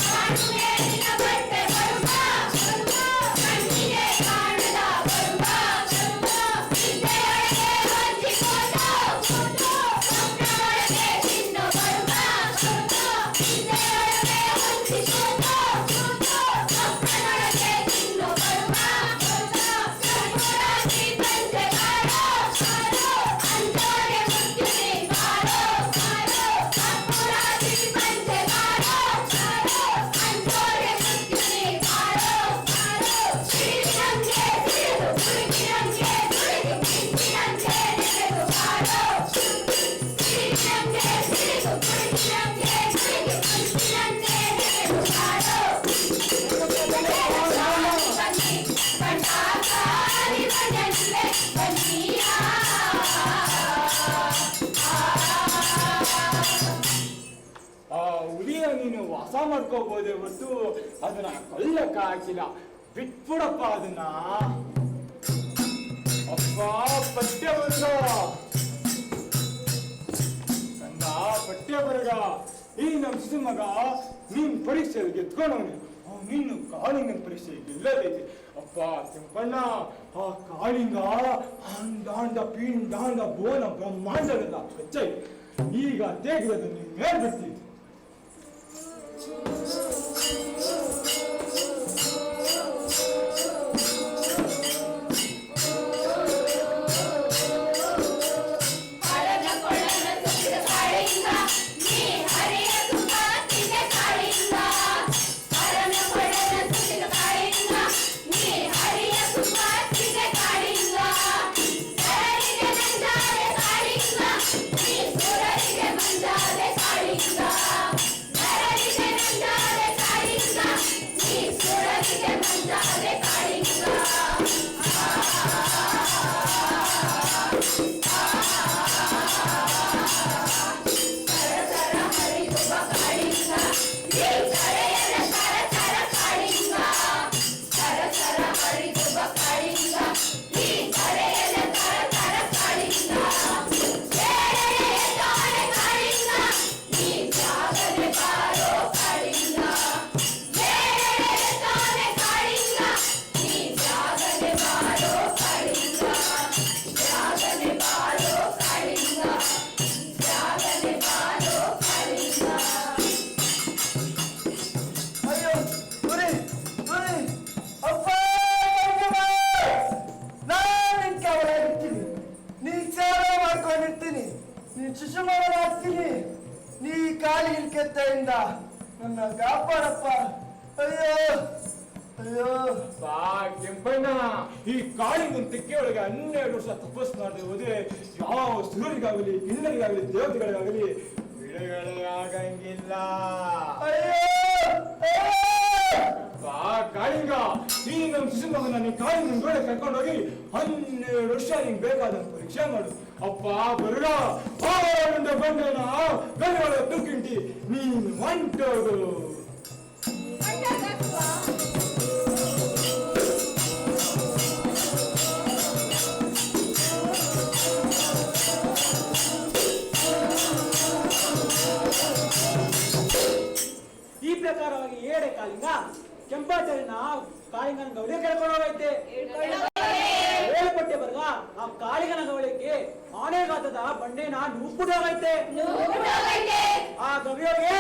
ಕಾಡು ಮೇಲಿನ ಬಟ್ಟೆ ಬರುವ ಕಣ್ಣಿಗೆ ಕಾಣದ ಬರುವ ನಿದ್ದೆಯೊಳಗೆ ಹೊಂದಿಕೊಂಡು ಸ್ವಪ್ನದೊಳಗೆ ತಿನ್ನು ಬರುವ ನಿದ್ದೆಯೊಳಗೆ ಹೊಂದಿಕೊಂಡು ಸ್ವಪ್ನದೊಳಗೆ ತಿನ್ನು ಬರುವ ಸಂಪೂರ್ಣಿ ಪಂಚೆ ಕಾಡೋ ಅಂತೋರೆ ಮುತ್ತಿಗೆ ಕಾಡೋ ಸಂಪೂರ್ಣಿ ಪಂಚೆ ಕಾಡೋ ಅಂತೋರೆ ಮುತ್ತಿಗೆ ಕಾಡೋ ಶ್ರೀರಂಗೆ ಸಿರಿದು ಕುಳಿತಿರಂಗೆ ಕುಳಿತು ಕಿಂಚಿನಂಗೆ ನೆನೆದು ಕಾಡೋ ಶ್ರೀರಂಗೆ ಸಿರಿದು ಕುಳಿತಿರಂಗೆ ಕುಳಿತು ಕಿಂಚಿನಂಗೆ ನೆನೆದು ಕಾಡೋ ಬನ್ನಿ ಕಣ್ಣಾಕಾರಿ ಬನ್ನಿಯಂತೆ ಬನ್ನಿಯ. ಆ ಹುಲಿಯ ನೀನು ವಾಸ ಮಾಡ್ಕೋಬಹುದೇ ಹೊರತು ಅದನ್ನ ಕೊಲ್ಲಕ್ಕ ಹಾಕಿಲ್ಲ. ಬಿಟ್ಬಿಡಪ್ಪ ಅದನ್ನ. ಅಪ್ಪ ಪಠ್ಯ ಬರ್ಗ ಕಂದ, ಪಠ್ಯ ಬರ್ಗ, ಈ ನಮ್ ಮಗ ನೀನ್ ಪರೀಕ್ಷೆಯಲ್ಲಿ ಗೆದ್ಕೊಂಡವನು. ನೀನು ಕಾಳಿಂಗನ ಪರೀಕ್ಷೆ ಗೆಲ್ಲದೈತಿ. ಅಪ್ಪ ಕೆಂಪಣ್ಣ, ಆ ಕಾಳಿಂಗ ಅಂಡಾಂಡ ಪಿಂಡಾಂಡ ಬೋನ ಬ್ರಹ್ಮಾಂಡವೆಲ್ಲ ಹೆಚ್ಚಾಗಿ ಈಗ ತೆಗೆದು ನೀನ್ ಮೇಲ್ ಬಿಡ್ತೀವಿ. ಚಿರತೆಯಿಂದ ನನ್ನ ಕಾಪಾಡಪ್ಪ. ಅಯ್ಯೋ ಅಯ್ಯೋ. ಬಾ ಕೆಂಪಣ್ಣ, ಈ ಕಾಳಿನ ತೆಕ್ಕೆ ಒಳಗೆ 12 ವರ್ಷ ತಪಸ್ ಮಾಡದೆ ಹೋದ್ರೆ ಯಾವ ಸುರರಿಗಾಗಲಿ ಕಿನ್ನರಿಗಾಗಲಿ ದೇವತೆಗಳಿಗಾಗಲಿ ಬಿಡುಗಡೆ ಆಗಂಗಿಲ್ಲ. ಬಾ ಕಾಳಿಂಗ, ಈ ನಮ್ಮ ಶಿಶು ಮಗನ ನೀ ಕಾಳಿನ ಗೋಡೆ ಕರ್ಕೊಂಡೋಗಿ 12 ವರ್ಷ ನಿಂಗೆ ಬೇಕಾದಂತ ಪರೀಕ್ಷೆ ಮಾಡು. ಅಪ್ಪ ಬರುಡ ಬಂದೇನ ಗಂಗಳ ತುಕ್ಕಿಂಟಿ ನೀನು ಹೊಂಟೋದು. ಈ ಪ್ರಕಾರವಾಗಿ ಏಡೆ ಕಾಲಿಂಗ ಕೆಂಪಾಚಾರ್ಯನ ಕಾಳಿಂಗನ ಗೌಳಿ ಕೇಳ್ಕೊಂಡು ಹೋಗೈತೆ. ಹೇಳ್ಪಟ್ಟೆ ಬರ್ಗ ಆ ಕಾಳಿಂಗನ ಗೌಳಿಗೆ ಆನೆಗಾತದ ಬಂಡೆನ ನುಗ್ಬಿಟ್ಟು ಹೋಗೈತೆ. ಆ ಗವಿಯೊಳಗೆ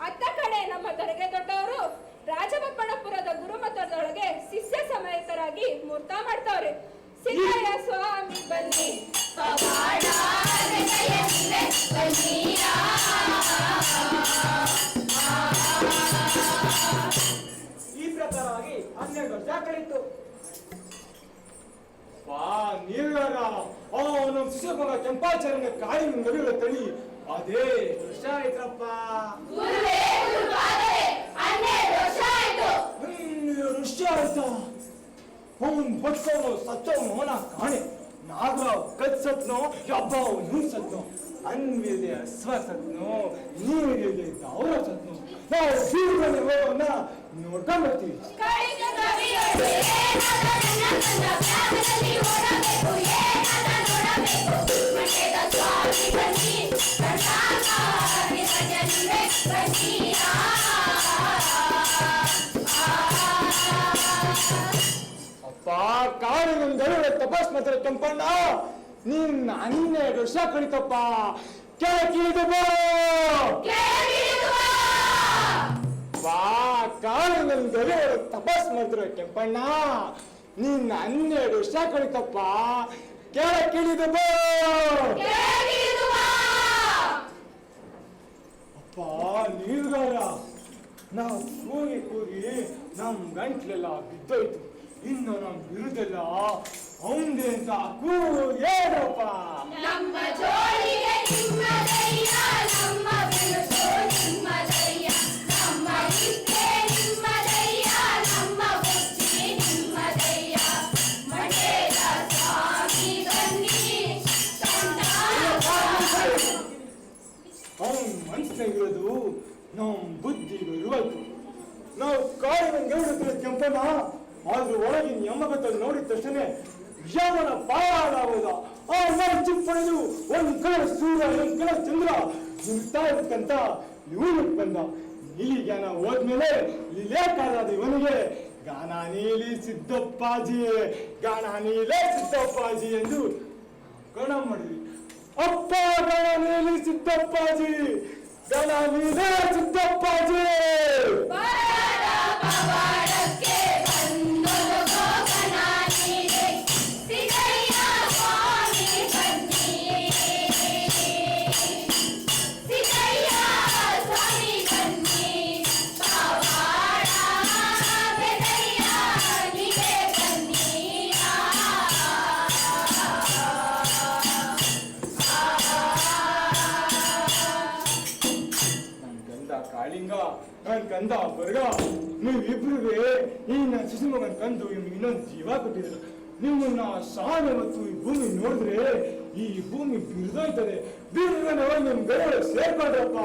ಅತ್ತ ಕಡೆ ನಮ್ಮ ದೊರೆಗೆ ದೊಡ್ಡವರು ರಾಜಬಪ್ಪಣಪುರದ ಗುರುಮಠದೊಳಗೆ ಶಿಷ್ಯ ಸಮೇತರಾಗಿ ಮೂರ್ತ ಮಾಡ್ತಾವ್ರೆ. ಸಿದ್ದಯ್ಯ ಸ್ವಾಮಿ ಬನ್ನಿ ಈ ಪ್ರಕಾರವಾಗಿ 12 ವರ್ಷ ಕಳೀತು. ಬಾ ನೀರ್ಗಾರ ನಮ್ಮ ಶಿಶು ಮಗ ಕೆಂಪಾಚಾರ್ಯನ ಕಾಳಿನ ನಡುವ ತಳಿ ಅದೇ ವರ್ಷ ಆಯ್ತಪ್ಪ. 12 ವರ್ಷ ಆಯ್ತಾ? ಅವನ್ ಬಡ್ಸೋನು ಸತ್ತವನು ನಾ ಕಾಣೆ. ನಾಗರಾವ್ ಕತ್ ಸತ್ನೋ, ಯಬ್ಬಾವ್ ನೀನ್ ಸತ್ನೋ, ಅನ್ವಿದೆ ಅಸ್ವ ಸತ್ನೋ, ನೀರಿದೆ ಅವರ ಸತ್ನೋ. ನಾವು ಜೀವನದಲ್ಲಿ ಹೋಗೋಣ ನೋಡ್ಕೊಂಡ್ ಬರ್ತೀವಿ. ಅಪ್ಪ ಕಾಳಿನ ತಪಾಸ್ ಮಾತ್ರ ಕೆಂಪಣ್ಣ, ನೀನ್ 12 ವರ್ಷ ಕಳಿತಪ್ಪ. ಕೆಳಗಿಳಿದು ಬಾ ಕಾಳಿನ ತಪಾಸ್ ಮಾತ್ರ ಕೆಂಪಣ್ಣ, ನೀನ್ 12 ವರ್ಷ ಕಳಿತಪ್ಪ. ಕೆಳಗಿಳಿದು ಅಪ್ಪ ನೀರ್ಗಾರ, ನಾವು ಕೂಗಿ ಕೂಗಿ ನಮ್ ಗಂಟ್ಲೆಲ್ಲ ಬಿದ್ದೋಯ್ತು. ಇನ್ನು ನಮ್ ಬಿರುದೆಲ್ಲ ಅವಂದೇ ಅಂತ ಕೂಗೇರಪ್ಪ. ನಮ್ಮ ಜೋಳಿಗೆ ನಿಮ್ಮದಯ್ಯ, ನಮ್ಮ ಬಿರುದು ನಿಮ್ಮದಯ್ಯ, ನಮ್ಮ ಇದ್ದೆ ನಿಮ್ಮದಯ್ಯ, ನಮ್ಮ ಬುದ್ಧಿ ನಿಮ್ಮದಯ್ಯ. ಮಂಡೇದ ಸ್ವಾಮಿ ಬನ್ನಿ ಅವನ್ ಮನ್ಸಿನಾಗಿರೋದು ನಮ್ ಬುದ್ಧಿಗೂ ಇರುವಲ್ತು. ನಾವು ಕಾಳಿನ ಗೌಡ ಕೆಂಪಣ್ಣ, ಆದ್ರೂ ಒಳಗಿನ ಯಮಗತಲ್ಲಿ ನೋಡಿದ ತಕ್ಷಣ ಯಮನ ಪಾಲಾಗೋದ. ಆ ಮರ ಚಿಪ್ಪಣದು ಒಂದ್ ಕಡೆ ಸೂರ್ಯ, ಒಂದ್ ಕಡೆ ಚಂದ್ರ ನಿಲ್ತಾ ಇರ್ತಂತ ಇವನಿಗೆ ಬಂದ. ನೀಲಿ ಜ್ಞಾನ ಹೋದ್ಮೇಲೆ ಇಲೇಕಾದ ಇವನಿಗೆ ಗಾನ ನೀಲಿ ಸಿದ್ದಪ್ಪಾಜಿ, ಗಾನ ನೀಲೇ ಸಿದ್ದಪ್ಪಾಜಿ ಎಂದು ಗಣ ಮಾಡಿದ್ವಿ. ಅಪ್ಪ ಗಣ ನೀಲಿ ಸಿದ್ದಪ್ಪಾಜಿ, ಗಣ ನೀಲೇ ಸಿದ್ದಪ್ಪಾಜಿ. ಕಾಳಿಂಗ ಕಂದ ಬರ್ಗ ನೀವಿಬ್ರಿಗೆ ಈ ನನ್ನ ಶಿಶು ಮಗನ್ ಕಂದು ಇವ್ನಿಗೆ ಇನ್ನೊಂದು ಜೀವ ಕೊಟ್ಟಿದ್ರು. ನಿಮ್ಮನ್ನ ಸಾಲ ಮತ್ತು ಈ ಭೂಮಿ ನೋಡಿದ್ರೆ ಈ ಭೂಮಿ ಬಿರಿದೋಯ್ತದೆ. ಬಿರಿದ ನಿಮ್ ಬೆಳೆ ಸೇರ್ಕೊಂಡ್ರಪ್ಪ.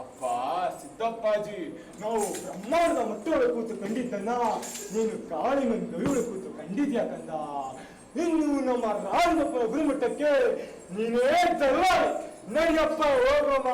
ಅಪ್ಪ ಸಿದ್ದಪ್ಪಾಜಿ, ನಾವು ಬ್ರಹ್ಮಾಂಡದ ಮಟ್ಟೊಳಗೆ ಕೂತು ಕಂಡಿದ್ದನ್ನ ನೀನು ಕಾಳಿನ ಗವಿಯೊಳಗೆ ಕೂತು ಕಂಡಿದ್ಯಾ ಕಂದ. ಇನ್ನು ನಮ್ಮ ರಾಜಪ್ಪ ಗುರುಮಟ್ಟಕ್ಕೆ ನೀನೇ ತರುವಾಯ. ನಡಿಯಪ್ಪ ಹೋಗೋಮ.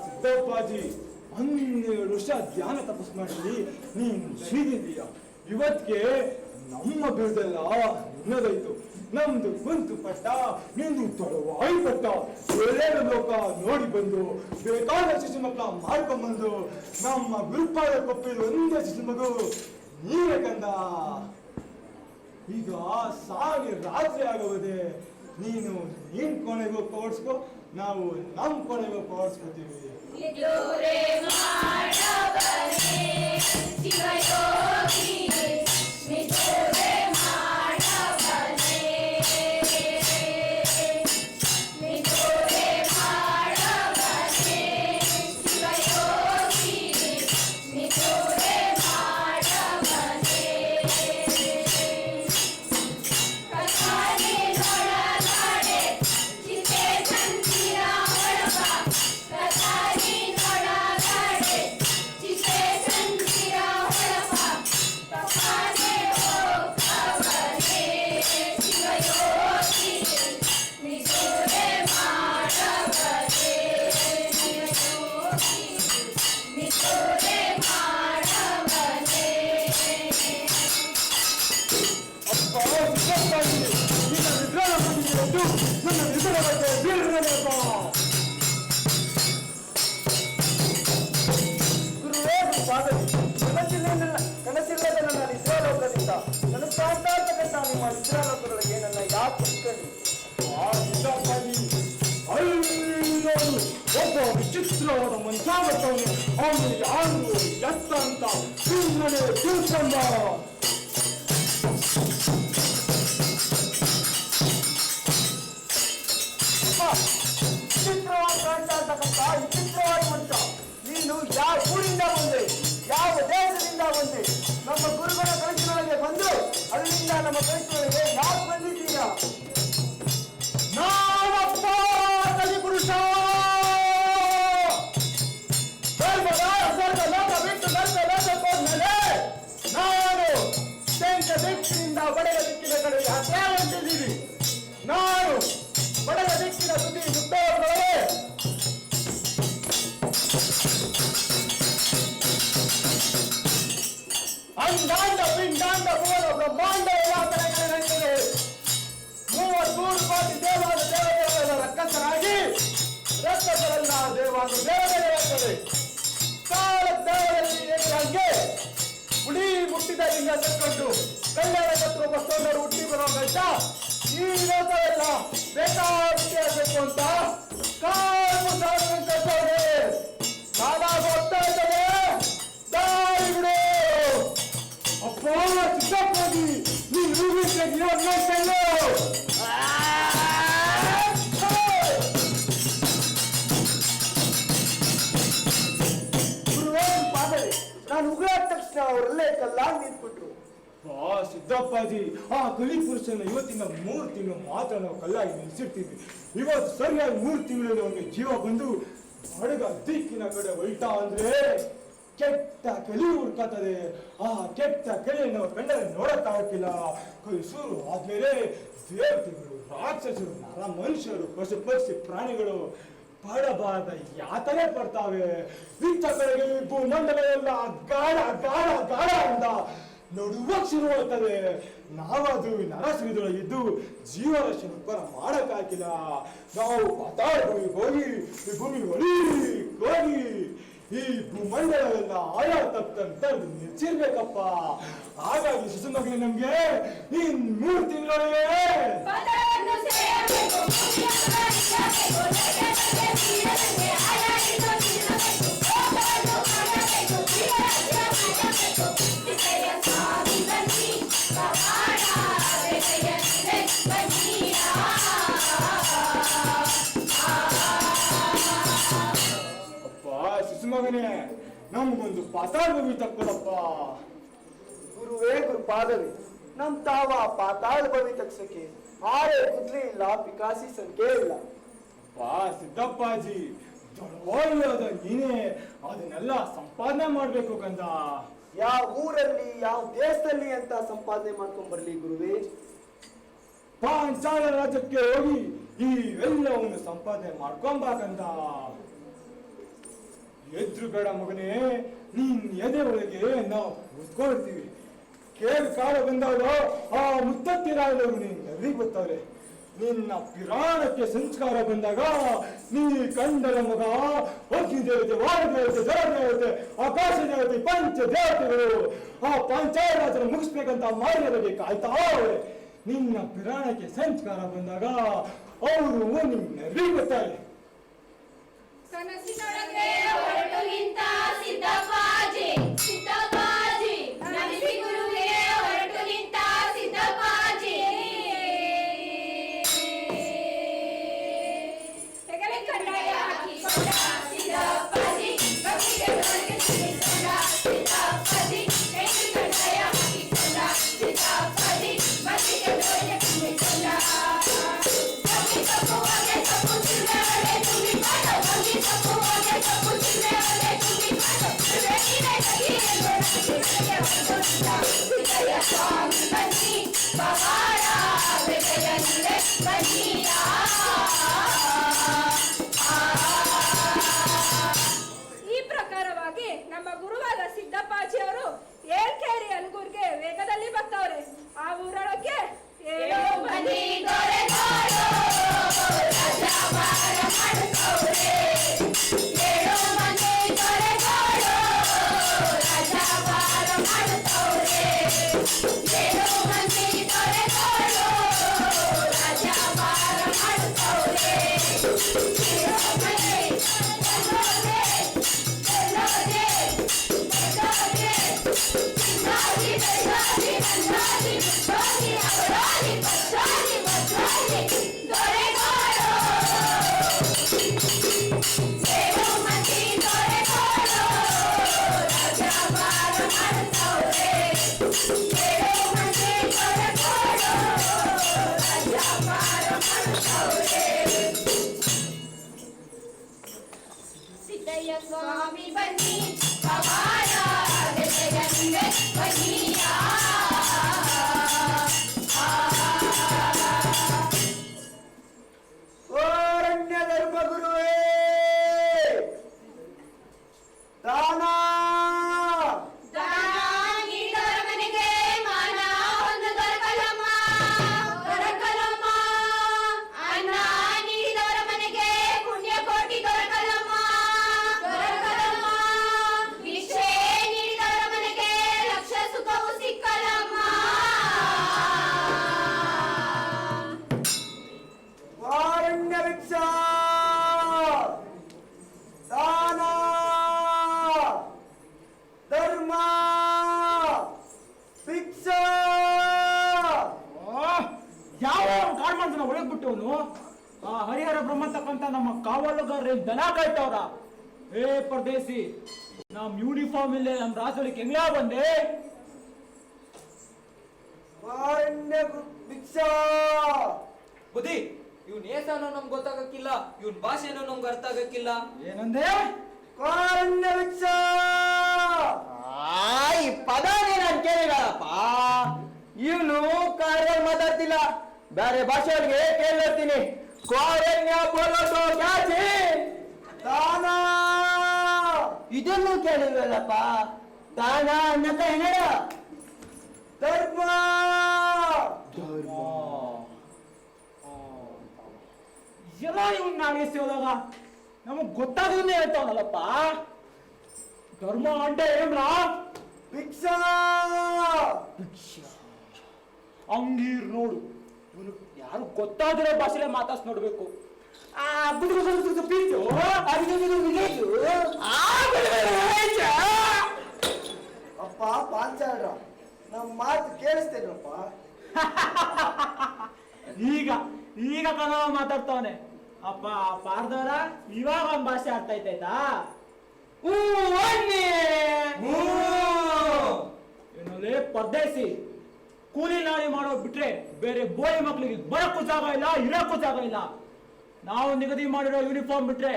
ಸಿದ್ದಪ್ಪಾಜಿ, 12 ವರ್ಷ ಧ್ಯಾನ ತಪಸ್ ಮಾಡಿ ನೀನು ಶ್ರೀದಿದ್ದೀಯ. ಇವತ್ತಿಗೆ ನಮ್ಮ ಬಿರುದೆಲ್ಲ ನಿನ್ನದಾಯ್ತು. ನಮ್ದು ಕುಂತು ಪಟ್ಟ, ನಿಂದು ತೊಡವಾಯಿ ಪಟ್ಟ. ಒಳ್ಳೆಯ ಲೋಕ ನೋಡಿ ಬಂದು ಬೇಕಾದ ಶಿಶು ಮಕ್ಕಳ ಮಾಡ್ಕೊಂಡ್ಬಂದು ನಮ್ಮ ಗುರುಪಾದ ಕೊಪ್ಪಿದ ಒಂದೇ ಶಿಶು ಮಗು ನೀವೇ ಕಂದ. ಈಗ ಸಾಗಿ ರಾತ್ರಿ ಆಗುವುದೇ. ನೀನು ನಿನ್ ಕೋಣೆಗೆ ಹೋಗಿ ಓಡಿಸ್ಕೊ, ನಾವು ನಮ್ಮ ಕೋಣೆಗೆ ಹೋಗಿ ಓಡಿಸ್ಕೊತೀವಿ. ಕನಸಿಲ್ಲದ ನನ್ನ ನಿದ್ರಾಲೋಕದಿಂದ ನನ್ನ ಸಾಂತಾರ್ತಕ್ಕಂಥ ನಿಮ್ಮ ನಿದ್ರಾಲೋಕದೊಳಗೆ ನನ್ನ ಯಾಕೆ ಒಬ್ಬ ವಿಚಿತ್ರವಾದ ಮಂಚಾಗತ್ತವನು. ಅವನು ಯಾರು ಎತ್ತ ಅಂತ ಸುಮ್ಮನೆ ತಿಳ್ಕೊಂಡ. ವಿಚಿತ್ರವಾಗಿ ಕಾಣ್ತಾ ಇರ್ತಕ್ಕಂಥ ವಿಚಿತ್ರವಾದ ಮಂಚ. ನೀನು ಯಾವ ಊರಿಂದ ಬಂದೆ, ಯಾವ ದೇಶದಿಂದ ಬಂದೆ? ನಮ್ಮ ಗುರುಗಳ ಕಳಿಸಿನೊಳಗೆ ಬಂದು ಅಲ್ಲಿಂದ ನಮ್ಮ ಕಳಿಸಿನೊಳಗೆ ಯಾಕೆ ಬಂದಿದ್ದೀರಾ? ನಾನಪ್ಪ ಕಲಿಪುರುಷ, ನಾನು ತೆಂಕ ದಿಕ್ಕಿನಿಂದ ಬಡಗ ದಿಕ್ಕಿನ ಕಡೆ ಯಾತ್ರೆ ಹೊಂಟಿದ್ದೀವಿ. ನಾನು ಬಡಗ ದಿಕ್ಕಿನ ತುದಿ ಸುತ್ತೋರೊಳಗೆ ಅಂಡಾಂಡ ಪಿಂಡಾಂಡ ಭುವನ ಬ್ರಹ್ಮಾಂಡ ಎಲ್ಲ ಕಡೆಗೆ ನಡೀತದೆ. 33 ಕೋಟಿ ದೇವಾದ ದೇವತೆಗಳ ರಕ್ಕಸರಾಗಿ ರಕ್ತಗಳೆಲ್ಲ ದೇವಾದ ದೇವತೆಗಳಾಗ್ತದೆ. ಕಾಲ ದೇವರಲ್ಲಿ ಹಂಗೆ ಹುಳಿ ಮುಟ್ಟಿದ ಲಿಂಗ ತಕ್ಕೊಂಡು ಕಲ್ಯಾಣ ಕತ್ತರು ಬಸ್ತೋರು ಹುಟ್ಟಿ ಬರೋ ಗಂಟ ಈ ಲೋಕವೆಲ್ಲ ಬೇಕಾಬಿಟ್ಟಿ ಆಗಬೇಕು ಅಂತ ಕಾಲು ಸಾಧನೆ ನಾನಾಗ ಹೋಗ್ತಾ ಇದ್ದೇನೆ. ತಾಯಿ ಬಿಡು ಅಪ್ಪ ಚಿಕ್ಕಪ್ಪಾಗಿ ನೀನು ನಾನು ಉಗುಳಾದ ತಕ್ಷಣ ಅವರಲ್ಲೇ ಕಲ್ಲಾಗಿ ನಿಂತ್ಬಿಟ್ರು. ಸಿದ್ದಪ್ಪಾಜಿ, ಆ ಕಲಿ ಪುರುಷನ ಇವತ್ತಿನ 3 ತಿಂಗಳು ಮಾತ್ರ ನಾವು ಕಲ್ಲಾಗಿ ನಿಲ್ಸಿರ್ತೀವಿ. ಇವತ್ತು ಸರಿಯಾಗಿ 3 ತಿಂಗಳಲ್ಲಿ ಅವನಿಗೆ ಜೀವ ಬಂದು ಬಡಗ ದಿಕ್ಕಿನ ಕಡೆ ಹೊಯ್ತಾ ಅಂದ್ರೆ ಕೆಟ್ಟ ಕಲಿ ಹುಡ್ಕತ್ತದೆ. ಆ ಕೆಟ್ಟ ಕಲಿಯನ್ನು ನಾವು ಕಣ್ಣಲ್ಲಿ ನೋಡಕ್ಕಾಗಿಲ್ಲ. ಕೈ ಶುರು ಆದ್ಮೇಲೆ ದೇವತೆಗಳು, ರಾಕ್ಷಸರು, ನರ ಮನುಷ್ಯರು, ಪಶು ಪಕ್ಷಿ ಪ್ರಾಣಿಗಳು ಪಡಬಾರದ ಯಾತನೆ ಪಡ್ತಾವೆ. ಇಂಥ ಕಡೆಗೆ ಭೂಮಂಡಲ ಎಲ್ಲ ಗಾಢ ಗಾಢ ಗಾಢ ಅಂದ ನಡುವಕ್ ಶುರು ಹೋಗ್ತದೆ. ನಾವದು ನರಸಿರಿದೊಳಗಿದ್ದು ಜೀವರಾಶಿ ಉತ್ಪನ್ನ ಮಾಡಕ್ಕಾಗಿಲ್ಲ. ನಾವು ಪಾತಾಳ ಭೂಮಿಗೆ ಹೋಗಿ ಈ ಭೂಮಿ ಹೋಗಿ ಈ ಭೂಮಂಡಲವೆಲ್ಲ ಆಯಾ ತಪ್ಪಂತ ನಿಲ್ಸಿರ್ಬೇಕಪ್ಪ. ಹಾಗಾಗಿ ಶಿಶು ಮಗನೇ ನಮ್ಗೆ ಈ 3 ತಿಂಗಳೊಳಗೆ ಶಿಶು ಮಗನೇ ನಮ್ಗೊಂದು ಪಾತಾಳ ಭೂಮಿ ತಕ್ಕೊಡಪ್ಪ. ಗುರುವೇ ಗುರುಪಾದವೇ, ನಮ್ ತಾವ ಪಾತಾಳ ಭವಿ ತಗ್ಸಕ್ಕೆ ಆರೆ ಗುದ್ಲಿ ಇಲ್ಲ, ಪಿಕಾಸಿ ಸಂಖ್ಯೆ ಇಲ್ಲ. ಸಿದ್ದಪ್ಪಾಜಿ ದೊಡ್ಡವಾದ ನೀನೇ ಅದನ್ನೆಲ್ಲ ಸಂಪಾದನೆ ಮಾಡ್ಬೇಕು ಕಂದ. ಯಾವ ಊರಲ್ಲಿ ಯಾವ ದೇಶದಲ್ಲಿ ಅಂತ ಸಂಪಾದನೆ ಮಾಡ್ಕೊಂಡ್ ಬರ್ಲಿ ಗುರುವೇ? ಪಾಂಚಾಲ ರಾಜ್ಯಕ್ಕೆ ಹೋಗಿ ಈ ಎಲ್ಲವನ್ನು ಸಂಪಾದನೆ ಮಾಡ್ಕೊಂಬಾಕಂದ. ಎದುರುಗಡ ಮಗನೇ, ನೀನ್ ಎದೆ ಒಳಗೆ ನಾವು ಕೂತ್ಕೊಳ್ತೀವಿ. ಕೇಳಿ ಕಾಲ ಬಂದಾಗ ಆ ಮುತ್ತತ್ತಿರಾದವರು ನೀನ್ ಎಲ್ಲಿಗೆ ಗೊತ್ತವ್ರೆ. ನಿನ್ನ ಪಿರಾಣಕ್ಕೆ ಸಂಸ್ಕಾರ ಬಂದಾಗ ನೀ ಕಂಡಲ ಮಗ ಅಗ್ನಿ ದೇವತೆ, ವಾಯುದೇವತೆ, ಜಲದೇವತೆ, ಆಕಾಶ ದೇವತೆ, ಪಂಚ ದೇವತೆಗಳು ಆ ಪಂಚಾಯರಾಜನ ಮುಗಿಸ್ಬೇಕಂತ ಮಾರ್ಗದಲ್ಲಿ ಕಾಯ್ತಾ ಅವ್ರೆ. ನಿನ್ನ ಪಿರಾಣಕ್ಕೆ ಸಂಸ್ಕಾರ ಬಂದಾಗ ಅವರು ನಿನ್ನೆಲ್ಲಿ ಗೊತ್ತಾರೆ. ಕನಸಿನೊಳಗೆ ಹೊರಟು ನಿಂತ ಸಿದ್ದಪ್ಪಾಜಿ, ಸಿದ್ದಪ್ಪಾಜಿ ನಮಿಸಿ ಗುರುವಿಗೆ ಹೊರಟು ನಿಂತ ಸಿದ್ದಪ್ಪಾಜಿ. ಹೆಗಲೆ ಕಡ್ಡಾಯ ಹಾಕಿಕೊಂಡ ಸಿದ್ದಪ್ಪಾಜಿ, ಭಕ್ತಿಗೆ ದೊರಕೆ ತುಂಬಿಕೊಂಡ ಸಿದ್ದಪ್ಪಾಜಿ. ಹೆಗಲೆ ಕಡ್ಡಾಯ ಹಾಕಿಕೊಂಡ ಸಿದ್ದಪ್ಪಾಜಿ, ಭಕ್ತಿಗೆ ದೊರಕೆ ತುಂಬಿಕೊಂಡ. ಭಕ್ತಿ ತಪ್ಪುವಾಗೆ ತಪ್ಪು ಚಿಲ್ಲೆವಳೆ ತುಂಬಿಕೊಂಡ, ಭಕ್ತಿ ತಪ್ಪುವಾಗೆ ತಪ್ಪು ಚಿಲ್ಲೆವಳೆ ತುಂಬಿಕೊಂಡ. ಬೆಳಗಿನ ಕೈಯಲ್ಲಿ ಬೆಳಕಿಗೆ ಬಂದೊಂದ ಹೃದಯ ಸ್ವಾಮಿ ಬನ್ನಿ ಪವಾಡ ಬೆಳೆಯಲಿದೆ ಬನ್ನಿಯ. ಈ ಪ್ರಕಾರವಾಗಿ ನಮ್ಮ ಗುರುವಾದ ಸಿದ್ದಪ್ಪಾಜಿಯವರು ಏಳ್ಕೇರಿ ಅಲ್ಗೂರ್ಗೆ ವೇಗದಲ್ಲಿ ಬರ್ತಾವ್ರೆ. ಆ ಊರೊಳಕ್ಕೆ 7 ಮಂದಿ ದೊರೆಗಳು ರಾಜಭಾರ ಮಾಡುತ್ತವ್ರೆ. 7 ಮಂದಿ ದೊರೆಗಳು ರಾಜಭಾರ ಮಾಡುತ್ತವ್ರೆ. 7 ಮಂದಿ ದೊರೆಗಳು ರಾಜಭಾರ ಮಾಡುತ್ತವ್ರೆ. 7 ಮಂದಿ ಎಲ್ಲೋದೆ ಎಲ್ಲೋದೆ ಎಲ್ಲೋದೆ ಚಿನ್ನಾಗಿ ಬೆಳ್ಳಾಗಿ ನನ್ನಾಗಿ ಮುದ್ದಾಗಿ ಅವರಾಗಿ ಬಚ್ಚಾಗಿ ಮದ್ದಾಗಿ ದೊರೆಗಳು. 7 ಮಂದಿ ದೊರೆಗಳು ರಾಜಭಾರ ಮಾಡುತ್ತವ್ರೆ. 7 ಮಂದಿ ದೊರೆಗಳು ರಾಜಭಾರ ಮಾಡುತ್ತವ್ರೆ. ಸಿದ್ದಯ್ಯ ಸ್ವಾಮಿ ಬನ್ನಿ ಪವಾಡ ಬೆಳೆಯಲಿದೆ ಬನ್ನಿಯ. ಓರಣ್ಯ ಧರ್ಮ ಗುರುವೇ, ದಾನ ದಾನ ನೀಡಿದವರ ಮನೆಗೆ ಮಾನ ಒಂದು ದೊರಕಲಮ್ಮ, ದೊರಕಲಮ್ಮ. ಅನ್ನ ನೀಡಿದವರ ಮನೆಗೆ ಪುಣ್ಯಕೋಟಿ ದೊರಕಲಮ್ಮ, ದೊರಕಲಮ್ಮ. ಭಿಕ್ಷೆ ನೀಡಿದವರ ಮನೆಗೆ ಲಕ್ಷ ಸುಖವು ಸಿಕ್ಕಲಮ್ಮ. ವಾರಣ್ಯ ಭಿಕ್ಷಾ, ದಾನ ಧರ್ಮ ಭಿಕ್ಷಾ. ಯಾವ ಕಾಡ್ ಮಾಡ್ತಾನ ಒಳಗ್ ಬಿಟ್ಟವನು. ಆ ಹರಿಹರ ಬ್ರಹ್ಮಂತಕ್ಕಂತ ನಮ್ಮ ಕಾವಲುಗಾರ ದನ ಕಾಯ್ತವ್ರ. ಏ ಪರದೇಸಿ, ನಮ್ ಯೂನಿಫಾರ್ಮ್ ಇಲ್ಲೇ ನಮ್ ರಾಜೊಳಗೆ ಹೆಂಗ್ಲಾ ಬಂದೆ. ವಾರಣ್ಯ ಭಿಕ್ಷಾ. ಬುದ್ಧಿ, ಇವ್ನ ಏಸನೋ ನಮ್ಗೆ ಗೊತ್ತಾಗಕ್ಕಿಲ್ಲ, ಇವ್ನ ಭಾಷೆನೋ ನಮ್ಗೆ ಅರ್ಥ ಆಗಕ್ಕಿಲ್ಲ. ಏನಂದೆ? ವಾರಣ್ಯ ಭಿಕ್ಷಾ. ಈ ಪದನೇ ನಾನು ಕೇಳಿರಪ್ಪ. ಇವನು ಕಾರ್ಯ ಮಾತಾಡ್ತಿಲ್ಲ, ಬೇರೆ ಭಾಷೆಯವ್ರಿಗೆ ಕೇಳಿರ್ತೀನಿ. ಕಾರಣ್ಯ ಬೋಲೋದು ಕ್ಯಾಚಿ ದಾನ, ಇದನ್ನು ಕೇಳಿಲ್ವಲ್ಲಪ್ಪ. ದಾನ ಅನ್ನಕ ಏನಡ ಧರ್ಮ ಎಲ್ಲ ಇವ್ನ ನಾಳಿಸಿ ಹೋದಾಗ ನಮಗ್ ಗೊತ್ತಾಗೋದನ್ನೇ ಹೇಳ್ತಾವನಲ್ಲಪ್ಪ. ಧರ್ಮ ಅಂದ್ರೆ ಏನ್ರ? ಭಿಕ್ಷಾ ಹಂಗೀರ್ ನೋಡು, ಇವನು ಯಾರು ಗೊತ್ತಾದಿರೋ ಭಾಷೆಲೆ ಮಾತಾಡ್ಸ್ ನೋಡ್ಬೇಕು. ಅಪ್ಪ ಪಾಂಚಾಳ್ರ ನಮ್ ಮಾತು ಕೇಳಿಸ್ತೇನಪ್ಪ. ಈಗ ಈಗ ಕನ್ನಡ ಮಾತಾಡ್ತಾವನೆ. ಅಪ್ಪ ಪಾರ್ದವರ ಇವಾಗ ಒಂದ್ ಭಾಷೆ ಅರ್ಥ ಆಯ್ತಾಯ್ತಾ? ಏನಲ್ಲಿ ಪರದೇಸಿ ಕೂಲಿ ನಾಳಿ ಮಾಡೋ ಬಿಟ್ರೆ ಬೇರೆ ಬೋಳಿ ಮಕ್ಳಿಗೆ ಬರಕ್ಕೂ ಜಾಗ ಇಲ್ಲ, ಇರಕ್ಕೂ ಜಾಗ ಇಲ್ಲ. ನಾವು ನಿಗದಿ ಮಾಡಿರೋ ಯೂನಿಫಾರ್ಮ್ ಬಿಟ್ರೆ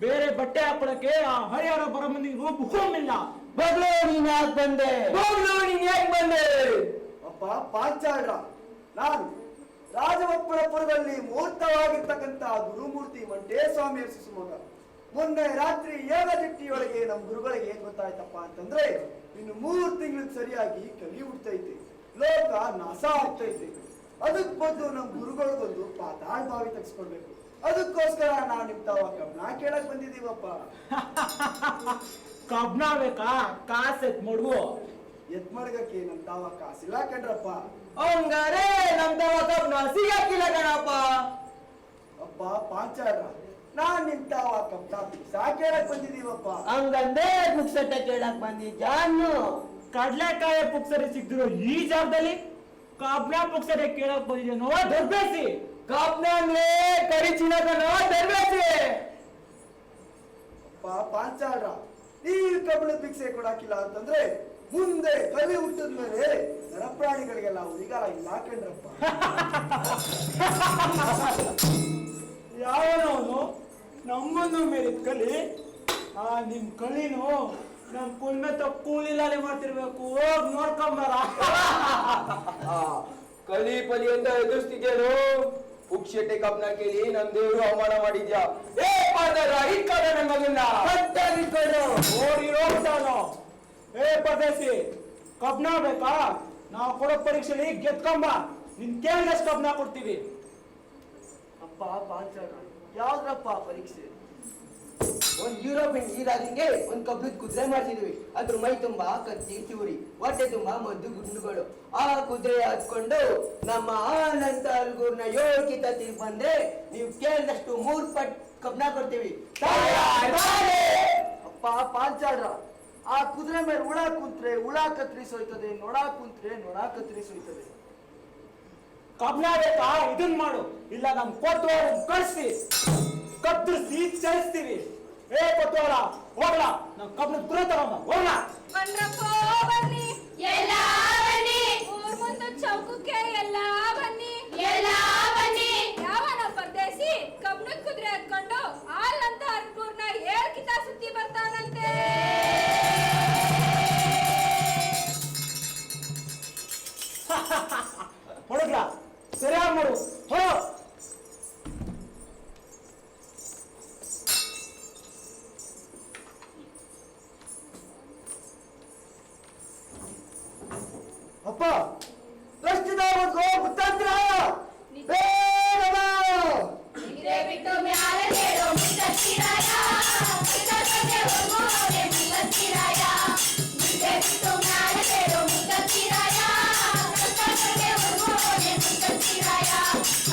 ಬೇರೆ ಬಟ್ಟೆ ಹಾಕೊಳಕ್ಕೆ ಆ ಹರಿಹರ ಬರೋ ಮಂದಿ ಹುಕುಂ ಇಲ್ಲ. ಬಗ್ಲೋ ನೀನ್ ಯಾಕೆ ಬಂದೆ? ಬಗ್ಲೋ ನೀನ್ ಯಾಕೆ ಬಂದೆ? ಅಪ್ಪ ಪಾಂಚಾಳ್ರ, ನಾನು ರಾಜವಪ್ಪಳಪುರದಲ್ಲಿ ಮೂರ್ತವಾಗಿರ್ತಕ್ಕಂಥ ಗುರುಮೂರ್ತಿ ಮಂಟೇಸ್ವಾಮಿ ಶಿಶುಮಗ. ಮೊನ್ನೆ ರಾತ್ರಿ ಏಳದಿಟ್ಟಿಯೊಳಗೆ ನಮ್ಮ ಗುರುಗಳಿಗೆ ಏನ್ ಗೊತ್ತಾಯ್ತಪ್ಪ ಅಂತಂದ್ರೆ, ಇನ್ನು 3 ತಿಂಗಳಿಗೆ ಸರಿಯಾಗಿ ಕಲಿ ಹುಡ್ತೈತೆ, ಲೋಕ ನಾಶ ಆಗ್ತೈತೆ. ಅದಕ್ ಬಂದು ನಮ್ಮ ಗುರುಗಳಿಗೊಂದು ಪಾತಾಳ್ ಬಾವಿ ತೆಗೆಸ್ಕೊಳ್ಬೇಕು. ಅದಕ್ಕೋಸ್ಕರ ನಾವು ನಿಮ್ ತಾವ ಕಬ್ನ ಕೇಳಕ್ ಬಂದಿದೀವಪ್ಪ. ಕಬ್ನ ಬೇಕಾ? ಕಾಸು ಎತ್ ಮಡ್ಗು. ಎತ್ ಮಡ್ಗಕ್ಕೆ ನಮ್ ತಾವ ಕಾಸಿಲ್ಲ ಕಣ್ರಪ್ಪ. ಹಂಗಾರೆ ನಮ್ ತಾವ ಕಬ್ನ ಸಿಗಕ್ಕಿಲ್ಲ ಕಣಪ್ಪ. ಅಪ್ಪ ಪಾಂಚಾಳ್ರ, ನಾನ್ ನಿಮ್ ತಾವ ಕಬ್ನ ಭಿಕ್ಷಾ ಕೇಳಕ್ ಬಂದಿದೀವಪ್ಪ. ಹಂಗಂದ್ರೆ ಪುಕ್ಸಟ್ಟೆ ಕೇಳಕ್ ಬಂದಿದ್ದಾನು. ಕಡ್ಲೆಕಾಯಿ ಪುಕ್ಸರಿ ಸಿಗ್ದಿರೋ ಈ ಜಾಗದಲ್ಲಿ ಕಬ್ನ ಪುಕ್ಸರಿ ಕೇಳಕ್ ಬಂದಿದ್ದೇನೋ ದರ್ಬೇಸಿ. ಕಬ್ನ ಅಂದ್ರೆ ಕರಿ ಚಿನ್ನಕನೋ ದರ್ಬೇಸಿ. ಅಪ್ಪ ಪಾಂಚಾಳ್ರ, ನೀವು ಕಬ್ಣ ಭಿಕ್ಷೆ ಕೊಡಾಕಿಲ್ಲ ಅಂತಂದ್ರೆ ಮುಂದೆ ಕಲಿ ಹುಟ್ಟಿದ್ಮೇಲೆ ನರಪ್ರಾಣಿಗಳಿಗೆಲ್ಲ ಉಳಿಗಾಲ ಇಲ್ಲ ಕಣ್ರಪ್ಪ. ಯಾವನವನು ನಮ್ಮನ್ನು ಮೇರಿದ ಕಲಿ, ಆ ನಿಮ್ ಕಲಿನು ನಮ್ ಕುಲ್ಮೆತ್ತ ಕೂಲಿಲಾಲಿ ಮಾಡ್ತಿರ್ಬೇಕು. ಹೋಗ್ ನೋಡ್ಕೊಂಬರ. ಕಲಿ ಪಲಿ ಅಂತ ಎದುರಿಸ್ತಿದ್ದೇನು? ಪುಕ್ಷಟೆ ಕಬ್ನ ಕೇಳಿ ನಮ್ ದೇವ್ರು ಅವಮಾನ ಮಾಡಿದ್ಯಾ? ಏ ಪಾದರ ಇಟ್ಕೊಂಡ ನನ್ನ ಮಗನ್ನ ಕಟ್ಟಾಗಿಟ್ಕೊಂಡು ನೋಡಿರೋ ಬಿಟ್ಟಾನು. ಏ ಪರದೇಸಿ, ಕಬ್ನ ಬೇಕಾ? ನಾವು ಕೊಡೋ ಪರೀಕ್ಷೆಲಿ ಗೆದ್ಕೊಂಬ, ನಿನ್ ಕೇಳಿದಷ್ಟು ಕಬ್ನ ಕೊಡ್ತೀವಿ. ಅಪ್ಪ ಪಾಂಚಾಳ್ರ, ಯಾವ್ದ್ರಪ್ಪ ಪರೀಕ್ಷೆ? ಒಂದ್ ಯುರೋಪಿಯನ್ ಹೀರಾದಿಂಗೆ ಒಂದ್ ಕಬ್ಬಿದ ಕುದುರೆ ಮಾಡ್ತಿದ್ವಿ. ಅದ್ರ ಮೈ ತುಂಬಾ ಕತ್ತಿ ಚೂರಿ, ಹೊಟ್ಟೆ ತುಂಬಾ ಮದ್ದು ಗುಂಡುಗಳು. ಆ ಕುದುರೆ ಹತ್ಕೊಂಡು ನಮ್ಮ ಆನಂತ ಅಲ್ಗೂರ್ನ 7 ಕಿತ ತೀರ್ ಬಂದ್ರೆ ನೀವು ಕೇಳಿದಷ್ಟು 3 ಪಟ್ ಕಬ್ನ ಕೊಡ್ತೀವಿ. ಅಪ್ಪ ಪಾಂಚಾಳ್ರ, ಆ ಕುದುರೆ ಮೇಲೆ ಹುಳ ಕುಂತ್ರೆ ಹುಳ ಕತ್ರಿಸೋಯ್ತದೆ, ನೊಣ ಕುಂತ್ರೆ ನೊಣ ಕತ್ರಿಸೋಯ್ತದೆ. ಕಬ್ನ ಬೇಕಾ? ಇದನ್ ಮಾಡು, ಇಲ್ಲ ನಮ್ ಕೊಟ್ಟುವರ ಕಳಿಸಿ ಕತ್ತರಿಸಿ ಚಲಿಸ್ತೀವಿ. ಏ ಕೊಟ್ಟುವರ ಹೋಗ್ಲ, ನಮ್ ಕಬ್ನ ಕುದುರೆ ತಗೊಂಡ ಹೋಗ್ಲ. ಬನ್ರಪ್ಪ ಬನ್ನಿ, ಎಲ್ಲ ಬನ್ನಿ. ಊರ್ ಮುಂದೆ ಚೌಕಕ್ಕೆ ಎಲ್ಲ ಬನ್ನಿ, ಎಲ್ಲ ಬನ್ನಿ. ಯಾವನ ಪರದೇಸಿ ಕಬ್ಣದ ಕುದುರೆ ಹತ್ಕೊಂಡು ಹಾಲಂತ ಅರ್ಕೂರ್ನ 7 ಕಿತ ಸುತ್ತಿ ಬರ್ತಾನಂತೆ. ಹೊಡಗ್ಲ, ಸರಿಯಾಗಿ ಮಾಡು. ಹೋ ಅಪ್ಪ ಕಷ್ಟದವರೆಗೂ ಗೊತ್ತಾದ್ರ ಬೇಡ. ಇದೇ ಬಿಟ್ಟು ಮ್ಯಾಲೆ ಹೇಳೋ ಮುತ್ತಚ್ಚಿರಾಯ, ಮುತ್ತಚ್ಚಿರಾಯ, ಮುತ್ತಚ್ಚಿರಾಯ. ಇದೇ ಬಿಟ್ಟು ಮ್ಯಾಲೆ ಹೇಳೋ ಮುತ್ತಚ್ಚಿರಾಯ, ಮುತ್ತಚ್ಚಿರಾಯ, ಮುತ್ತಚ್ಚಿರಾಯ.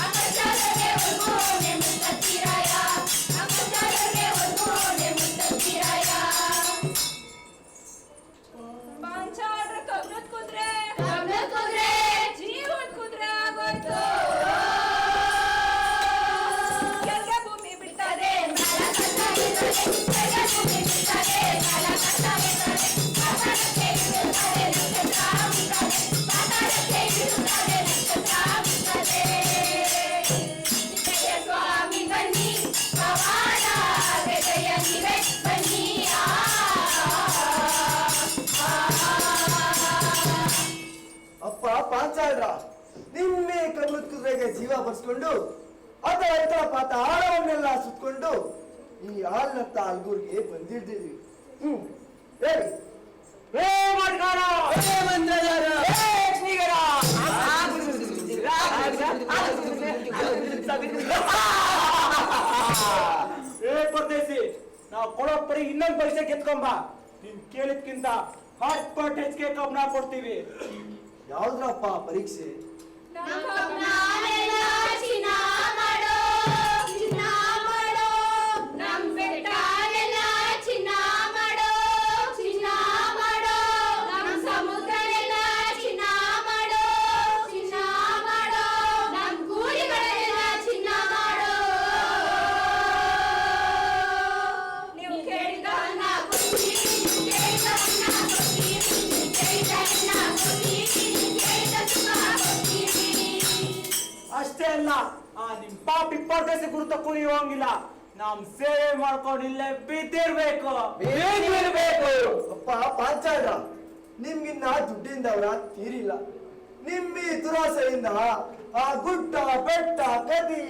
ಅಕ್ಕಚಾರಗೆ ಒರ್ಗೋನೆ ಮುತ್ತಚ್ಚಿರಾಯ, ಅಕ್ಕಚಾರಗೆ ಒರ್ಗೋನೆ ಮುತ್ತಚ್ಚಿರಾಯ. ಪಾಂಚಾಳ್ರ ಕಬ್ಣದ ಕುದುರೆ, ಕಬ್ಣದ ಕುದುರೆ ಜೀವದ ಕುದುರೆ ಆಗೋಯ್ತು. ಕೆಳಗೆ ಭೂಮಿ ಬಿಡ್ತಾರೆ, ಮೇಲ ಕಟ್ಟ ಇರ್ತದೆ. ಕೆಳಗೆ ಭೂಮಿ ಬಿಡ್ತಾರೆ, ಮೇಲ ಕಟ್ಟ ಇರ್ತದೆ. ಪಾತಾಳಕ್ಕೆ ಇಳಿಯುತ್ತಾರೆ, ನಕ್ಷತ್ರ ಬಿಡ್ತಾರೆ. ಪಾತಾಳಕ್ಕೆ ಇಳಿಯುತ್ತಾರೆ, ನಕ್ಷತ್ರ ಬಿಡ್ತಾರೆ. ಜಯ ಸ್ವಾಮಿ ಬನ್ನಿ, ಪವಾಡ ಜಯ ನೀವೇ ಬನ್ನಿ. ಅಪ್ಪ ಪಾಂಚಾಳ್ರ, ನಿಮ್ಮೆ ಕಬ್ಣದ ಕುದುರೆಗೆ ಜೀವ ಬರ್ಸ್ಕೊಂಡು ಅದರ ಪಾತಾಳವನ್ನೆಲ್ಲ ಸುತ್ಕೊಂಡು ಈ ಹಾಲ್ನತ್ತ ಅಲ್ಗೂರ್ಗೆ ಬಂದಿರ್ತೀವಿ. ಹೇಳಿ. ಏ ಮಾಡ್ಗಾರ, ಮಂತ್ರಗಾರ, ನಾವು ಕೊಡೋ ಪರಿ ಇನ್ನೊಂದು ಪರೀಕ್ಷೆ ಗೆದ್ಕೊಂಬ. ನೀನ್ ಕೇಳಿದ್ಕಿಂತ ಹಾಟ್ ಪಾಟ್ ಹೆಚ್ಚಿಗೆ ಕಬ್ನ ಕೊಡ್ತೀವಿ. ಯಾವ್ದ್ರಪ್ಪ ಪರೀಕ್ಷೆ? ಅಷ್ಟೇ ಅಲ್ಲ, ನಿಮ್ ಪಾಪಿ ಪರದೇಶ ಗುರುತ ಕುಣಿಯೋಂಗಿಲ್ಲ. ನಮ್ ಸೇವೆ ಮಾಡ್ಕೊಂಡು ಇಲ್ಲೇ ಬಿದ್ದಿರ್ಬೇಕು. ಅಪ್ಪ ಪಾಂಚಾಲ, ನಿಮ್ಗಿನ್ನ ದುಡ್ಡಿಂದವ್ರ ತೀರಿಲ್ಲ. ನಿಮ್ಮಿ ದುರಾಸೆಯಿಂದ ಆ ಗುಡ್ಡ ಬೆಟ್ಟ ಕದಿ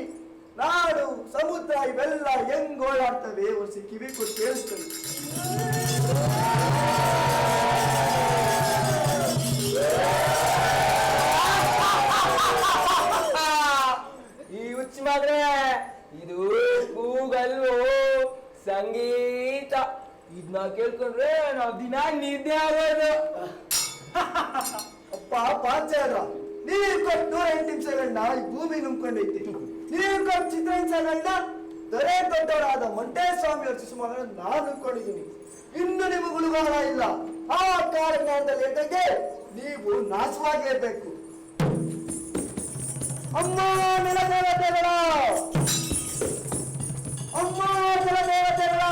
ನಾಡು ಸಮುದ್ರ ಇವೆಲ್ಲ ಹೆಂಗ್ ಓಡಾಡ್ತವೆ ವರ್ಷ ಕಿವಿ ಕೊಟ್ಟು ಕೇಳಿಸ್ಕೊಳ್ಳಿ. ಈ ಹುಚ್ಚ ಮಾದ್ರೆ ಇದು ಗೂಗಲ್ ಸಂಗೀತ. ಇದನ್ನ ಕೇಳ್ಕೊಂಡ್ರೆ ನಾವ್ ದಿನ ನಿದ್ದೆ ಆಗೋದು. ಅಪ್ಪ ಪಾಂಚಾಲ, ನೀರ್ ಕೊಟ್ಟು 108 ನಿಮಿಷಗಳನ್ನ ಈ ಭೂಮಿ ನುಂಗ್ಕೊಂಡೈತಿ. ನೀರ್ ಕೊಟ್ಟು ಚಿತ್ರಹಿಂಸಗಳನ್ನ ದೊರೆ ದೊಡ್ಡವರಾದ ಮಂಟೇಸ್ವಾಮಿ ಅವ್ರ ಶಿಶುಮಗಳ ನಾನು ನುಂಗ್ಕೊಂಡಿದ್ದೀನಿ. ಇನ್ನು ನಿಮಗೆ ಉಳುಗಾಲ ಇಲ್ಲ. ಆ ಕಾಲಜ್ಞಾನದಲ್ಲಿ ಇದ್ದಂಗೆ ನೀವು ನಾಶವಾಗಿರ್ಬೇಕು. ಅಮ್ಮ ನೆಲದೇವತೆಗಳ, ಅಮ್ಮ ಜಲದೇವತೆಗಳ,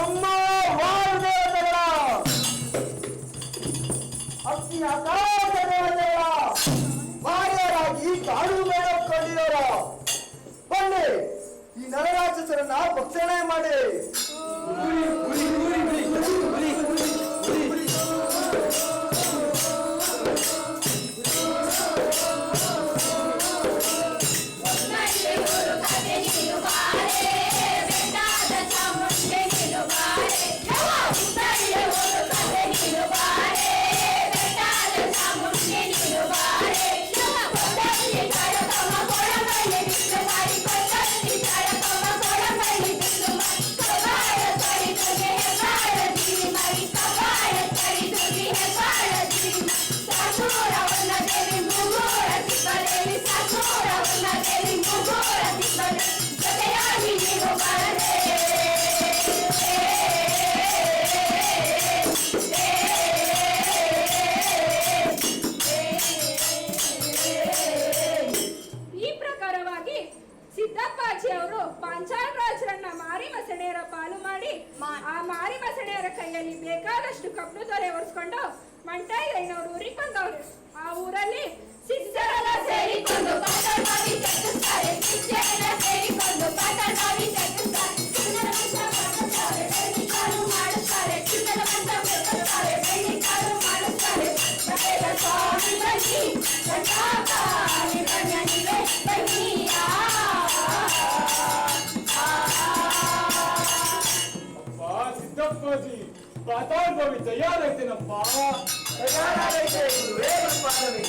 ಅಮ್ಮ ವಾಯುದೇವತೆಗಳ, ಅಗ್ನಿ ಆಕಾಶ ದೇವತೆಗಳ, ಮಾರ್ಯರಾಗಿ ಕಾಡು ಮೇಳಕೊಂಡಿರೋರ ಬನ್ನಿ, ಈ ನರರಾಕ್ಷಸರನ್ನ ಭಕ್ಷಣೆ ಮಾಡಿ. ಬೇಕಾದಷ್ಟು ಕಬ್ಬು ದೊರೆ ಒರೆಸ್ಕೊಂಡು ಮಂಟೈನವರು ಊರಿಗೆ ಬಂದವ್ರು. ಆ ಊರಲ್ಲಿ ಸಿದ್ದರೆಲ್ಲ ಸೇರಿಕೊಂಡು ಪಾತಾಳವಾಗಿ ಕಟ್ಟಿಸ್ತಾರೆ. ಸಿದ್ದರೆಲ್ಲ ಸೇರಿಕೊಂಡು ಪಾತಾಳವಾಗಿ ಕಟ್ಟಿಸ್ತಾರೆ. ಚಿನ್ನದ ಮಂಚ ಮಾಡುತ್ತಾರೆ, ಬೆಳ್ಳಿ ಕಾಲು ಮಾಡುತ್ತಾರೆ. ಚಿನ್ನದ ಮಂಚ ಬೆಳ್ಳುತ್ತಾರೆ, ಬೆಳ್ಳಿ ಕಾಲು ಮಾಡುತ್ತಾರೆ. ಬೆಳೆದ ಸ್ವಾಮಿ ಬನ್ನಿ, ಕಟ್ಟಾಕಾಲಿ ಬನ್ನಿವೆ ಬನ್ನಿಯ. ಸಿದ್ದಪ್ಪಾಜಿ, ಪಾತಾಳ ಬಾವಿ ತಯಾರೈತೇನಪ್ಪ? ತಯಾರಾಗೈತೆ ಗುರುವೇ ಪಾದವೇ.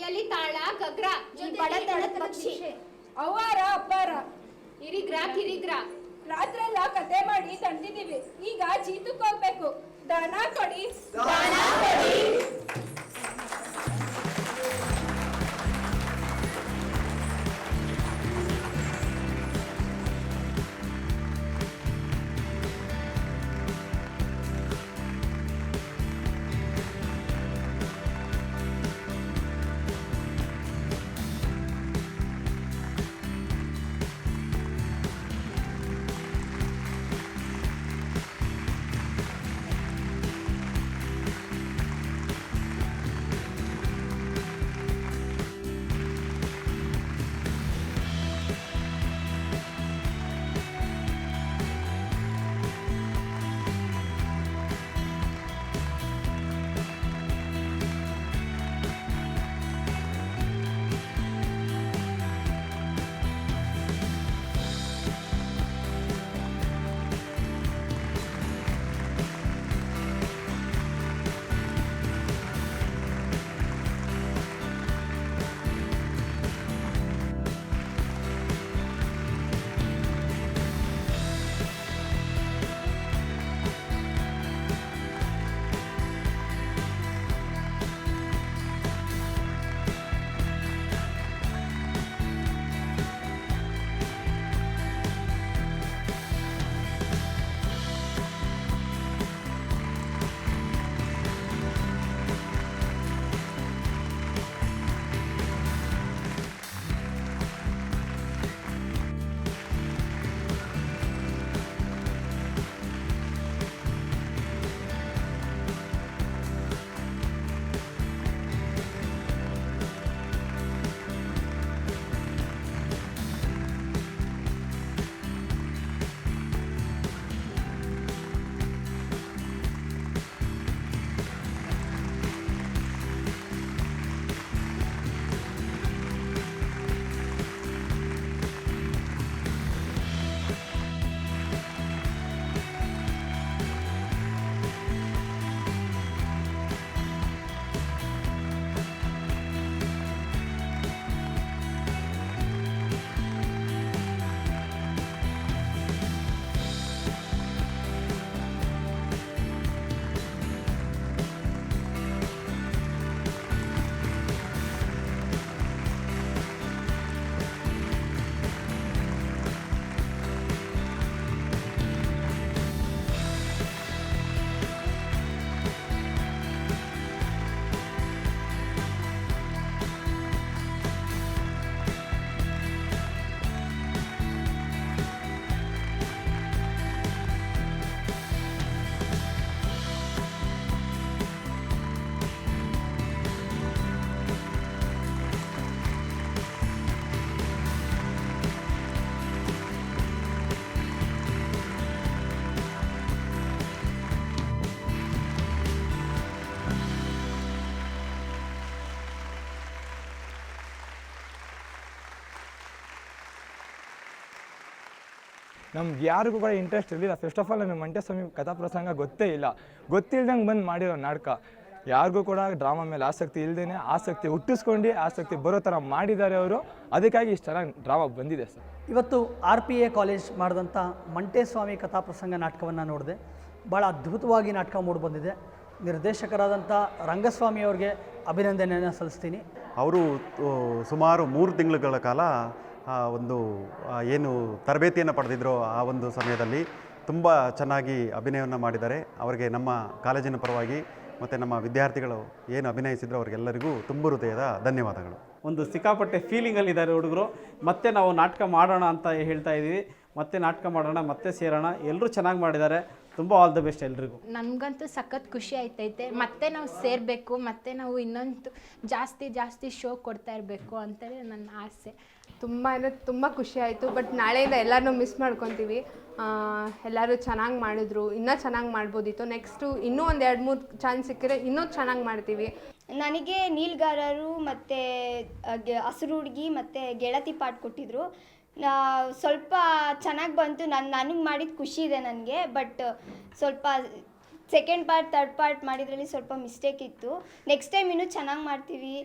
ಕೈಯಲ್ಲಿ ತಾಳ ಗಗ್ರ ಬಡತನದ ಪಕ್ಷಿ. ಅವ್ವಾರ ಅಪ್ಪಾರ ಕಿರಿಗ್ರ ಕಿರಿಗ್ರ. ರಾತ್ರೆಲ್ಲ ಕತೆ ಮಾಡಿ ತಂದಿದ್ದೀವಿ. ಈಗ ಜೀತಕ್ಕೆ ಹೋಗ್ಬೇಕು. ದನ ಕೊಡಿ. ನಮ್ಗೆ ಯಾರಿಗೂ ಕೂಡ ಇಂಟ್ರೆಸ್ಟ್ ಇರಲಿಲ್ಲ. ಫಸ್ಟ್ ಆಫ್ ಆಲ್ ನಮಗೆ ಮಂಟೇಸ್ವಾಮಿ ಕಥಾಪ್ರಸಂಗ ಗೊತ್ತೇ ಇಲ್ಲ. ಗೊತ್ತಿಲ್ದಂಗೆ ಬಂದು ಮಾಡಿರೋ ನಾಟಕ. ಯಾರಿಗೂ ಕೂಡ ಡ್ರಾಮಾ ಮೇಲೆ ಆಸಕ್ತಿ ಇಲ್ಲದೇ ಆಸಕ್ತಿ ಹುಟ್ಟಿಸ್ಕೊಂಡು ಆಸಕ್ತಿ ಬರೋ ಥರ ಮಾಡಿದ್ದಾರೆ ಅವರು. ಅದಕ್ಕಾಗಿ ಇಷ್ಟು ಚೆನ್ನಾಗಿ ಡ್ರಾಮಾ ಬಂದಿದೆ ಸರ್. ಇವತ್ತು RPA ಕಾಲೇಜ್ ಮಾಡಿದಂಥ ಮಂಟೇಸ್ವಾಮಿ ಕಥಾಪ್ರಸಂಗ ನಾಟಕವನ್ನು ನೋಡಿದೆ. ಭಾಳ ಅದ್ಭುತವಾಗಿ ನಾಟಕ ಮೂಡಿ ಬಂದಿದೆ. ನಿರ್ದೇಶಕರಾದಂಥ ರಂಗಸ್ವಾಮಿ ಅವ್ರಿಗೆ ಅಭಿನಂದನೆಯನ್ನು ಸಲ್ಲಿಸ್ತೀನಿ. ಅವರು ಸುಮಾರು 3 ತಿಂಗಳುಗಳ ಕಾಲ ಒಂದು ಏನು ತರಬೇತಿಯನ್ನು ಪಡೆದಿದ್ರೋ ಆ ಒಂದು ಸಮಯದಲ್ಲಿ ತುಂಬ ಚೆನ್ನಾಗಿ ಅಭಿನಯವನ್ನು ಮಾಡಿದ್ದಾರೆ. ಅವರಿಗೆ ನಮ್ಮ ಕಾಲೇಜಿನ ಪರವಾಗಿ ಮತ್ತು ನಮ್ಮ ವಿದ್ಯಾರ್ಥಿಗಳು ಏನು ಅಭಿನಯಿಸಿದ್ರು ಅವರಿಗೆಲ್ಲರಿಗೂ ತುಂಬ ಹೃದಯದ ಧನ್ಯವಾದಗಳು. ಒಂದು ಸಿಕ್ಕಾಪಟ್ಟೆ ಫೀಲಿಂಗಲ್ಲಿದ್ದಾರೆ ಹುಡುಗರು. ಮತ್ತೆ ನಾವು ನಾಟಕ ಮಾಡೋಣ ಅಂತ ಹೇಳ್ತಾ ಇದ್ದೀವಿ. ಮತ್ತೆ ನಾಟಕ ಮಾಡೋಣ, ಮತ್ತೆ ಸೇರೋಣ. ಎಲ್ಲರೂ ಚೆನ್ನಾಗಿ ಮಾಡಿದ್ದಾರೆ. ತುಂಬ ಆಲ್ ದ ಬೆಸ್ಟ್ ಎಲ್ರಿಗೂ. ನನಗಂತೂ ಸಖತ್ ಖುಷಿ ಆಯ್ತೈತೆ. ಮತ್ತೆ ನಾವು ಸೇರಬೇಕು, ಮತ್ತೆ ನಾವು ಇನ್ನೊಂದು ಜಾಸ್ತಿ ಶೋ ಕೊಡ್ತಾ ಇರಬೇಕು ಅಂತಲೇ ನನ್ನ ಆಸೆ. ತುಂಬ ಅಂದರೆ ತುಂಬ ಖುಷಿ ಆಯಿತು. ಬಟ್ ನಾಳೆಯಿಂದ ಎಲ್ಲರೂ ಮಿಸ್ ಮಾಡ್ಕೊತೀವಿ. ಎಲ್ಲರೂ ಚೆನ್ನಾಗಿ ಮಾಡಿದ್ರು, ಇನ್ನೂ ಚೆನ್ನಾಗಿ ಮಾಡ್ಬೋದಿತ್ತು. ನೆಕ್ಸ್ಟು ಇನ್ನೂ ಒಂದು 2-3 ಚಾನ್ಸ್ ಸಿಕ್ಕಿದ್ರೆ ಇನ್ನೂ ಚೆನ್ನಾಗಿ ಮಾಡ್ತೀವಿ. ನನಗೆ ನೀಲ್ಗಾರರು ಮತ್ತು ಹಸಿರು ಹುಡುಗಿ ಮತ್ತು ಗೆಳತಿ ಪಾಠ ಕೊಟ್ಟಿದ್ರು. ಸ್ವಲ್ಪ ಚೆನ್ನಾಗಿ ಬಂತು. ನನಗೆ ಮಾಡಿದ ಖುಷಿ ಇದೆ ನನಗೆ. ಬಟ್ ಸ್ವಲ್ಪ ಸೆಕೆಂಡ್ ಪಾರ್ಟ್, ಥರ್ಡ್ ಪಾರ್ಟ್ ಮಾಡಿದ್ರಲ್ಲಿ ಸ್ವಲ್ಪ ಮಿಸ್ಟೇಕ್ ಇತ್ತು. ನೆಕ್ಸ್ಟ್ ಟೈಮ್ ಇನ್ನೂ ಚೆನ್ನಾಗಿ ಮಾಡ್ತೀವಿ.